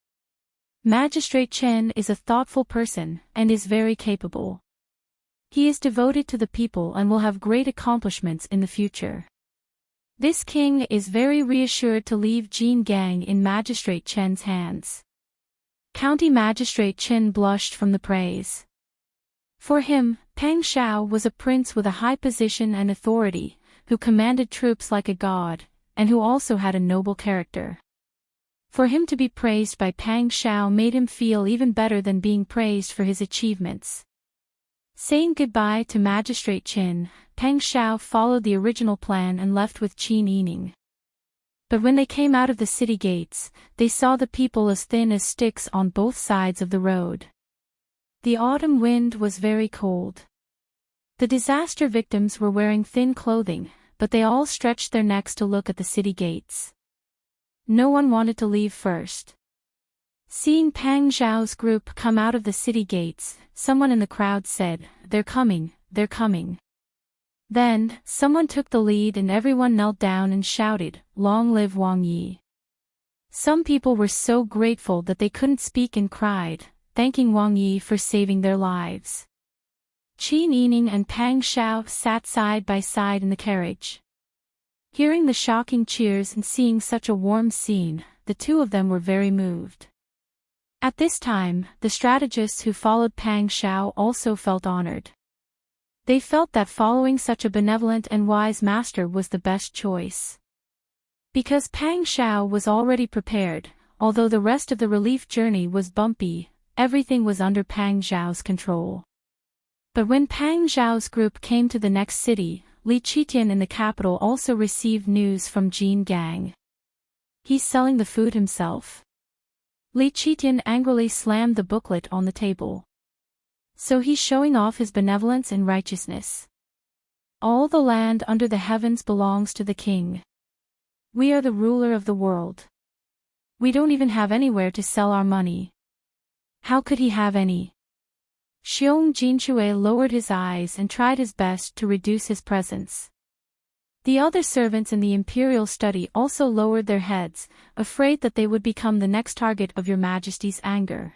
Magistrate Chen is a thoughtful person and is very capable. He is devoted to the people and will have great accomplishments in the future. This king is very reassured to leave Jin Gang in Magistrate Chen's hands." County Magistrate Chen blushed from the praise. For him, Pang Xiao was a prince with a high position and authority, who commanded troops like a god, and who also had a noble character. For him to be praised by Pang Xiao made him feel even better than being praised for his achievements. Saying goodbye to Magistrate Chen, Pang Xiao followed the original plan and left with Qin Yining. But when they came out of the city gates, they saw the people as thin as sticks on both sides of the road. The autumn wind was very cold. The disaster victims were wearing thin clothing, but they all stretched their necks to look at the city gates. No one wanted to leave first. Seeing Pang Xiao's group come out of the city gates, someone in the crowd said, "They're coming, they're coming." Then, someone took the lead and everyone knelt down and shouted, "Long live Wang Yi." Some people were so grateful that they couldn't speak and cried, thanking Wang Yi for saving their lives. Qin Yining and Pang Xiao sat side by side in the carriage. Hearing the shocking cheers and seeing such a warm scene, the two of them were very moved. At this time, the strategists who followed Pang Xiao also felt honored. They felt that following such a benevolent and wise master was the best choice. Because Pang Xiao was already prepared, although the rest of the relief journey was bumpy, everything was under Pang Xiao's control. But when Pang Xiao's group came to the next city, Li Qitian in the capital also received news from Jin Gang. He's selling the food himself. Li Qitian angrily slammed the booklet on the table. So he's showing off his benevolence and righteousness. All the land under the heavens belongs to the king. We are the ruler of the world. We don't even have anywhere to sell our money. How could he have any? Xiong Jinchue lowered his eyes and tried his best to reduce his presence. The other servants in the imperial study also lowered their heads, afraid that they would become the next target of your majesty's anger.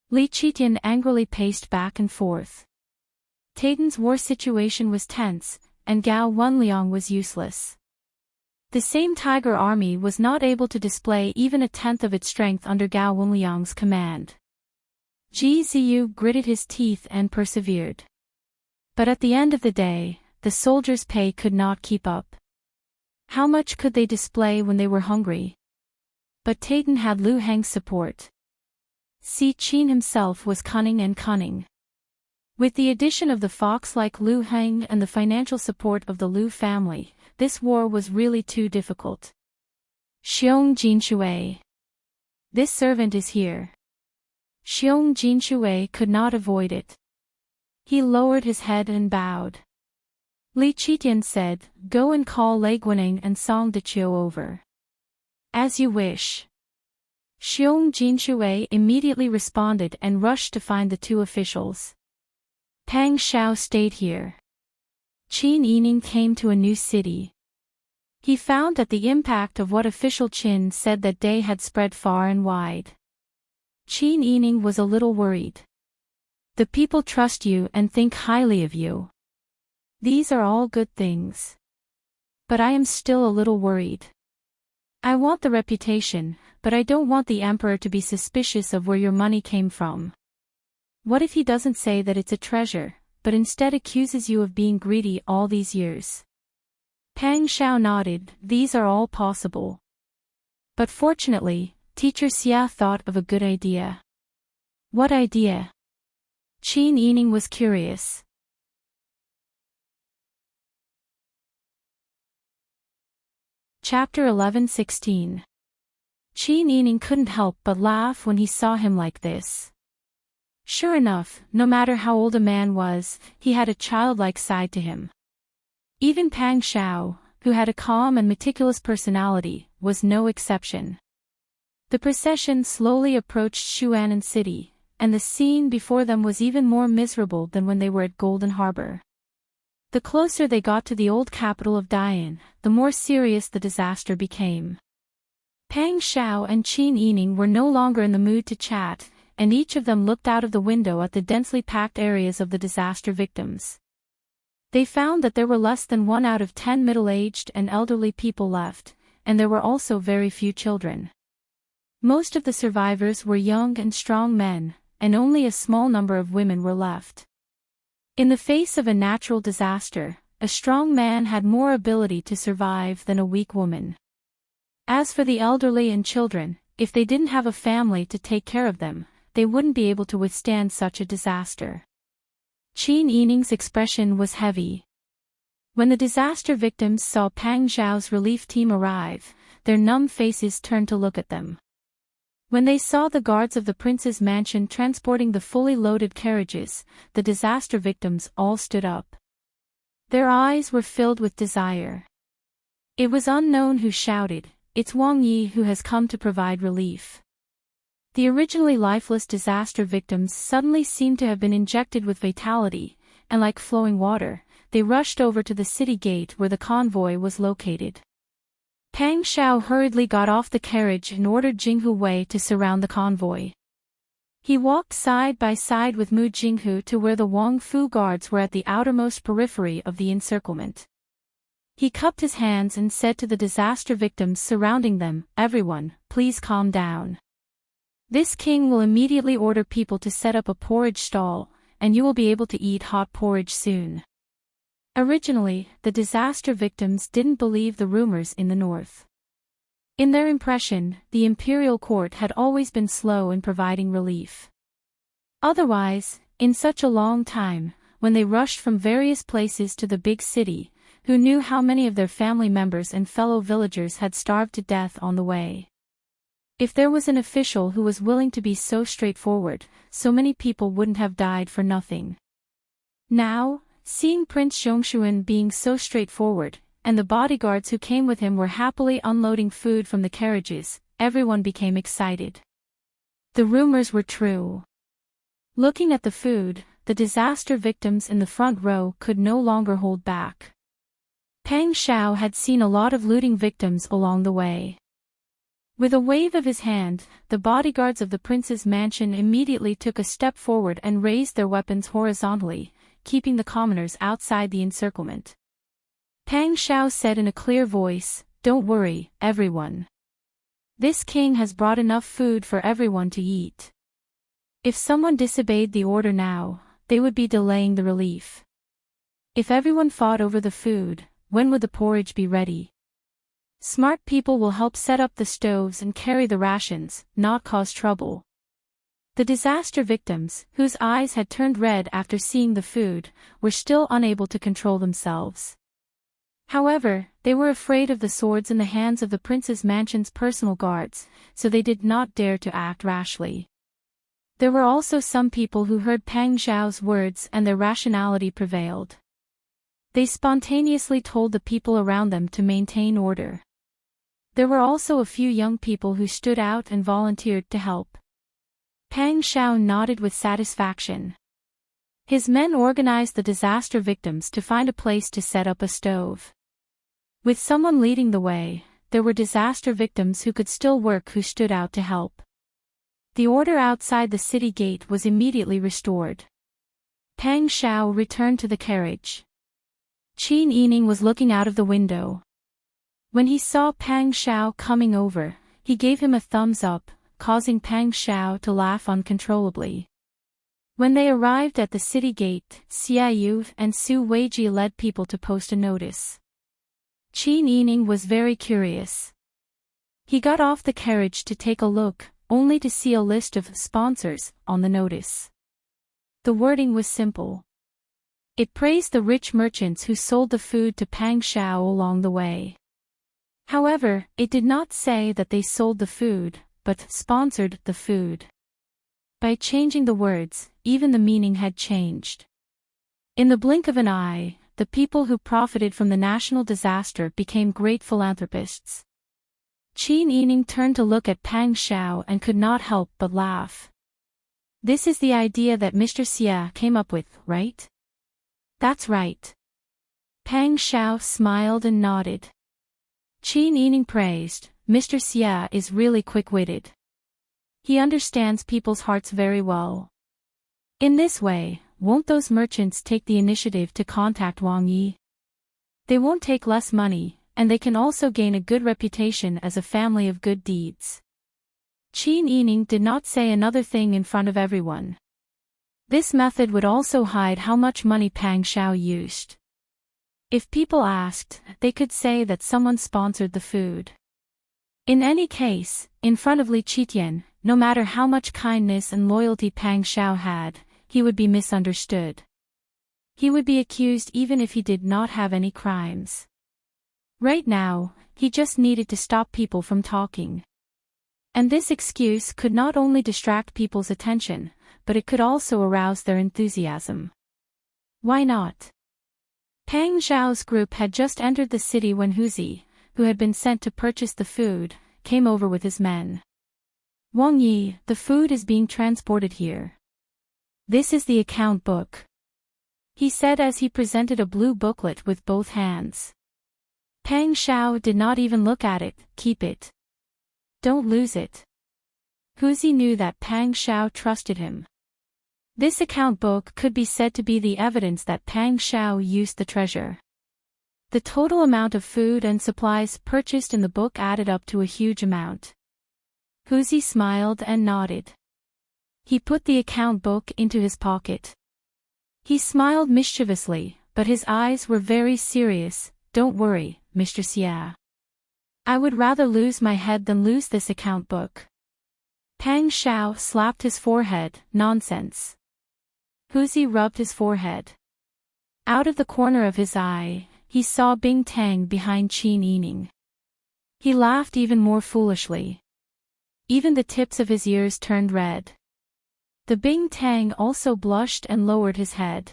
Li Qitian angrily paced back and forth. Taitan's war situation was tense, and Gao Wenliang was useless. The same tiger army was not able to display even a tenth of its strength under Gao Wenliang's command. Ji Ziyu gritted his teeth and persevered. But at the end of the day, the soldiers' pay could not keep up. How much could they display when they were hungry? But Taitan had Lu Heng's support. Si Qin himself was cunning and cunning. With the addition of the fox-like Lu Heng and the financial support of the Lu family, this war was really too difficult. Xiong Jinshue. This servant is here. Xiong Jinshue could not avoid it. He lowered his head and bowed. Li Qitian said, "Go and call Lei Guaning and Song Deqiu over." "As you wish." Xiong Jinshue immediately responded and rushed to find the two officials. Pang Xiao stayed here. Qin Yining came to a new city. He found that the impact of what official Qin said that day had spread far and wide. Qin Yining was a little worried. The people trust you and think highly of you. These are all good things. But I am still a little worried. I want the reputation, but I don't want the emperor to be suspicious of where your money came from. What if he doesn't say that it's a treasure, but instead accuses you of being greedy all these years? Pang Xiao nodded. These are all possible. But fortunately, Teacher Xia thought of a good idea. What idea? Qin Yining was curious. Chapter 11:16. Qin Yining couldn't help but laugh when he saw him like this. Sure enough, no matter how old a man was, he had a childlike side to him. Even Pang Xiao, who had a calm and meticulous personality, was no exception. The procession slowly approached Shuanan City, and the scene before them was even more miserable than when they were at Golden Harbor. The closer they got to the old capital of Dian, the more serious the disaster became. Pang Xiao and Qin Yining were no longer in the mood to chat, and each of them looked out of the window at the densely packed areas of the disaster victims. They found that there were less than 1 out of 10 middle-aged and elderly people left, and there were also very few children. Most of the survivors were young and strong men, and only a small number of women were left. In the face of a natural disaster, a strong man had more ability to survive than a weak woman. As for the elderly and children, if they didn't have a family to take care of them, they wouldn't be able to withstand such a disaster. Qin Yining's expression was heavy. When the disaster victims saw Pang Xiao's relief team arrive, their numb faces turned to look at them. When they saw the guards of the prince's mansion transporting the fully loaded carriages, the disaster victims all stood up. Their eyes were filled with desire. It was unknown who shouted, "It's Wang Yi who has come to provide relief." The originally lifeless disaster victims suddenly seemed to have been injected with vitality, and like flowing water, they rushed over to the city gate where the convoy was located. Pang Xiao hurriedly got off the carriage and ordered Jinghu Wei to surround the convoy. He walked side by side with Mu Jinghu to where the Wang Fu guards were at the outermost periphery of the encirclement. He cupped his hands and said to the disaster victims surrounding them, "Everyone, please calm down. This king will immediately order people to set up a porridge stall, and you will be able to eat hot porridge soon." Originally, the disaster victims didn't believe the rumors in the north. In their impression, the imperial court had always been slow in providing relief. Otherwise, in such a long time, when they rushed from various places to the big city, who knew how many of their family members and fellow villagers had starved to death on the way? If there was an official who was willing to be so straightforward, so many people wouldn't have died for nothing. Now, seeing Prince Zhongshuan being so straightforward, and the bodyguards who came with him were happily unloading food from the carriages, everyone became excited. The rumors were true. Looking at the food, the disaster victims in the front row could no longer hold back. Pang Xiao had seen a lot of looting victims along the way. With a wave of his hand, the bodyguards of the prince's mansion immediately took a step forward and raised their weapons horizontally, keeping the commoners outside the encirclement. Pang Xiao said in a clear voice, "Don't worry, everyone. This king has brought enough food for everyone to eat. If someone disobeyed the order now, they would be delaying the relief. If everyone fought over the food, when would the porridge be ready? Smart people will help set up the stoves and carry the rations, not cause trouble." The disaster victims, whose eyes had turned red after seeing the food, were still unable to control themselves. However, they were afraid of the swords in the hands of the prince's mansion's personal guards, so they did not dare to act rashly. There were also some people who heard Pang Xiao's words and their rationality prevailed. They spontaneously told the people around them to maintain order. There were also a few young people who stood out and volunteered to help. Pang Xiao nodded with satisfaction. His men organized the disaster victims to find a place to set up a stove. With someone leading the way, there were disaster victims who could still work who stood out to help. The order outside the city gate was immediately restored. Pang Xiao returned to the carriage. Qin Yining was looking out of the window. When he saw Pang Xiao coming over, he gave him a thumbs up, causing Pang Xiao to laugh uncontrollably. When they arrived at the city gate, Xia Yu and Su Weiji led people to post a notice. Qin Yining was very curious. He got off the carriage to take a look, only to see a list of sponsors on the notice. The wording was simple. It praised the rich merchants who sold the food to Pang Shao along the way. However, it did not say that they sold the food, but sponsored the food. By changing the words, even the meaning had changed. In the blink of an eye, the people who profited from the national disaster became great philanthropists. Qin Yining turned to look at Pang Shao and could not help but laugh. This is the idea that Mr. Xia came up with, right? That's right. Pang Shao smiled and nodded. Qin Yining praised, Mr. Xia is really quick-witted. He understands people's hearts very well. In this way, won't those merchants take the initiative to contact Wang Yi? They won't take less money, and they can also gain a good reputation as a family of good deeds. Qin Yining did not say another thing in front of everyone. This method would also hide how much money Pang Shao used. If people asked, they could say that someone sponsored the food. In any case, in front of Li Qitian, no matter how much kindness and loyalty Pang Shao had, he would be misunderstood. He would be accused even if he did not have any crimes. Right now, he just needed to stop people from talking. And this excuse could not only distract people's attention, but it could also arouse their enthusiasm. Why not? Pang Zhao's group had just entered the city when Huzi, who had been sent to purchase the food, came over with his men. Wang Yi, the food is being transported here. This is the account book, he said as he presented a blue booklet with both hands. Pang Shao did not even look at it. Keep it. Don't lose it. Huzi knew that Pang Shao trusted him. This account book could be said to be the evidence that Pang Shao used the treasure. The total amount of food and supplies purchased in the book added up to a huge amount. Huzi smiled and nodded. He put the account book into his pocket. He smiled mischievously, but his eyes were very serious. Don't worry, Mr. Xia. I would rather lose my head than lose this account book. Pang Shao slapped his forehead. Nonsense. Huzi rubbed his forehead. Out of the corner of his eye, he saw Bing Tang behind Qin Yining. He laughed even more foolishly. Even the tips of his ears turned red. The Bing Tang also blushed and lowered his head.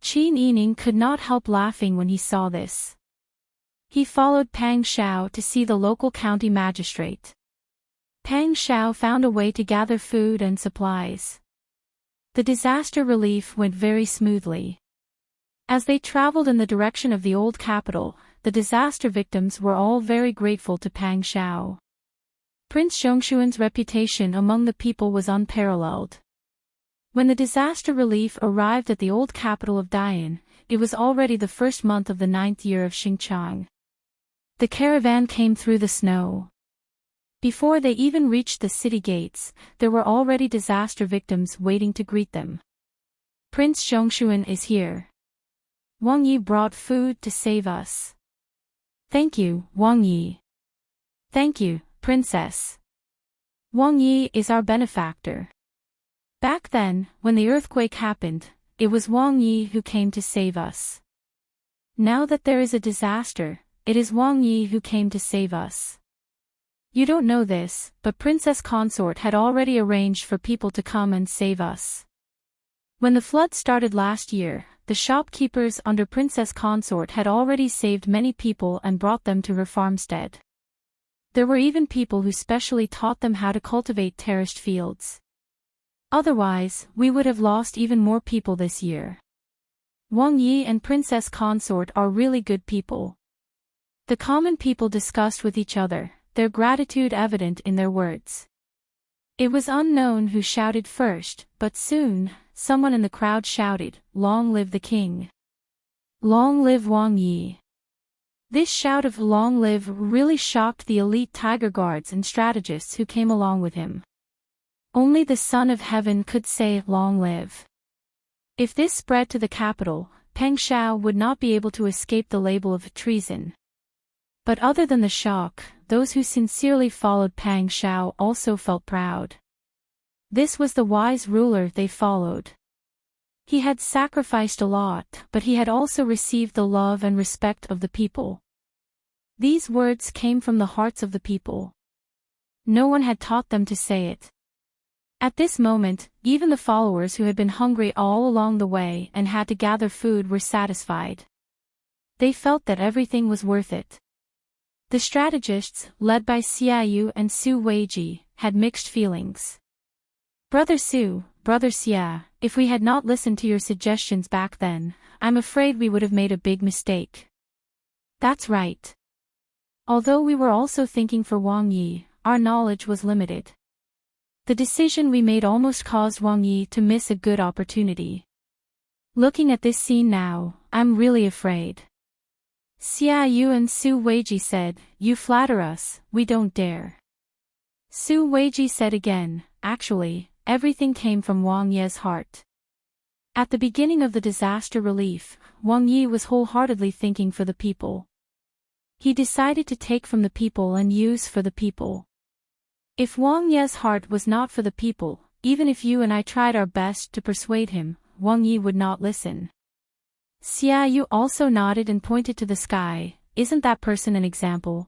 Qin Yining could not help laughing when he saw this. He followed Pang Shao to see the local county magistrate. Pang Shao found a way to gather food and supplies. The disaster relief went very smoothly. As they traveled in the direction of the old capital, the disaster victims were all very grateful to Pang Shao. Prince Zhongshuan's reputation among the people was unparalleled. When the disaster relief arrived at the old capital of Dian, it was already the first month of the 9th year of Xingqiang. The caravan came through the snow. Before they even reached the city gates, there were already disaster victims waiting to greet them. Prince Zhongshuan is here. Wang Yi brought food to save us. Thank you, Wang Yi. Thank you, Princess. Wang Yi is our benefactor. Back then, when the earthquake happened, it was Wang Yi who came to save us. Now that there is a disaster, it is Wang Yi who came to save us. You don't know this, but Princess Consort had already arranged for people to come and save us. When the flood started last year, the shopkeepers under Princess Consort had already saved many people and brought them to her farmstead. There were even people who specially taught them how to cultivate terraced fields. Otherwise, we would have lost even more people this year. Wang Yi and Princess Consort are really good people. The common people discussed with each other, their gratitude evident in their words. It was unknown who shouted first, but soon, someone in the crowd shouted, "Long live the king! Long live Wang Yi!" This shout of "Long live" really shocked the elite tiger guards and strategists who came along with him. Only the Son of Heaven could say "Long live." If this spread to the capital, Peng Shao would not be able to escape the label of treason. But other than the shock, those who sincerely followed Pang Shao also felt proud. This was the wise ruler they followed. He had sacrificed a lot, but he had also received the love and respect of the people. These words came from the hearts of the people. No one had taught them to say it. At this moment, even the followers who had been hungry all along the way and had to gather food were satisfied. They felt that everything was worth it. The strategists, led by Xiaoyu and Su Weiji, had mixed feelings. Brother Su, Brother Xia, if we had not listened to your suggestions back then, I'm afraid we would have made a big mistake. That's right. Although we were also thinking for Wang Yi, our knowledge was limited. The decision we made almost caused Wang Yi to miss a good opportunity. Looking at this scene now, I'm really afraid. Xiaoyu and Su Weiji said, you flatter us, we don't dare. Su Weiji said again, actually, everything came from Wang Yi's heart. At the beginning of the disaster relief, Wang Yi was wholeheartedly thinking for the people. He decided to take from the people and use for the people. If Wang Yi's heart was not for the people, even if you and I tried our best to persuade him, Wang Yi would not listen. Xiaoyu also nodded and pointed to the sky, isn't that person an example?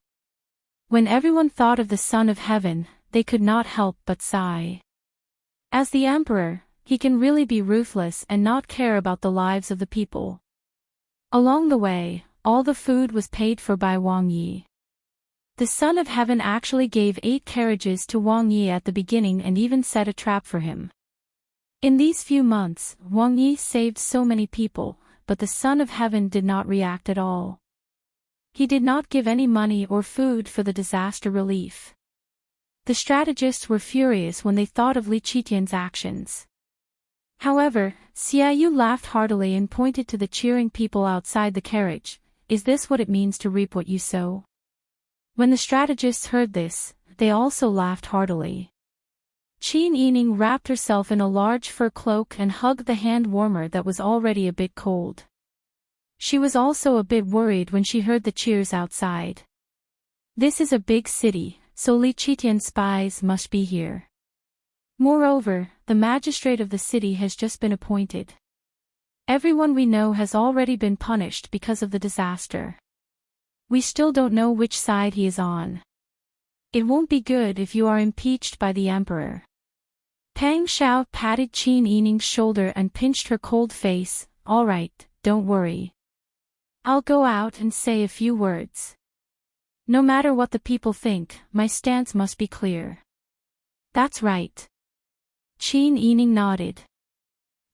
When everyone thought of the Son of Heaven, they could not help but sigh. As the Emperor, he can really be ruthless and not care about the lives of the people. Along the way, all the food was paid for by Wang Yi. The Son of Heaven actually gave 8 carriages to Wang Yi at the beginning and even set a trap for him. In these few months, Wang Yi saved so many people, but the Son of Heaven did not react at all. He did not give any money or food for the disaster relief. The strategists were furious when they thought of Li Qitian's actions. However, Xiaoyu laughed heartily and pointed to the cheering people outside the carriage. Is this what it means to reap what you sow? When the strategists heard this, they also laughed heartily. Qin Yining wrapped herself in a large fur cloak and hugged the hand warmer that was already a bit cold. She was also a bit worried when she heard the cheers outside. This is a big city, so Li Qitian's spies must be here. Moreover, the magistrate of the city has just been appointed. Everyone we know has already been punished because of the disaster. We still don't know which side he is on. It won't be good if you are impeached by the Emperor. Pang Shao patted Qin Yining's shoulder and pinched her cold face. All right, don't worry. I'll go out and say a few words. No matter what the people think, my stance must be clear. That's right. Qin Yining nodded.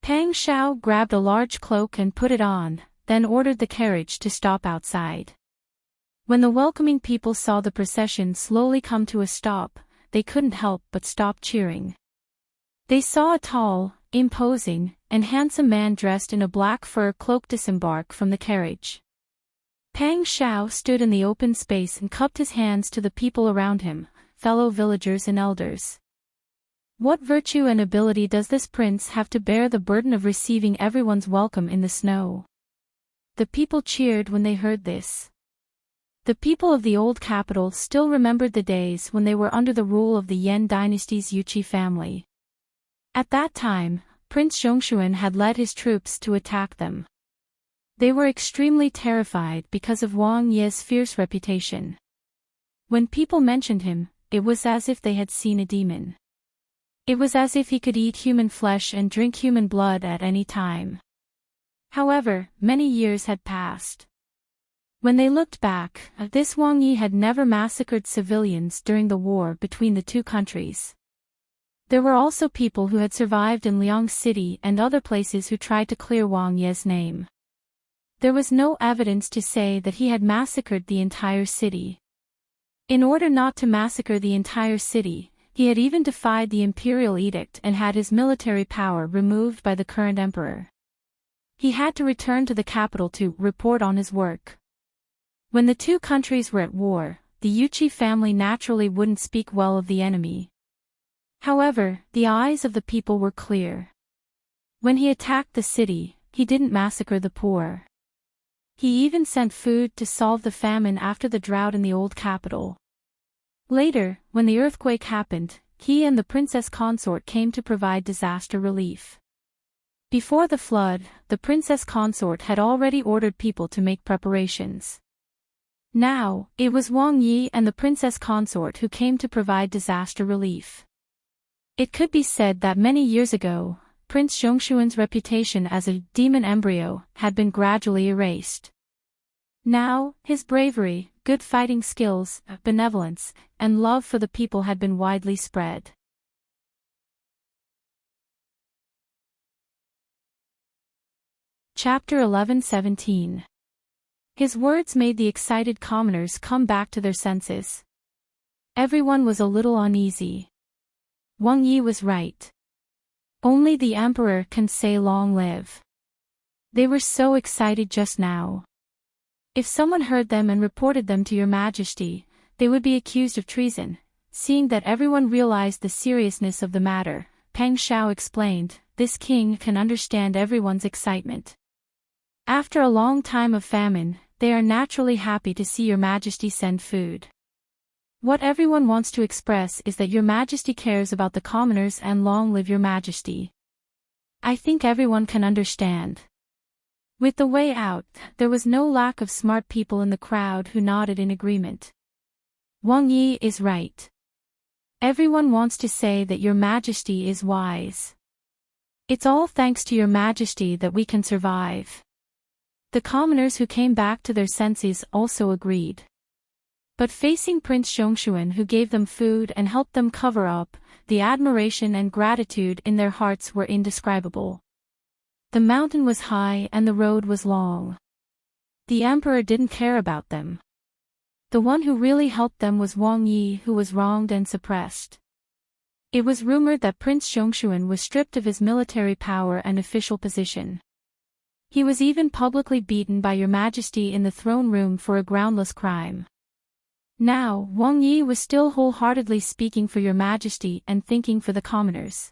Pang Shao grabbed a large cloak and put it on, then ordered the carriage to stop outside. When the welcoming people saw the procession slowly come to a stop, they couldn't help but stop cheering. They saw a tall, imposing, and handsome man dressed in a black fur cloak disembark from the carriage. Pang Shao stood in the open space and cupped his hands to the people around him, fellow villagers and elders. What virtue and ability does this prince have to bear the burden of receiving everyone's welcome in the snow? The people cheered when they heard this. The people of the old capital still remembered the days when they were under the rule of the Yan dynasty's Yuqi family. At that time, Prince Zhongshuan had led his troops to attack them. They were extremely terrified because of Wang Yi's fierce reputation. When people mentioned him, it was as if they had seen a demon. It was as if he could eat human flesh and drink human blood at any time. However, many years had passed. When they looked back, this Wang Yi had never massacred civilians during the war between the two countries. There were also people who had survived in Liang City and other places who tried to clear Wang Yi's name. There was no evidence to say that he had massacred the entire city. In order not to massacre the entire city, he had even defied the imperial edict and had his military power removed by the current emperor. He had to return to the capital to report on his work. When the two countries were at war, the Yuqi family naturally wouldn't speak well of the enemy. However, the eyes of the people were clear. When he attacked the city, he didn't massacre the poor. He even sent food to solve the famine after the drought in the old capital. Later, when the earthquake happened, he and the princess consort came to provide disaster relief. Before the flood, the princess consort had already ordered people to make preparations. Now, it was Wang Yi and the princess consort who came to provide disaster relief. It could be said that many years ago, Prince Zhongshuan's reputation as a demon embryo had been gradually erased. Now, his bravery, good fighting skills, benevolence, and love for the people had been widely spread. Chapter 11-17. His words made the excited commoners come back to their senses. Everyone was a little uneasy. Wang Yi was right. Only the emperor can say long live. They were so excited just now. If someone heard them and reported them to your majesty, they would be accused of treason. Seeing that everyone realized the seriousness of the matter, Pang Xiao explained, this king can understand everyone's excitement. After a long time of famine, they are naturally happy to see your majesty send food. What everyone wants to express is that your majesty cares about the commoners and long live your majesty. I think everyone can understand. With the way out, there was no lack of smart people in the crowd who nodded in agreement. Wang Yi is right. Everyone wants to say that your majesty is wise. It's all thanks to your majesty that we can survive. The commoners who came back to their senses also agreed. But facing Prince Zhongshuan, who gave them food and helped them cover up, the admiration and gratitude in their hearts were indescribable. The mountain was high and the road was long. The emperor didn't care about them. The one who really helped them was Wang Yi, who was wronged and suppressed. It was rumored that Prince Zhongshuan was stripped of his military power and official position. He was even publicly beaten by your majesty in the throne room for a groundless crime. Now, Wang Yi was still wholeheartedly speaking for your majesty and thinking for the commoners.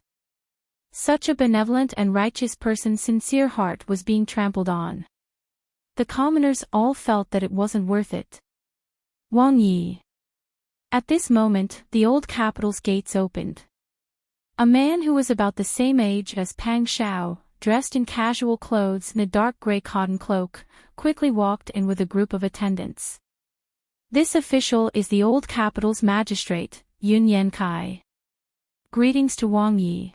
Such a benevolent and righteous person's sincere heart was being trampled on. The commoners all felt that it wasn't worth it. Wang Yi. At this moment, the old capital's gates opened. A man who was about the same age as Pang Xiao, dressed in casual clothes and a dark gray cotton cloak, quickly walked in with a group of attendants. This official is the old capital's magistrate, Yun Yankai. Greetings to Wang Yi.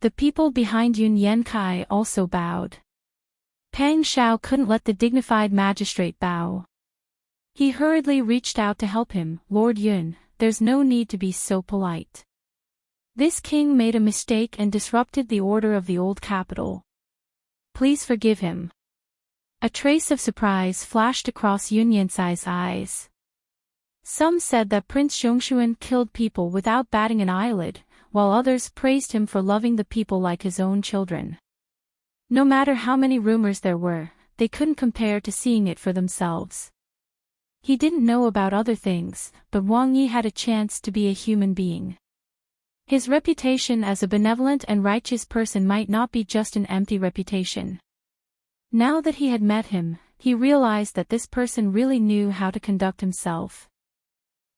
The people behind Yun Yankai also bowed. Pang Xiao couldn't let the dignified magistrate bow. He hurriedly reached out to help him. Lord Yun, there's no need to be so polite. This king made a mistake and disrupted the order of the old capital. Please forgive him. A trace of surprise flashed across Yun Yankai's eyes. Some said that Prince Zhongshuan killed people without batting an eyelid, while others praised him for loving the people like his own children. No matter how many rumors there were, they couldn't compare to seeing it for themselves. He didn't know about other things, but Wang Yi had a chance to be a human being. His reputation as a benevolent and righteous person might not be just an empty reputation. Now that he had met him, he realized that this person really knew how to conduct himself.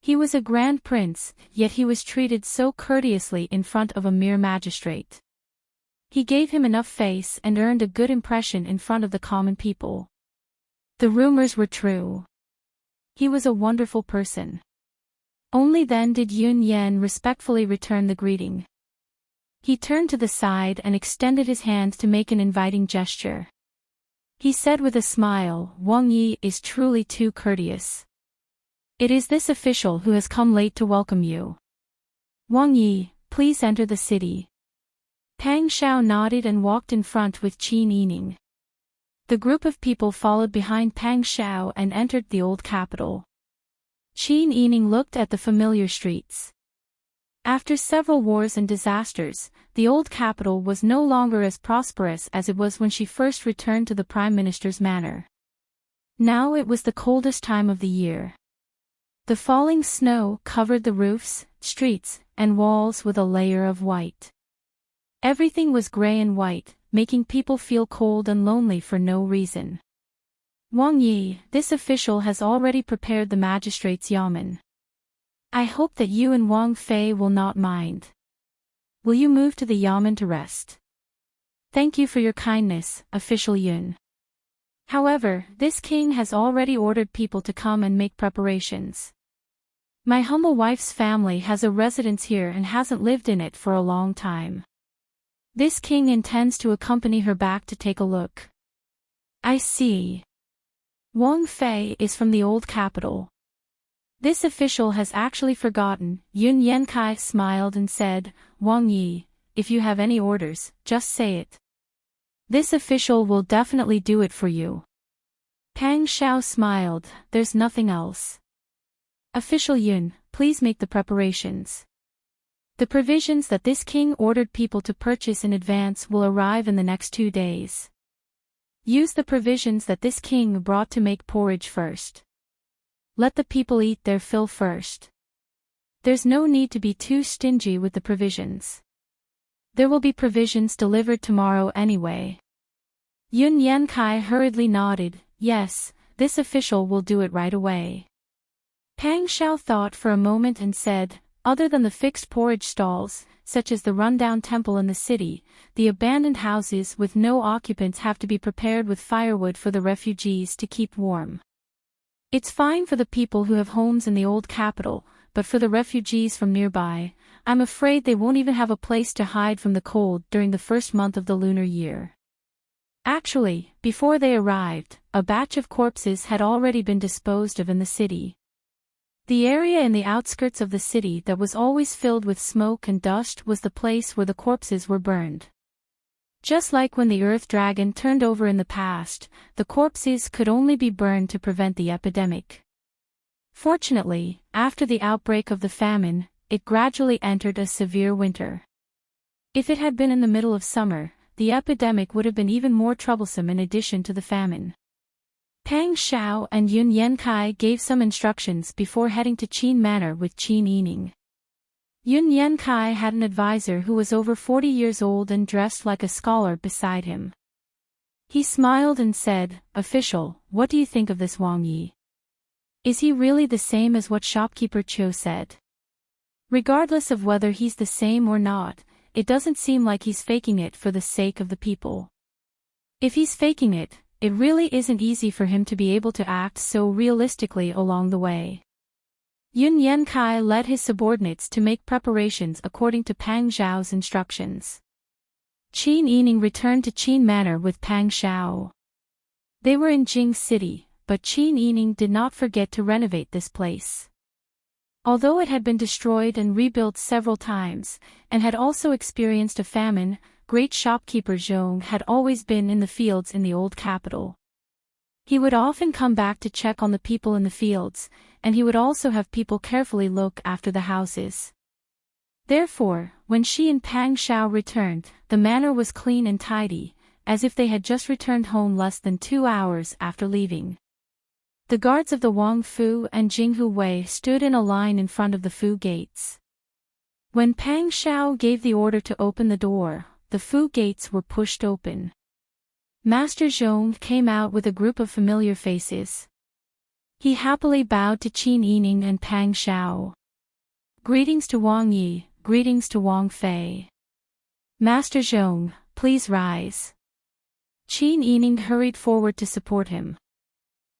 He was a grand prince, yet he was treated so courteously in front of a mere magistrate. He gave him enough face and earned a good impression in front of the common people. The rumors were true. He was a wonderful person. Only then did Yun Yan respectfully return the greeting. He turned to the side and extended his hand to make an inviting gesture. He said with a smile, Wang Yi is truly too courteous. It is this official who has come late to welcome you. Wang Yi, please enter the city. Pang Xiao nodded and walked in front with Qin Yining. The group of people followed behind Pang Xiao and entered the old capital. Qin Yining looked at the familiar streets. After several wars and disasters, the old capital was no longer as prosperous as it was when she first returned to the Prime Minister's manor. Now it was the coldest time of the year. The falling snow covered the roofs, streets, and walls with a layer of white. Everything was gray and white, making people feel cold and lonely for no reason. Wang Yi, this official has already prepared the magistrate's yamen. I hope that you and Wang Fei will not mind. Will you move to the yamen to rest? Thank you for your kindness, official Yun. However, this king has already ordered people to come and make preparations. My humble wife's family has a residence here and hasn't lived in it for a long time. This king intends to accompany her back to take a look. I see. Wang Fei is from the old capital. This official has actually forgotten. Yun Yankai smiled and said, Wang Yi, if you have any orders, just say it. This official will definitely do it for you. Pang Xiao smiled, there's nothing else. Official Yun, please make the preparations. The provisions that this king ordered people to purchase in advance will arrive in the next 2 days. Use the provisions that this king brought to make porridge first. Let the people eat their fill first. There's no need to be too stingy with the provisions. There will be provisions delivered tomorrow anyway. Yun Yankai hurriedly nodded, yes, this official will do it right away. Pang Xiao thought for a moment and said, other than the fixed porridge stalls, such as the rundown temple in the city, the abandoned houses with no occupants have to be prepared with firewood for the refugees to keep warm. It's fine for the people who have homes in the old capital, but for the refugees from nearby, I'm afraid they won't even have a place to hide from the cold during the first month of the lunar year. Actually, before they arrived, a batch of corpses had already been disposed of in the city. The area in the outskirts of the city that was always filled with smoke and dust was the place where the corpses were burned. Just like when the Earth Dragon turned over in the past, the corpses could only be burned to prevent the epidemic. Fortunately, after the outbreak of the famine, it gradually entered a severe winter. If it had been in the middle of summer, the epidemic would have been even more troublesome in addition to the famine. Pang Xiao and Yun Yankai gave some instructions before heading to Qin Manor with Qin Yining. Yun Yankai had an advisor who was over 40 years old and dressed like a scholar beside him. He smiled and said, official, what do you think of this Wang Yi? Is he really the same as what shopkeeper Cho said? Regardless of whether he's the same or not, it doesn't seem like he's faking it for the sake of the people. If he's faking it, it really isn't easy for him to be able to act so realistically along the way. Yun Yankai led his subordinates to make preparations according to Pang Xiao's instructions. Qin Yining returned to Qin Manor with Pang Xiao. They were in Jing City, but Qin Yining did not forget to renovate this place. Although it had been destroyed and rebuilt several times, and had also experienced a famine, great shopkeeper Zhong had always been in the fields in the old capital. He would often come back to check on the people in the fields, and he would also have people carefully look after the houses. Therefore, when she and Pang Xiao returned, the manor was clean and tidy, as if they had just returned home less than 2 hours after leaving. The guards of the Wang Fu and Jinghu Wei stood in a line in front of the Fu gates. When Pang Xiao gave the order to open the door, the Fu gates were pushed open. Master Zhong came out with a group of familiar faces. He happily bowed to Qin Yining and Pang Xiao. Greetings to Wang Yi, greetings to Wang Fei. Master Zhong, please rise. Qin Yining hurried forward to support him.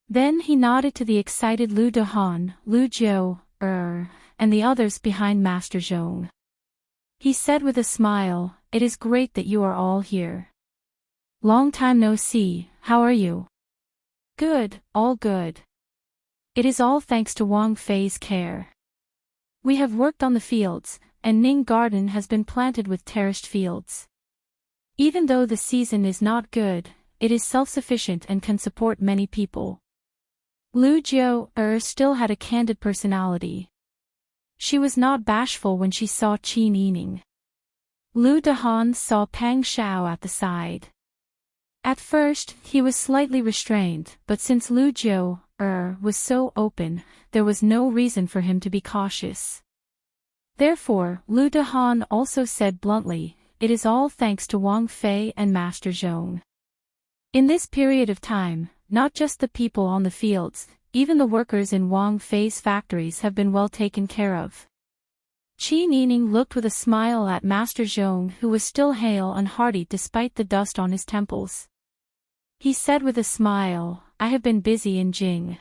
Then he nodded to the excited Lu Dehan, Lu Jiu, and the others behind Master Zhong. He said with a smile, it is great that you are all here. Long time no see, how are you? Good, all good. It is all thanks to Wang Fei's care. We have worked on the fields, and Ning Garden has been planted with terraced fields. Even though the season is not good, it is self-sufficient and can support many people. Lu Jiu still had a candid personality. She was not bashful when she saw Qin Yining. Lu Dehan saw Pang Xiao at the side. At first, he was slightly restrained, but since Lu Jiu was so open, there was no reason for him to be cautious. Therefore, Lu Dehan also said bluntly, it is all thanks to Wang Fei and Master Zhong. In this period of time, not just the people on the fields, even the workers in Wang Fei's factories have been well taken care of. Qin Yining looked with a smile at Master Zhong, who was still hale and hearty despite the dust on his temples. He said with a smile, "I have been busy in Jing.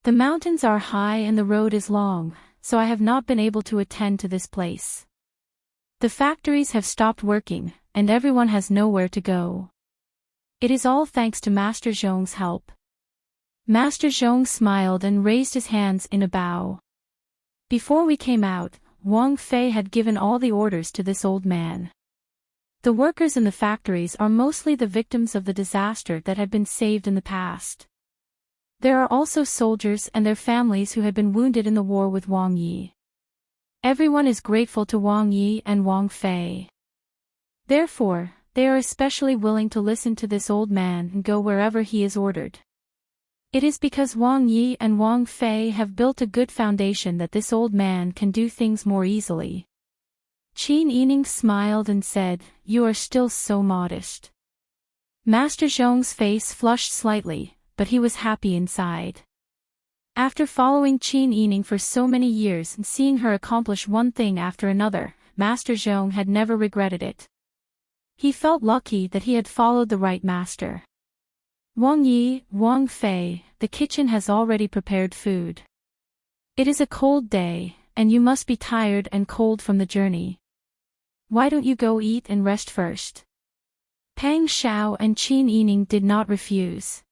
The mountains are high and the road is long, so I have not been able to attend to this place. The factories have stopped working, and everyone has nowhere to go. It is all thanks to Master Zhong's help." Master Zhong smiled and raised his hands in a bow. "Before we came out, Wang Fei had given all the orders to this old man. The workers in the factories are mostly the victims of the disaster that had been saved in the past. There are also soldiers and their families who had been wounded in the war with Wang Yi. Everyone is grateful to Wang Yi and Wang Fei. Therefore, they are especially willing to listen to this old man and go wherever he is ordered. It is because Wang Yi and Wang Fei have built a good foundation that this old man can do things more easily." Qin Yining smiled and said, "You are still so modest." Master Zhong's face flushed slightly, but he was happy inside. After following Qin Yining for so many years and seeing her accomplish one thing after another, Master Zhong had never regretted it. He felt lucky that he had followed the right master. "Wang Yi, Wang Fei, the kitchen has already prepared food. It is a cold day, and you must be tired and cold from the journey. Why don't you go eat and rest first?" Pang Xiao and Qin Yining did not refuse.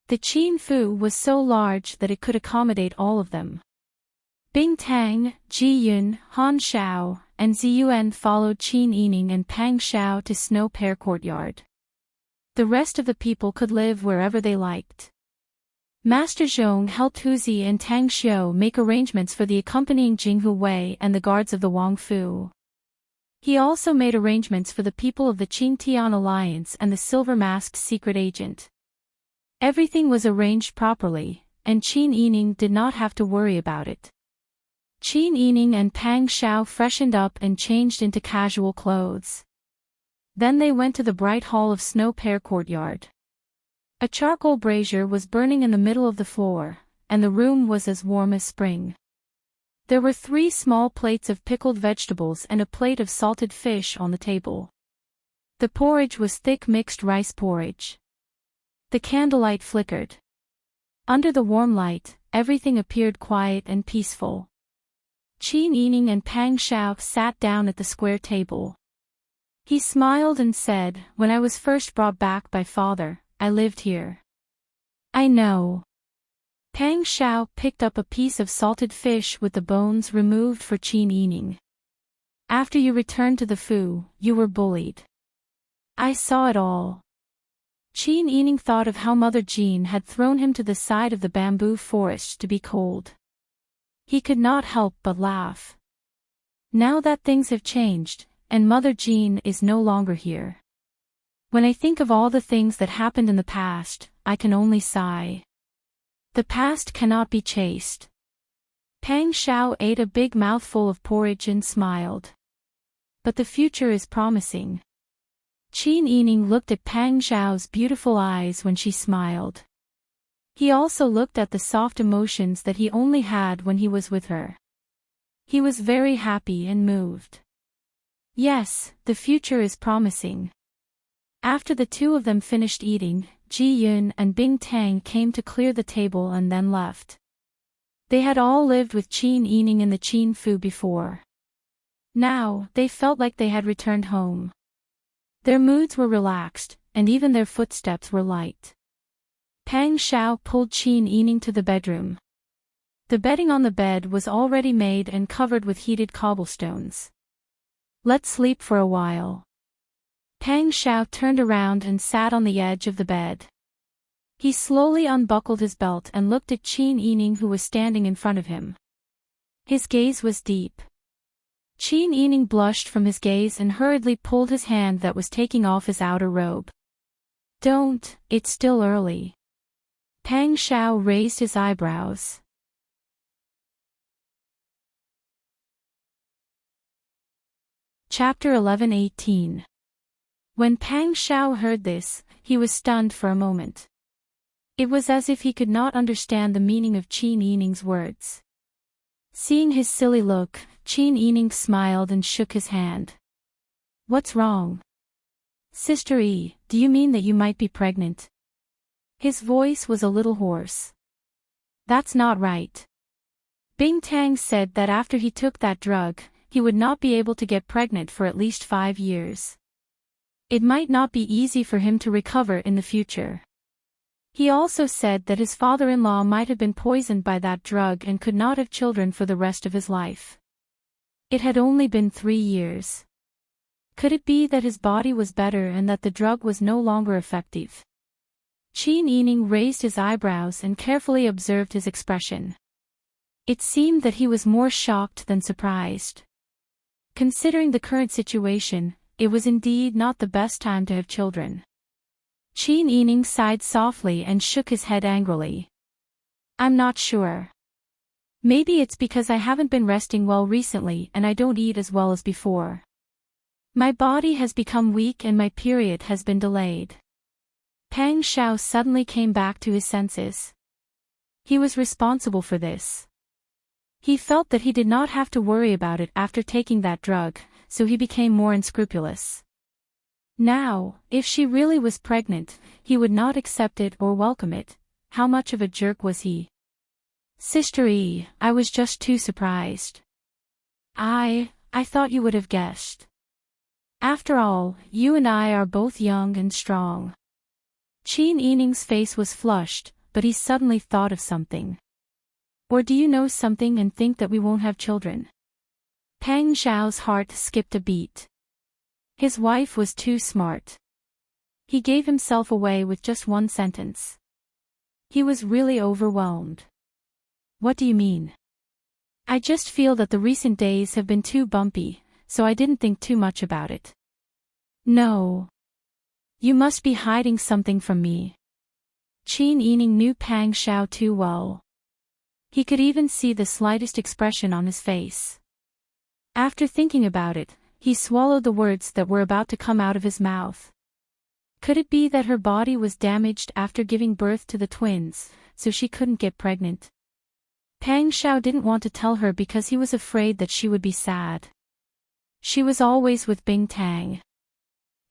The Qin Fu was so large that it could accommodate all of them. Bing Tang, Ji Yun, Han Xiao, and Ziyuan followed Qin Yining and Pang Xiao to Snow Pear Courtyard. The rest of the people could live wherever they liked. Master Zhong helped Huzi and Tang Xiu make arrangements for the accompanying Jinghu Wei and the guards of the Wang Fu. He also made arrangements for the people of the Qingtian Alliance and the Silver Mask's secret agent. Everything was arranged properly, and Qin Yining did not have to worry about it. Qin Yining and Pang Xiao freshened up and changed into casual clothes. Then they went to the bright hall of Snow Pear Courtyard. A charcoal brazier was burning in the middle of the floor, and the room was as warm as spring. There were 3 small plates of pickled vegetables and a plate of salted fish on the table. The porridge was thick mixed rice porridge. The candlelight flickered. Under the warm light, everything appeared quiet and peaceful. Qin Yining and Pang Xiao sat down at the square table. He smiled and said, "When I was first brought back by father, I lived here." "I know." Pang Xiao picked up a piece of salted fish with the bones removed for Qin Yining. "After you returned to the Fu, you were bullied. I saw it all." Qin Yining thought of how Mother Jean had thrown him to the side of the bamboo forest to be cold. He could not help but laugh. Now that things have changed, and Mother Jean is no longer here. When I think of all the things that happened in the past, I can only sigh. The past cannot be chased. Pang Xiao ate a big mouthful of porridge and smiled. But the future is promising. Qin Yining looked at Pang Xiao's beautiful eyes when she smiled. He also looked at the soft emotions that he only had when he was with her. He was very happy and moved. Yes, the future is promising. After the 2 of them finished eating, Ji Yun and Bing Tang came to clear the table and then left. They had all lived with Qin Yining in the Qin Fu before. Now, they felt like they had returned home. Their moods were relaxed, and even their footsteps were light. Pang Xiao pulled Qin Yining to the bedroom. The bedding on the bed was already made and covered with heated cobblestones. "Let's sleep for a while." Pang Xiao turned around and sat on the edge of the bed. He slowly unbuckled his belt and looked at Qin Yining, who was standing in front of him. His gaze was deep. Qin Yining blushed from his gaze and hurriedly pulled his hand that was taking off his outer robe. "Don't, it's still early." Pang Xiao raised his eyebrows. Chapter 11:18. When Pang Xiao heard this, he was stunned for a moment. It was as if he could not understand the meaning of Qin Yining's words. Seeing his silly look, Qin Yining smiled and shook his hand. What's wrong? Sister E, do you mean that you might be pregnant? His voice was a little hoarse. That's not right. Bing Tang said that after he took that drug, he would not be able to get pregnant for at least 5 years. It might not be easy for him to recover in the future. He also said that his father-in-law might have been poisoned by that drug and could not have children for the rest of his life. It had only been 3 years. Could it be that his body was better and that the drug was no longer effective? Qin Yining raised his eyebrows and carefully observed his expression. It seemed that he was more shocked than surprised. Considering the current situation, it was indeed not the best time to have children. Qin Yining sighed softly and shook his head angrily. I'm not sure. Maybe it's because I haven't been resting well recently and I don't eat as well as before. My body has become weak and my period has been delayed. Pang Xiao suddenly came back to his senses. He was responsible for this. He felt that he did not have to worry about it after taking that drug, so he became more unscrupulous. Now, if she really was pregnant, he would not accept it or welcome it. How much of a jerk was he? Sister E, I was just too surprised. I thought you would have guessed. After all, you and I are both young and strong. Qin Yining's face was flushed, but he suddenly thought of something. Or do you know something and think that we won't have children? Pang Xiao's heart skipped a beat. His wife was too smart. He gave himself away with just one sentence. He was really overwhelmed. What do you mean? I just feel that the recent days have been too bumpy, so I didn't think too much about it. No. You must be hiding something from me. Qin Yining knew Pang Xiao too well. He could even see the slightest expression on his face. After thinking about it, he swallowed the words that were about to come out of his mouth. Could it be that her body was damaged after giving birth to the twins, so she couldn't get pregnant? Pang Xiao didn't want to tell her because he was afraid that she would be sad. She was always with Bing Tang.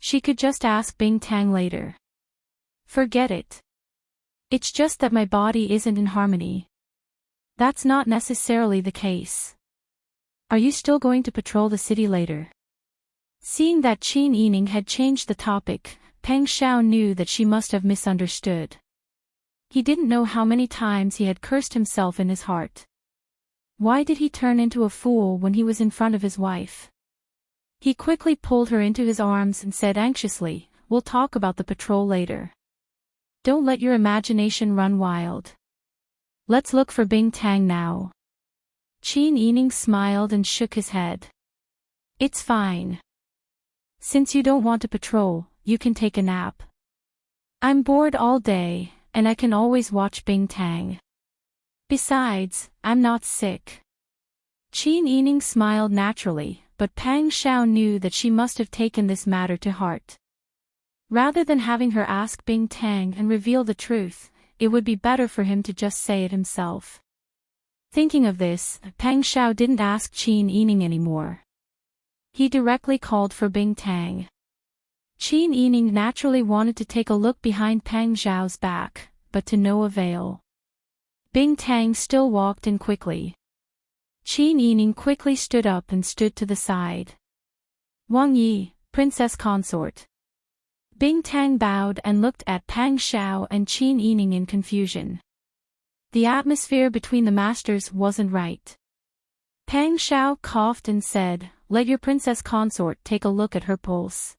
She could just ask Bing Tang later. Forget it. It's just that my body isn't in harmony. That's not necessarily the case. Are you still going to patrol the city later? Seeing that Qin Yining had changed the topic, Pang Xiao knew that she must have misunderstood. He didn't know how many times he had cursed himself in his heart. Why did he turn into a fool when he was in front of his wife? He quickly pulled her into his arms and said anxiously, "We'll talk about the patrol later. Don't let your imagination run wild. Let's look for Bing Tang now." Qin Yining smiled and shook his head. It's fine. Since you don't want to patrol, you can take a nap. I'm bored all day, and I can always watch Bing Tang. Besides, I'm not sick. Qin Yining smiled naturally, but Pang Xiao knew that she must have taken this matter to heart. Rather than having her ask Bing Tang and reveal the truth, it would be better for him to just say it himself. Thinking of this, Pang Xiao didn't ask Qin Yining anymore. He directly called for Bing Tang. Qin Yining naturally wanted to take a look behind Pang Xiao's back, but to no avail. Bing Tang still walked in quickly. Qin Yining quickly stood up and stood to the side. Wang Yi, princess consort. Bing Tang bowed and looked at Pang Xiao and Qin Yining in confusion. The atmosphere between the masters wasn't right. Pang Xiao coughed and said, "Let your princess consort take a look at her pulse."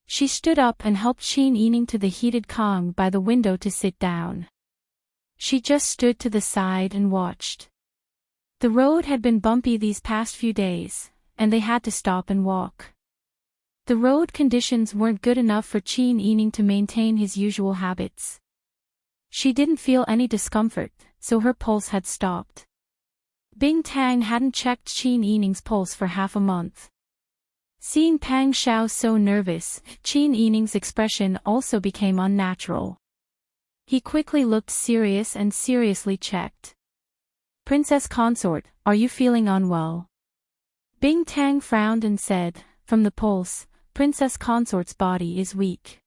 She stood up and helped Qin Yining to the heated Kong by the window to sit down. She just stood to the side and watched. The road had been bumpy these past few days, and they had to stop and walk. The road conditions weren't good enough for Qin Yining to maintain his usual habits. She didn't feel any discomfort, so her pulse had stopped. Bing Tang hadn't checked Qin Yining's pulse for half a month. Seeing Pang Xiao so nervous, Qin Yining's expression also became unnatural. He quickly looked serious and seriously checked. Princess Consort, are you feeling unwell? Bing Tang frowned and said, from the pulse, Princess Consort's body is weak.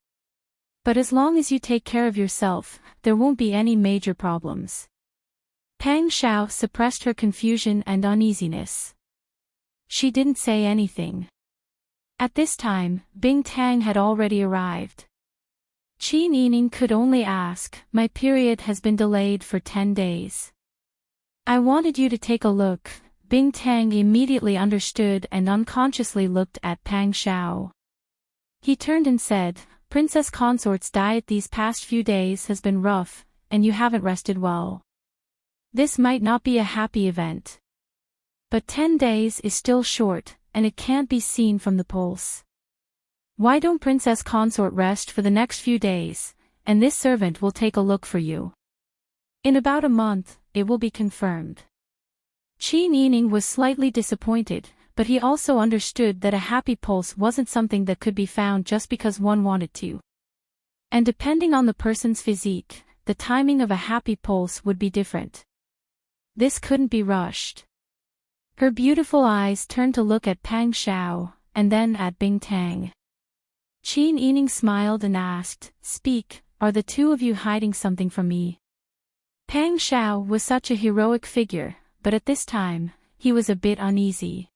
But as long as you take care of yourself, there won't be any major problems. Pang Xiao suppressed her confusion and uneasiness. She didn't say anything. At this time, Bing Tang had already arrived. Qin Yining could only ask, my period has been delayed for 10 days. I wanted you to take a look. Bing Tang immediately understood and unconsciously looked at Pang Xiao. He turned and said, Princess Consort's diet these past few days has been rough, and you haven't rested well. This might not be a happy event. But 10 days is still short, and it can't be seen from the pulse. Why don't Princess Consort rest for the next few days, and this servant will take a look for you. In about a month, it will be confirmed. Qin Yining was slightly disappointed, but he also understood that a happy pulse wasn't something that could be found just because one wanted to. And depending on the person's physique, the timing of a happy pulse would be different. This couldn't be rushed. Her beautiful eyes turned to look at Pang Xiao, and then at Bing Tang. Qin Yining smiled and asked, Speak, are the two of you hiding something from me? Pang Xiao was such a heroic figure, but at this time, he was a bit uneasy.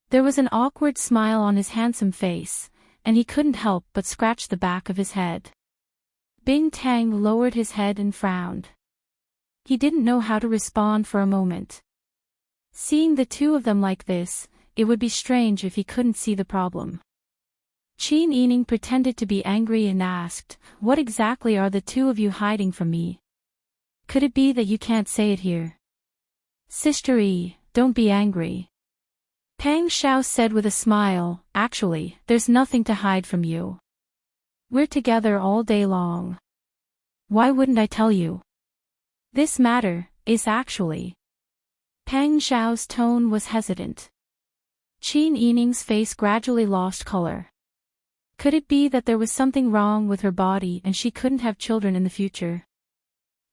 There was an awkward smile on his handsome face, and he couldn't help but scratch the back of his head. Bing Tang lowered his head and frowned. He didn't know how to respond for a moment. Seeing the two of them like this, it would be strange if he couldn't see the problem. Qin Yining pretended to be angry and asked, What exactly are the two of you hiding from me? Could it be that you can't say it here? Sister Yi, don't be angry. Pang Xiao said with a smile, Actually, there's nothing to hide from you. We're together all day long. Why wouldn't I tell you? This matter is actually... Pang Xiao's tone was hesitant. Qin Yining's face gradually lost color. Could it be that there was something wrong with her body and she couldn't have children in the future?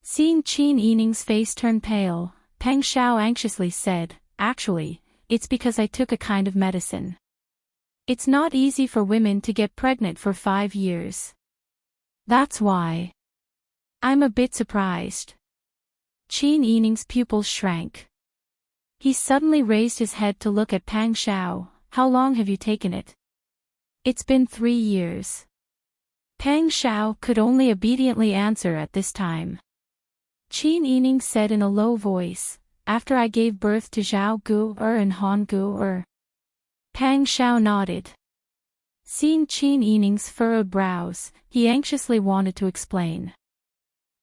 Seeing Qin Yining's face turn pale, Pang Xiao anxiously said, Actually, it's because I took a kind of medicine. It's not easy for women to get pregnant for 5 years. That's why. I'm a bit surprised. Qin Yining's pupils shrank. He suddenly raised his head to look at Pang Xiao. How long have you taken it? It's been 3 years. Pang Xiao could only obediently answer at this time. Qin Yining said in a low voice, After I gave birth to Zhao Gu-er and Han Gu-er. Pang Xiao nodded. Seeing Qin Yining's furrowed brows, he anxiously wanted to explain.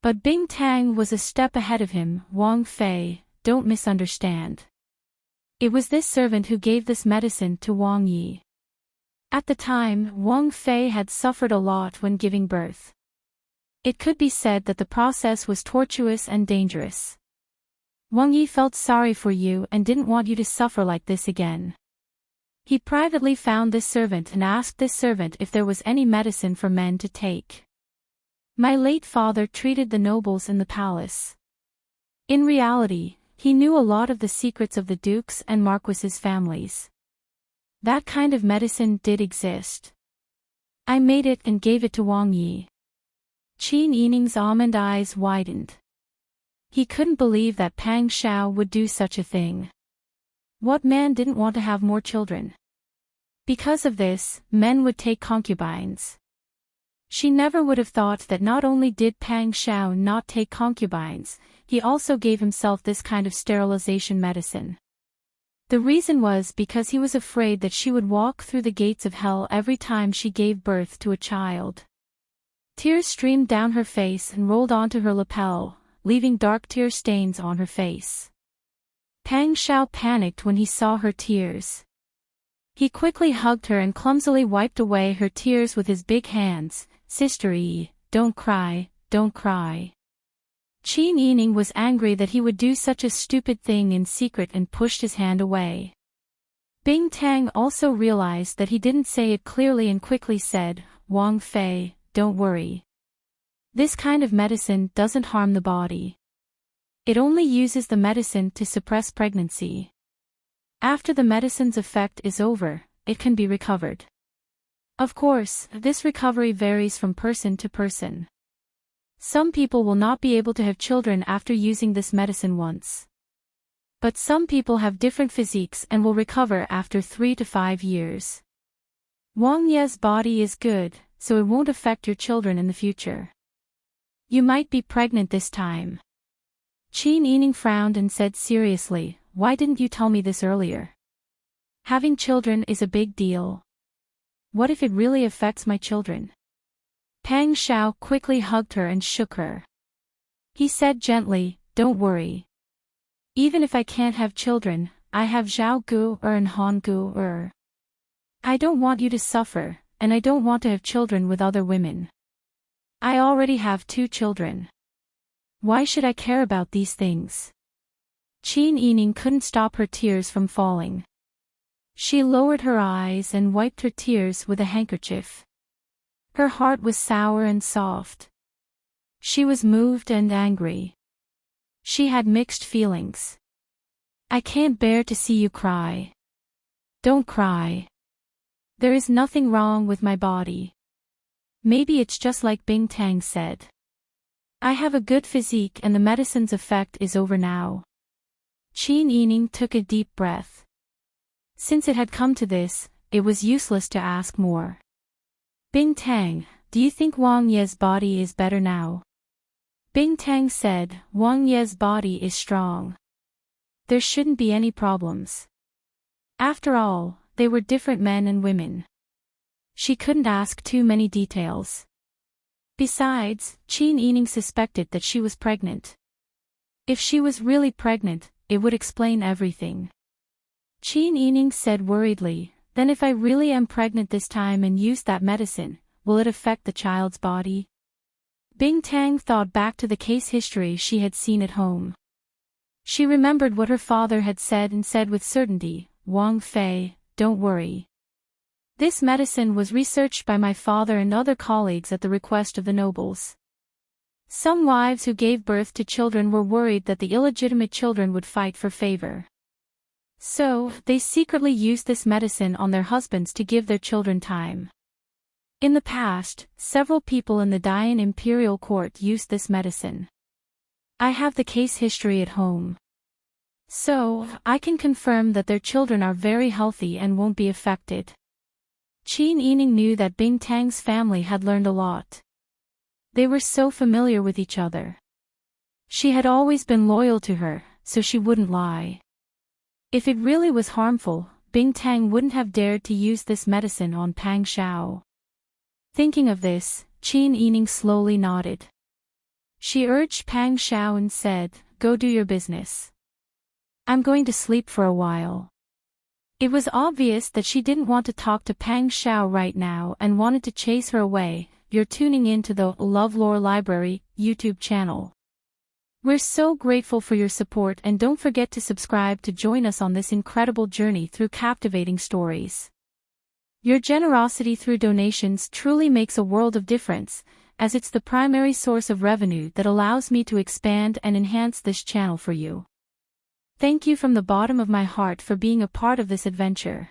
But Bing Tang was a step ahead of him. Wang Fei, don't misunderstand. It was this servant who gave this medicine to Wang Yi. At the time, Wang Fei had suffered a lot when giving birth. It could be said that the process was tortuous and dangerous. Wang Yi felt sorry for you and didn't want you to suffer like this again. He privately found this servant and asked this servant if there was any medicine for men to take. My late father treated the nobles in the palace. In reality, he knew a lot of the secrets of the dukes and marquises' families. That kind of medicine did exist. I made it and gave it to Wang Yi. Qin Yining's almond eyes widened. He couldn't believe that Pang Xiao would do such a thing. What man didn't want to have more children? Because of this, men would take concubines. She never would have thought that not only did Pang Xiao not take concubines, he also gave himself this kind of sterilization medicine. The reason was because he was afraid that she would walk through the gates of hell every time she gave birth to a child. Tears streamed down her face and rolled onto her lapel, leaving dark tear stains on her face. Pang Xiao panicked when he saw her tears. He quickly hugged her and clumsily wiped away her tears with his big hands. Sister Yi, don't cry, don't cry. Qin Yining was angry that he would do such a stupid thing in secret and pushed his hand away. Bing Tang also realized that he didn't say it clearly and quickly said, Wang Fei, don't worry. This kind of medicine doesn't harm the body. It only uses the medicine to suppress pregnancy. After the medicine's effect is over, it can be recovered. Of course, this recovery varies from person to person. Some people will not be able to have children after using this medicine once. But some people have different physiques and will recover after 3 to 5 years. Wang Ye's body is good, so it won't affect your children in the future. You might be pregnant this time. Qin Yining frowned and said seriously, "Why didn't you tell me this earlier? Having children is a big deal. What if it really affects my children?" Pang Xiao quickly hugged her and shook her. He said gently, "Don't worry. Even if I can't have children, I have Zhao Gu and Han Gu. I don't want you to suffer, and I don't want to have children with other women. I already have 2 children. Why should I care about these things?" Qin Yining couldn't stop her tears from falling. She lowered her eyes and wiped her tears with a handkerchief. Her heart was sour and soft. She was moved and angry. She had mixed feelings. "I can't bear to see you cry. Don't cry. There is nothing wrong with my body. Maybe it's just like Bing Tang said. I have a good physique and the medicine's effect is over now." Qin Yining took a deep breath. Since it had come to this, it was useless to ask more. "Bing Tang, do you think Wang Ye's body is better now?" Bing Tang said, "Wang Ye's body is strong. There shouldn't be any problems." After all, they were different men and women. She couldn't ask too many details. Besides, Qin Yining suspected that she was pregnant. If she was really pregnant, it would explain everything. Qin Yining said worriedly, "Then if I really am pregnant this time and use that medicine, will it affect the child's body?" Bing Tang thought back to the case history she had seen at home. She remembered what her father had said and said with certainty, "Wang Fei, don't worry. This medicine was researched by my father and other colleagues at the request of the nobles. Some wives who gave birth to children were worried that the illegitimate children would fight for favor. So, they secretly used this medicine on their husbands to give their children time. In the past, several people in the Dian imperial court used this medicine. I have the case history at home. So, I can confirm that their children are very healthy and won't be affected." Qin Yining knew that Bing Tang's family had learned a lot. They were so familiar with each other. She had always been loyal to her, so she wouldn't lie. If it really was harmful, Bing Tang wouldn't have dared to use this medicine on Pang Xiao. Thinking of this, Qin Yining slowly nodded. She urged Pang Xiao and said, "Go do your business. I'm going to sleep for a while." It was obvious that she didn't want to talk to Pang Xiao right now and wanted to chase her away. You're tuning in to the LoveLore Library YouTube channel. We're so grateful for your support and don't forget to subscribe to join us on this incredible journey through captivating stories. Your generosity through donations truly makes a world of difference, as it's the primary source of revenue that allows me to expand and enhance this channel for you. Thank you from the bottom of my heart for being a part of this adventure.